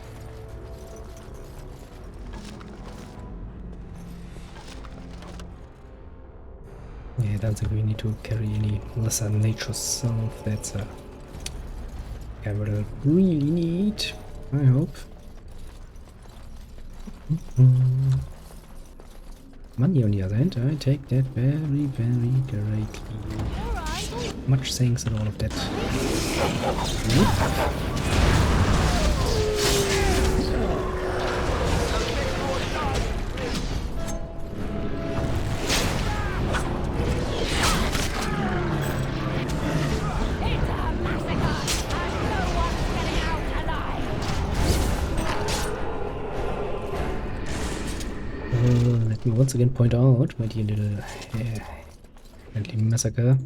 Yeah, I don't think we need to carry any lesser nature self. That's a I will really need, I hope. Money on the other hand, I take that very, very greatly. Much thanks and all of that. Let me once again point out my dear little friendly massacre.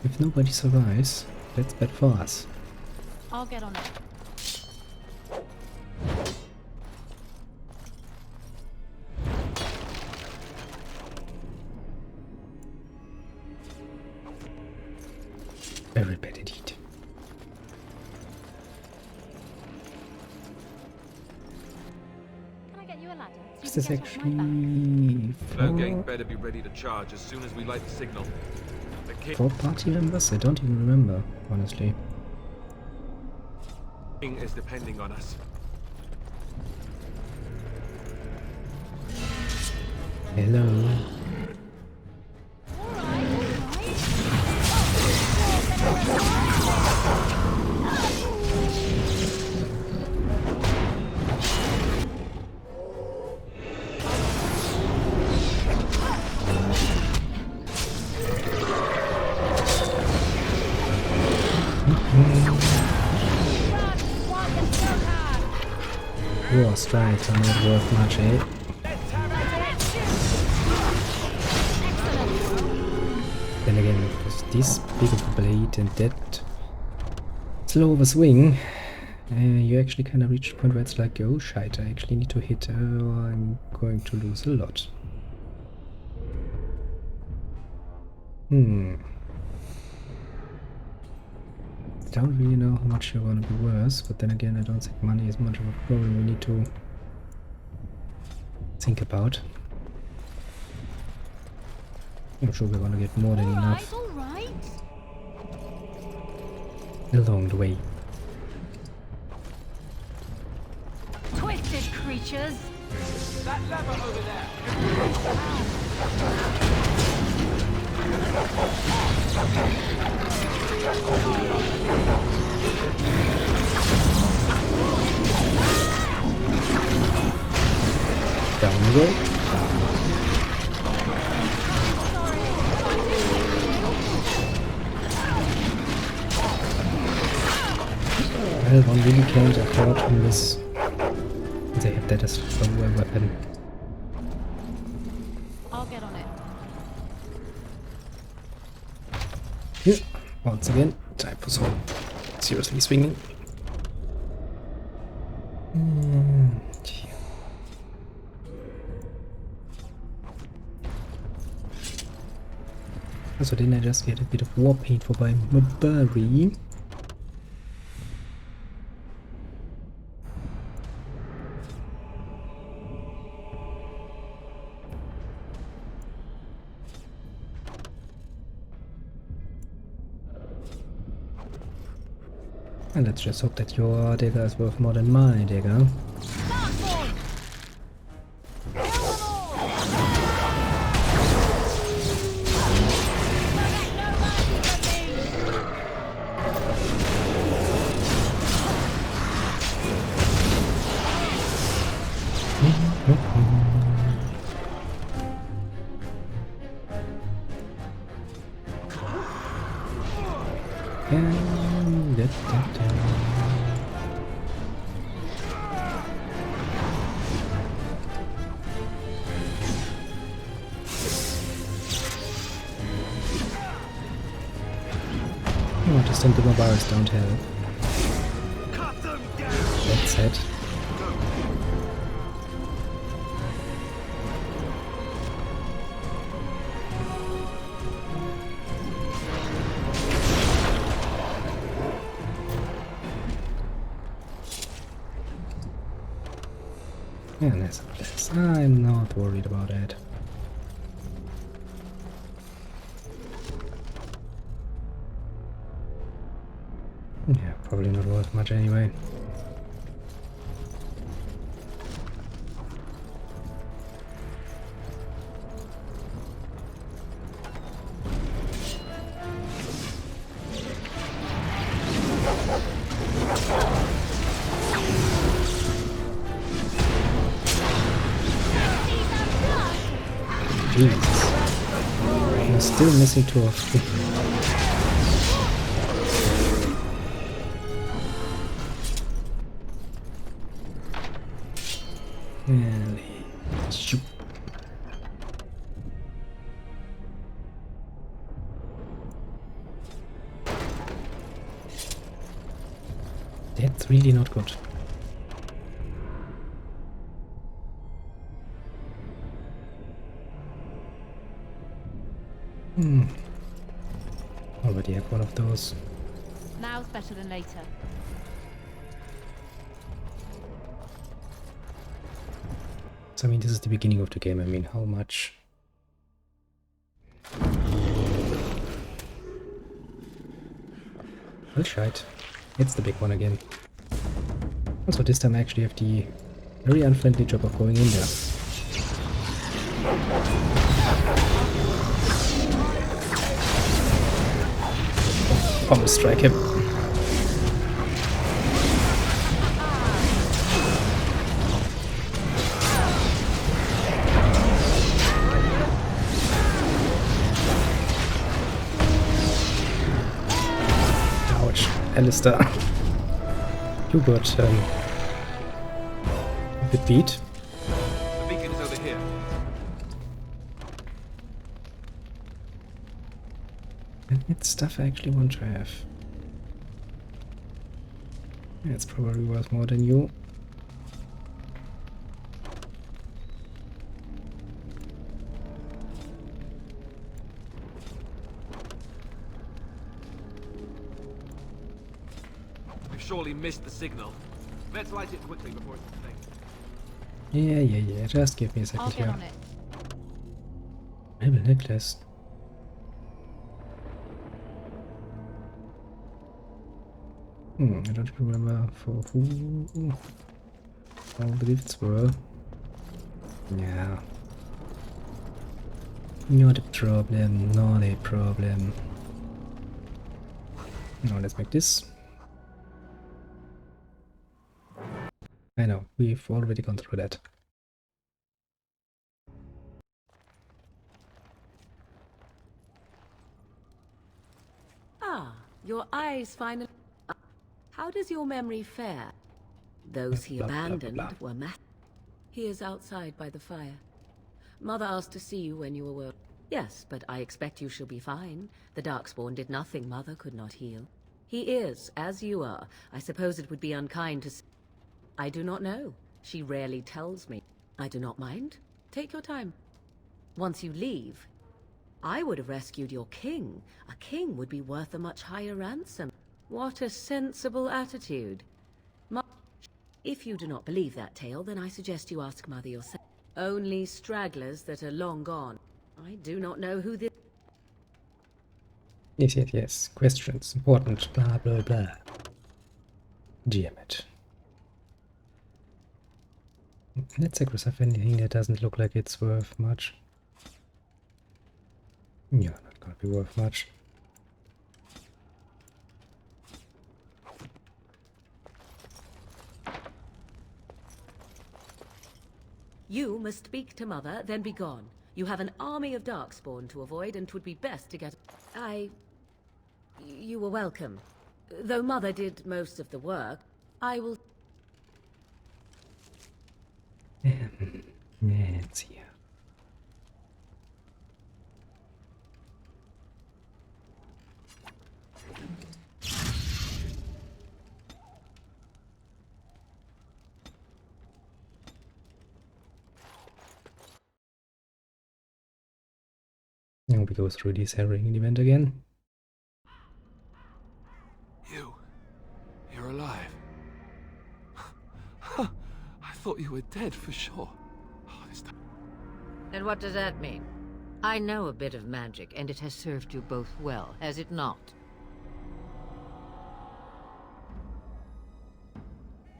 If nobody survives, that's bad for us. I'll get on it. Very bad indeed. Can I get you a ladder? So Is you this can get off my back? actually Lurgang better be ready to charge as soon as we light the signal. The king 4 party members? I don't even remember, honestly. is depending on us. Hello. War strikes are not worth much, eh? Then again, with this big of a blade and that slow of a swing, you actually kind of reach a point where it's like, oh shite, I actually need to hit or I'm going to lose a lot. Don't really know how much you're gonna be worth, but then again, I don't think money is much of a problem we need to think about. I'm sure we're gonna get more than enough along the way. Twisted creatures! That lever over there! Down we go. Well, one really can't afford to miss. They have that as a weapon. I'll get on it. Here, once again, time for some seriously swinging. Also didn't I just get a bit of war paint for buying Mabari? And let's just hope that your dagger is worth more than my dagger. I want to send the Mabaris don't help. That's it. And there's a place. I'm not worried about it. Yeah, probably not worth much anyway. Jesus. I'm still missing 2 of 3. And shoot. That's really not good. Already have one of those. Now's better than later. So I mean, this is the beginning of the game. I mean, how much? Well, shite. It's the big one again. Also, this time I actually have the very unfriendly job of going in there. Bomb strike him. Ouch, Alistair. You got a bit beat. The beacon is over here. And it's stuff I actually want to have. Yeah, it's probably worth more than you. We've surely missed the signal. Let's light it quickly before it's too late. Yeah. Just give me a second I'll here. get on it. Maybe necklace. I don't remember for who all the gifts were. Yeah. Not a problem, not a problem. Now let's make this. I know, we've already gone through that. Ah, your eyes finally... How does your memory fare? Those he abandoned were He is outside by the fire. Mother asked to see you when you awoke. Yes, but I expect you shall be fine. The Darkspawn did nothing Mother could not heal. He is, as you are. I suppose it would be unkind to say. I do not know. She rarely tells me. I do not mind. Take your time. Once you leave, I would have rescued your king. A king would be worth a much higher ransom. What a sensible attitude. If you do not believe that tale, then I suggest you ask Mother yourself. Only stragglers that are long gone. I do not know who this... Yes. Questions. Important. Blah, blah, blah. Damn it. Let's sacrifice anything that doesn't look like it's worth much. Yeah, not gonna be worth much. You must speak to Mother, then be gone. You have an army of Darkspawn to avoid, and 'twould be best to get... You were welcome. Though Mother did most of the work, I will... Let's see. Now we go through this harrowing event again. You're alive. I thought you were dead for sure. And what does that mean? I know a bit of magic, and it has served you both well, has it not?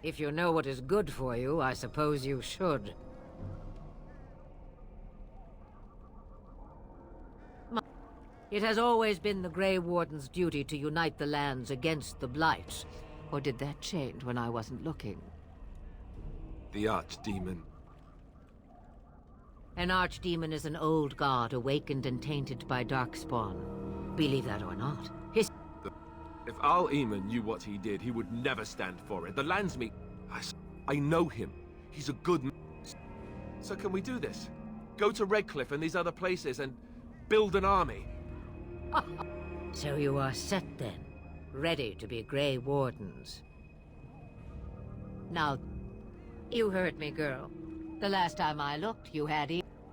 If you know what is good for you, I suppose you should. It has always been the Grey Warden's duty to unite the lands against the Blight. Or did that change when I wasn't looking? The Archdemon. An Archdemon is an old god awakened and tainted by Darkspawn. Believe that or not. If Al-Eamon knew what he did, he would never stand for it. The Landsmeet... I know him. He's a good man. So can we do this? Go to Redcliffe and these other places and build an army? So you are set then, ready to be Grey Wardens. Now, you heard me, girl. The last time I looked, you had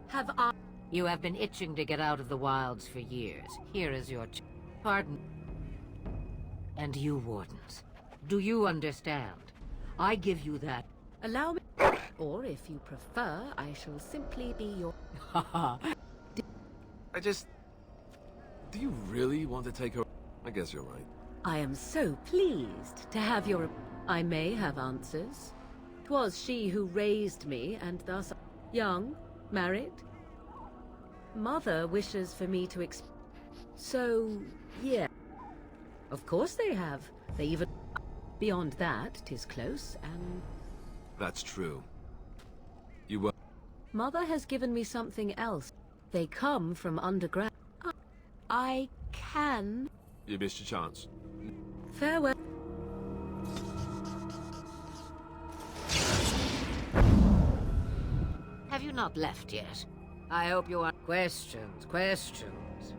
Have I? You have been itching to get out of the wilds for years. Here is your pardon. And you, Wardens, do you understand? I give you that. Allow me. Or if you prefer, I shall simply be your... I just... Do you really want to take her? I guess you're right. I am so pleased to have your... I may have answers. 'Twas she who raised me, and thus... Young, married. Mother wishes for me to So, yeah. Of course they have. They even... Beyond that, 'tis close, and... That's true. You were... Mother has given me something else. They come from underground. I can... You missed your chance. Farewell. Have you not left yet? I hope you are... Questions.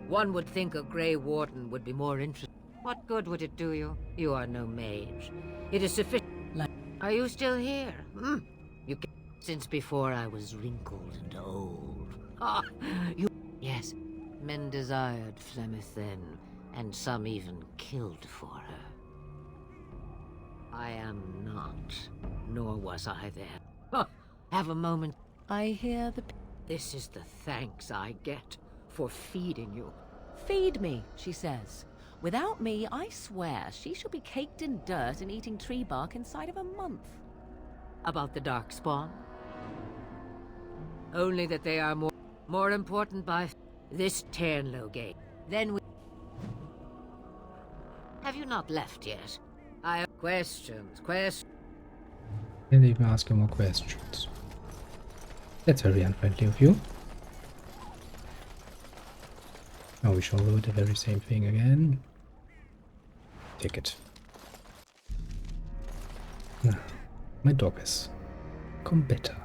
One would think a Grey Warden would be more interested. What good would it do you? You are no mage. It is sufficient... Are you still here? You can... Since before I was wrinkled and old. Ah, you... Yes. Men desired Flemeth then, and some even killed for her. I am not, nor was I then. Have a moment. I hear the... This is the thanks I get for feeding you. Feed me, she says. Without me, I swear, she shall be caked in dirt and eating tree bark inside of a month. About the Darkspawn? Only that they are more important by this Ternlow gate. Then we... Have you not left yet? I have questions. And even asking more questions. That's very unfriendly of you. Now we shall do the very same thing again. Ticket. Now, my dog is come better.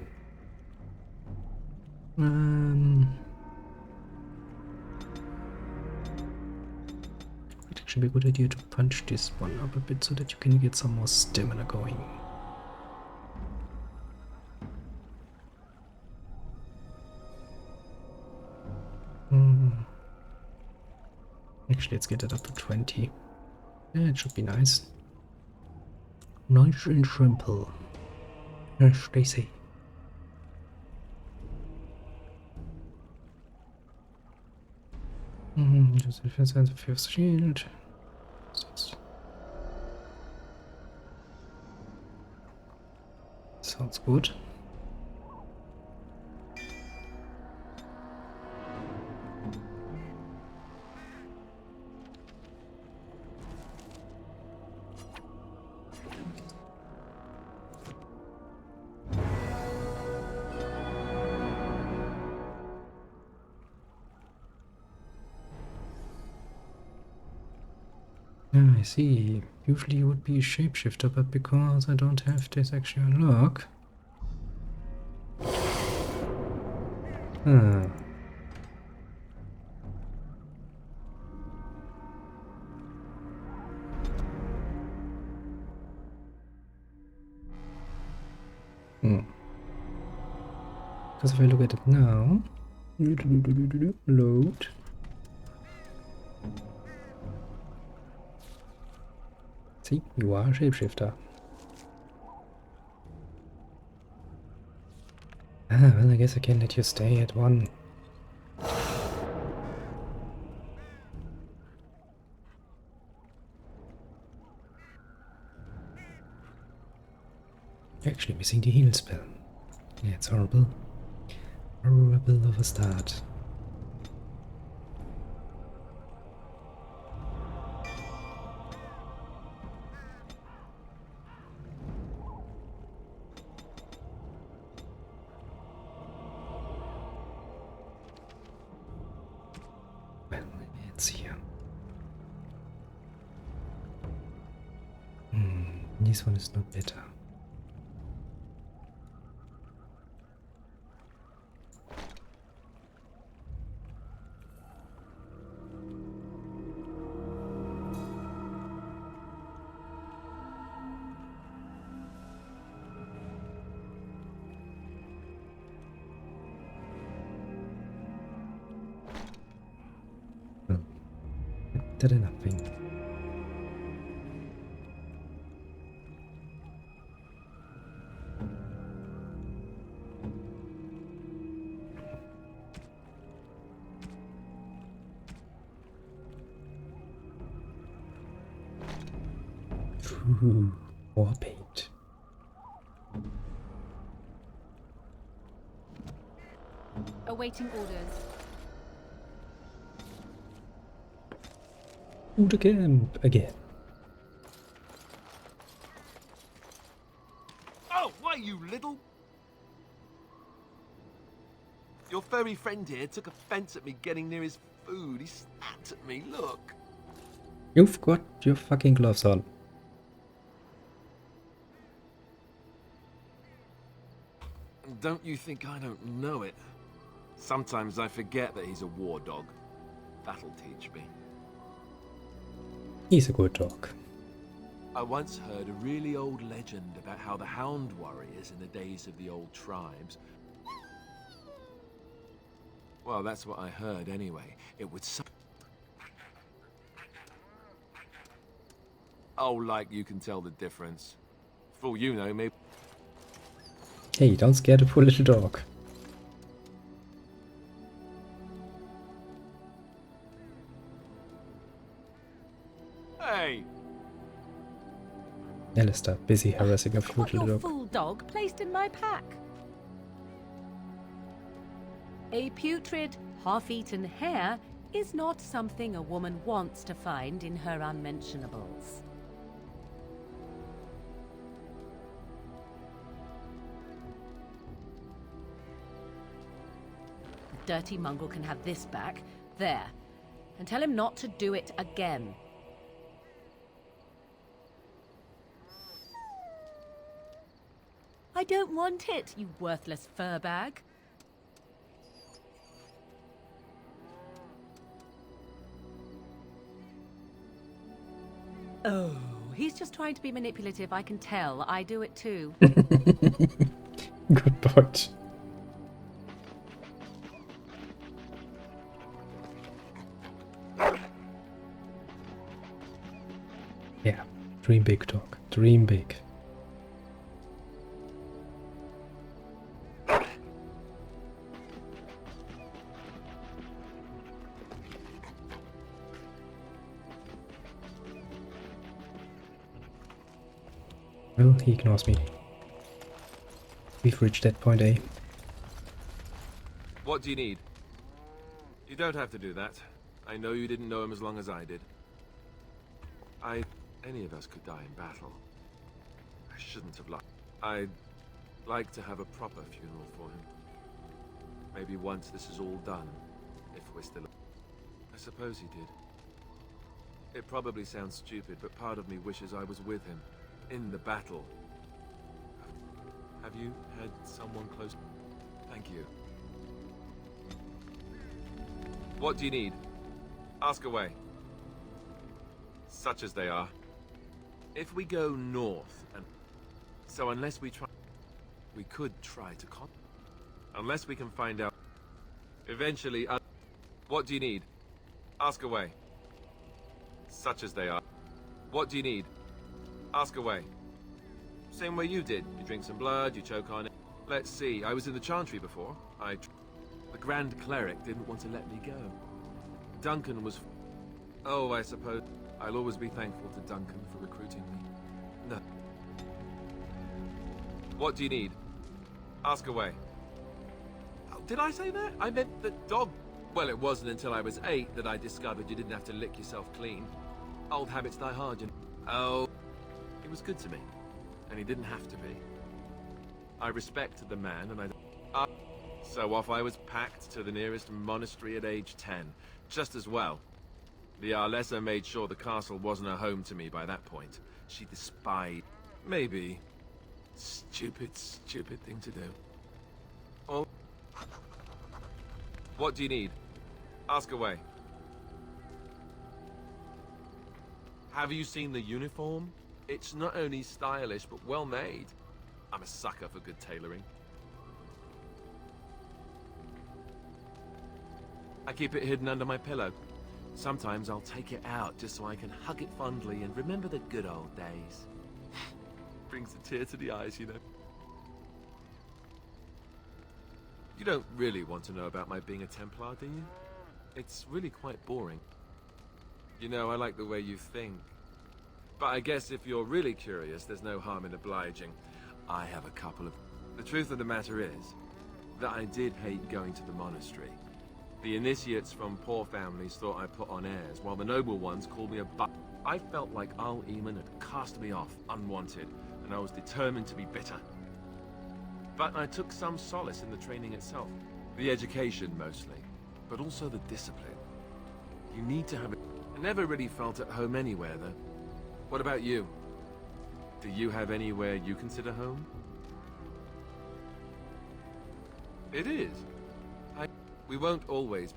It actually be a good idea to punch this one up a bit so that you can get some more stamina going. Actually, let's get it up to 20. Yeah, it should be nice. Nice and simple. As they say. Just defense and the fifth shield. Sounds good. I see. Usually you would be a shapeshifter, but because I don't have this actually unlocked. Because if I look at it now, load. See, you are a shapeshifter. Well, I guess I can let you stay at one. You're actually missing the heal spell. Yeah, it's horrible. Horrible of a start. This one is not better. better than nothing. Ooh, war paint. Awaiting orders. To the camp again. Oh, why, you little... Your furry friend here took offense at me getting near his food. He snapped at me, look. You've got your fucking gloves on. Don't you think I don't know it? Sometimes I forget that he's a war dog. That'll teach me. He's a good dog. I once heard a really old legend about how the hound warriors in the days of the old tribes... Well, that's what I heard anyway. It would... Oh, like you can tell the difference. For all you know, maybe... Hey, don't scare the poor little dog. Hey! Alistair, busy harassing a poor little Your dog. fool dog placed in my pack. A putrid, half-eaten hare is not something a woman wants to find in her unmentionables. The dirty mongrel can have this back. There. And tell him not to do it again. I don't want it, you worthless fur bag. Oh, he's just trying to be manipulative, I can tell. I do it too. Good point. Yeah, dream big, dog. Dream big. Well, he ignores me. We've reached that point, eh? What do you need? You don't have to do that. I know you didn't know him as long as I did. Any of us could die in battle. I shouldn't have lost. I'd like to have a proper funeral for him. Maybe once this is all done, if we're still... I suppose he did. It probably sounds stupid, but part of me wishes I was with him. In the battle. Have you had someone close? Thank you. What do you need? Ask away. Such as they are. If we go north and... So unless we try... We could try to con... Unless we can find out... Eventually... What do you need? Ask away. Such as they are. What do you need? Ask away. Same way you did. You drink some blood, you choke on it. Let's see, I was in the Chantry before. The Grand Cleric didn't want to let me go. Duncan was... Oh, I suppose I'll always be thankful to Duncan for recruiting me. No. What do you need? Ask away. Oh, did I say that? I meant the dog... Well, it wasn't until I was 8 that I discovered you didn't have to lick yourself clean. Old habits die hard, you know. Oh... He was good to me, and he didn't have to be. I respected the man, and so off I was packed to the nearest monastery at age 10. Just as well. The Arlessa made sure the castle wasn't a home to me by that point. She despised... Maybe. Stupid thing to do. Oh. What do you need? Ask away. Have you seen the uniform? It's not only stylish, but well made. I'm a sucker for good tailoring. I keep it hidden under my pillow. Sometimes I'll take it out just so I can hug it fondly and remember the good old days. Brings a tear to the eyes, you know. You don't really want to know about my being a Templar, do you? It's really quite boring. You know, I like the way you think. But I guess if you're really curious, there's no harm in obliging. I have a couple of... The truth of the matter is that I did hate going to the monastery. The initiates from poor families thought I put on airs, while the noble ones called me a butt. I felt like Al-Eamon had cast me off, unwanted, and I was determined to be bitter. But I took some solace in the training itself. The education, mostly. But also the discipline. You need to have it. I never really felt at home anywhere, though. What about you? Do you have anywhere you consider home? It is. We won't always,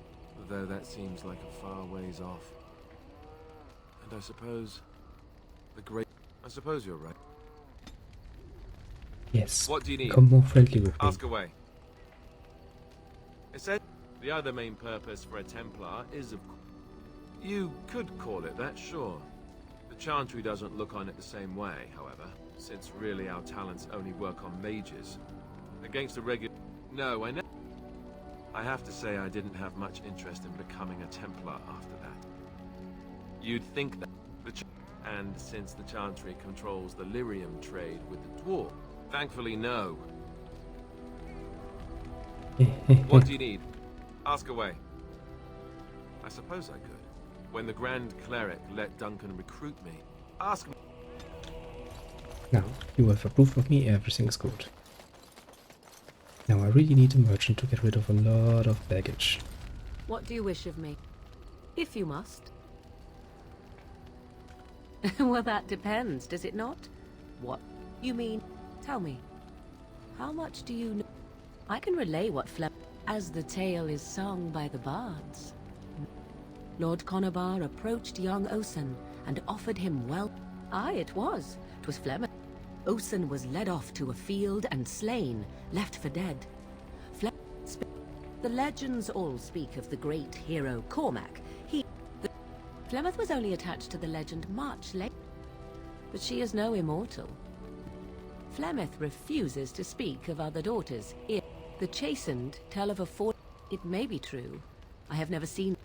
though that seems like a far ways off. And I suppose... I suppose you're right. Yes. What do you need? Become more friendly with me. Ask away. It said the other main purpose for a Templar is of... You could call it that, sure. The Chantry doesn't look on it the same way, however, since really our talents only work on mages. Against a regular... No, I have to say I didn't have much interest in becoming a Templar after that. You'd think that and since the Chantry controls the lyrium trade with the dwarf, thankfully no. What do you need? Ask away. I suppose I could. When the Grand Cleric let Duncan recruit me, ask me. Now, you have approved of me, everything's good. Now I really need a merchant to get rid of a lot of baggage. What do you wish of me? If you must. Well, that depends, does it not? What you mean? Tell me. How much do you know? I can relay what as the tale is sung by the bards. Lord Conobar approached young Osen and offered him Aye, it was. 'Twas Flemeth. Osen was led off to a field and slain, left for dead. The legends all speak of the great hero Cormac. Flemeth was only attached to the legend much later, but she is no immortal. Flemeth refuses to speak of other daughters. The chastened tell of a It may be true. I have never seen.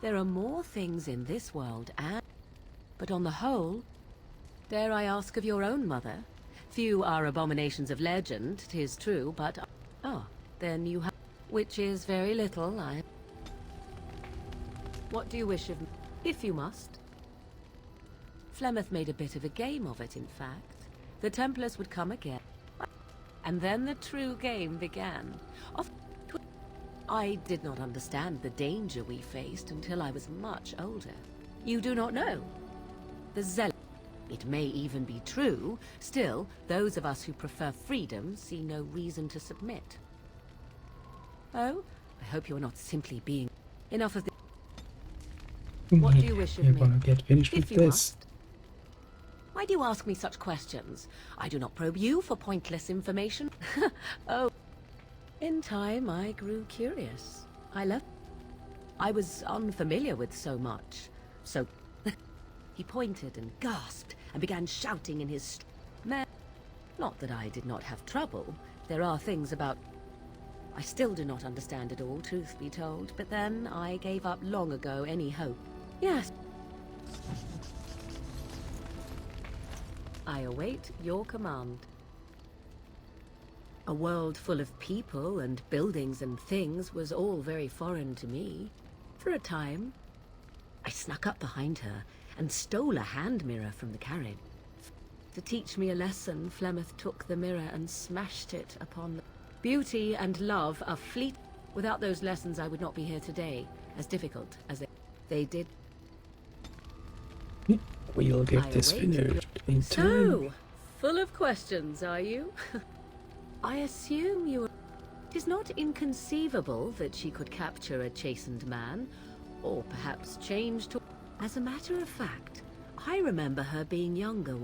There are more things in this world, but on the whole, dare I ask of your own mother? Few are abominations of legend, 'tis true, but... then you have... Which is very little, What do you wish of me? If you must. Flemeth made a bit of a game of it, in fact. The Templars would come again. And then the true game began. I did not understand the danger we faced until I was much older. You do not know? The Zealot. It may even be true. Still, those of us who prefer freedom see no reason to submit. Oh, I hope you are not simply being... Enough of this. What do you wish of me? Wanna get finished with this. Must. Why do you ask me such questions? I do not probe you for pointless information. Oh. In time, I grew curious. I was unfamiliar with so much. So... He pointed and gasped and began shouting in his... Not that I did not have trouble. There are things about... I still do not understand it all, truth be told, but then I gave up long ago any hope. Yes. I await your command. A world full of people and buildings and things was all very foreign to me. For a time, I snuck up behind her and stole a hand mirror from the carriage. To teach me a lesson, Flemeth took the mirror and smashed it upon the... Beauty and love are fleet. Without those lessons, I would not be here today, as difficult as they did. We'll get this finished in time. So, full of questions, are you? I assume you are... It is not inconceivable that she could capture a chastened man, or perhaps change to... As a matter of fact, I remember her being younger.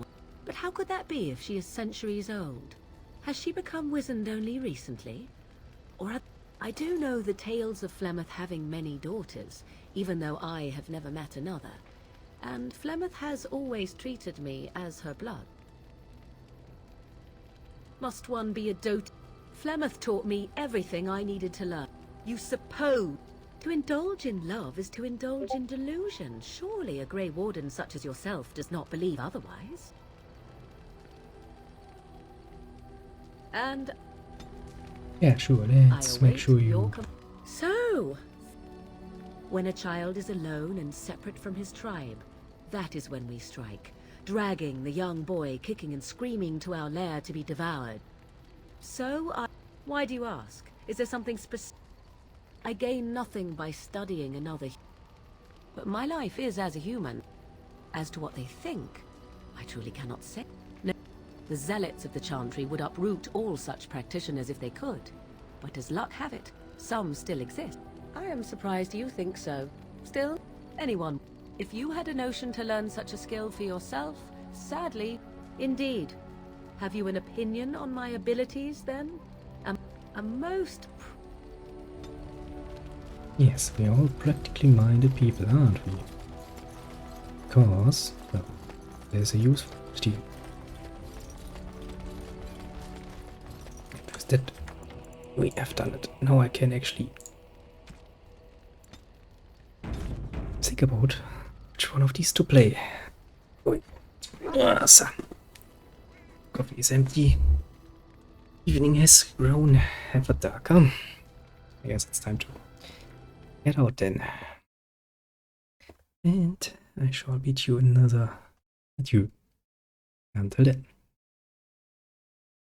But how could that be if she is centuries old? Has she become wizened only recently? Or I do know the tales of Flemeth having many daughters, even though I have never met another. And Flemeth has always treated me as her blood. Must one be a dote? Flemeth taught me everything I needed to learn. You suppose to indulge in love is to indulge in delusion. Surely a Grey Warden such as yourself does not believe otherwise. And yeah, sure, let's make sure you... So, when a child is alone and separate from his tribe, that is when we strike, dragging the young boy kicking and screaming to our lair to be devoured. So, why do you ask? Is there something specific? I gain nothing by studying another. But my life is as a human. As to what they think, I truly cannot say. No, the zealots of the Chantry would uproot all such practitioners if they could. But as luck have it, some still exist. I am surprised you think so. Still, anyone. If you had a notion to learn such a skill for yourself, sadly, indeed. Have you an opinion on my abilities, then? A most... Yes, we're all practically minded people, aren't we? Because, well, there's a use for steel. That we have done it. Now I can actually think about which one of these to play. So. Coffee is empty. Evening has grown ever darker. I guess it's time to head out then. And I shall bid you another adieu. Until then.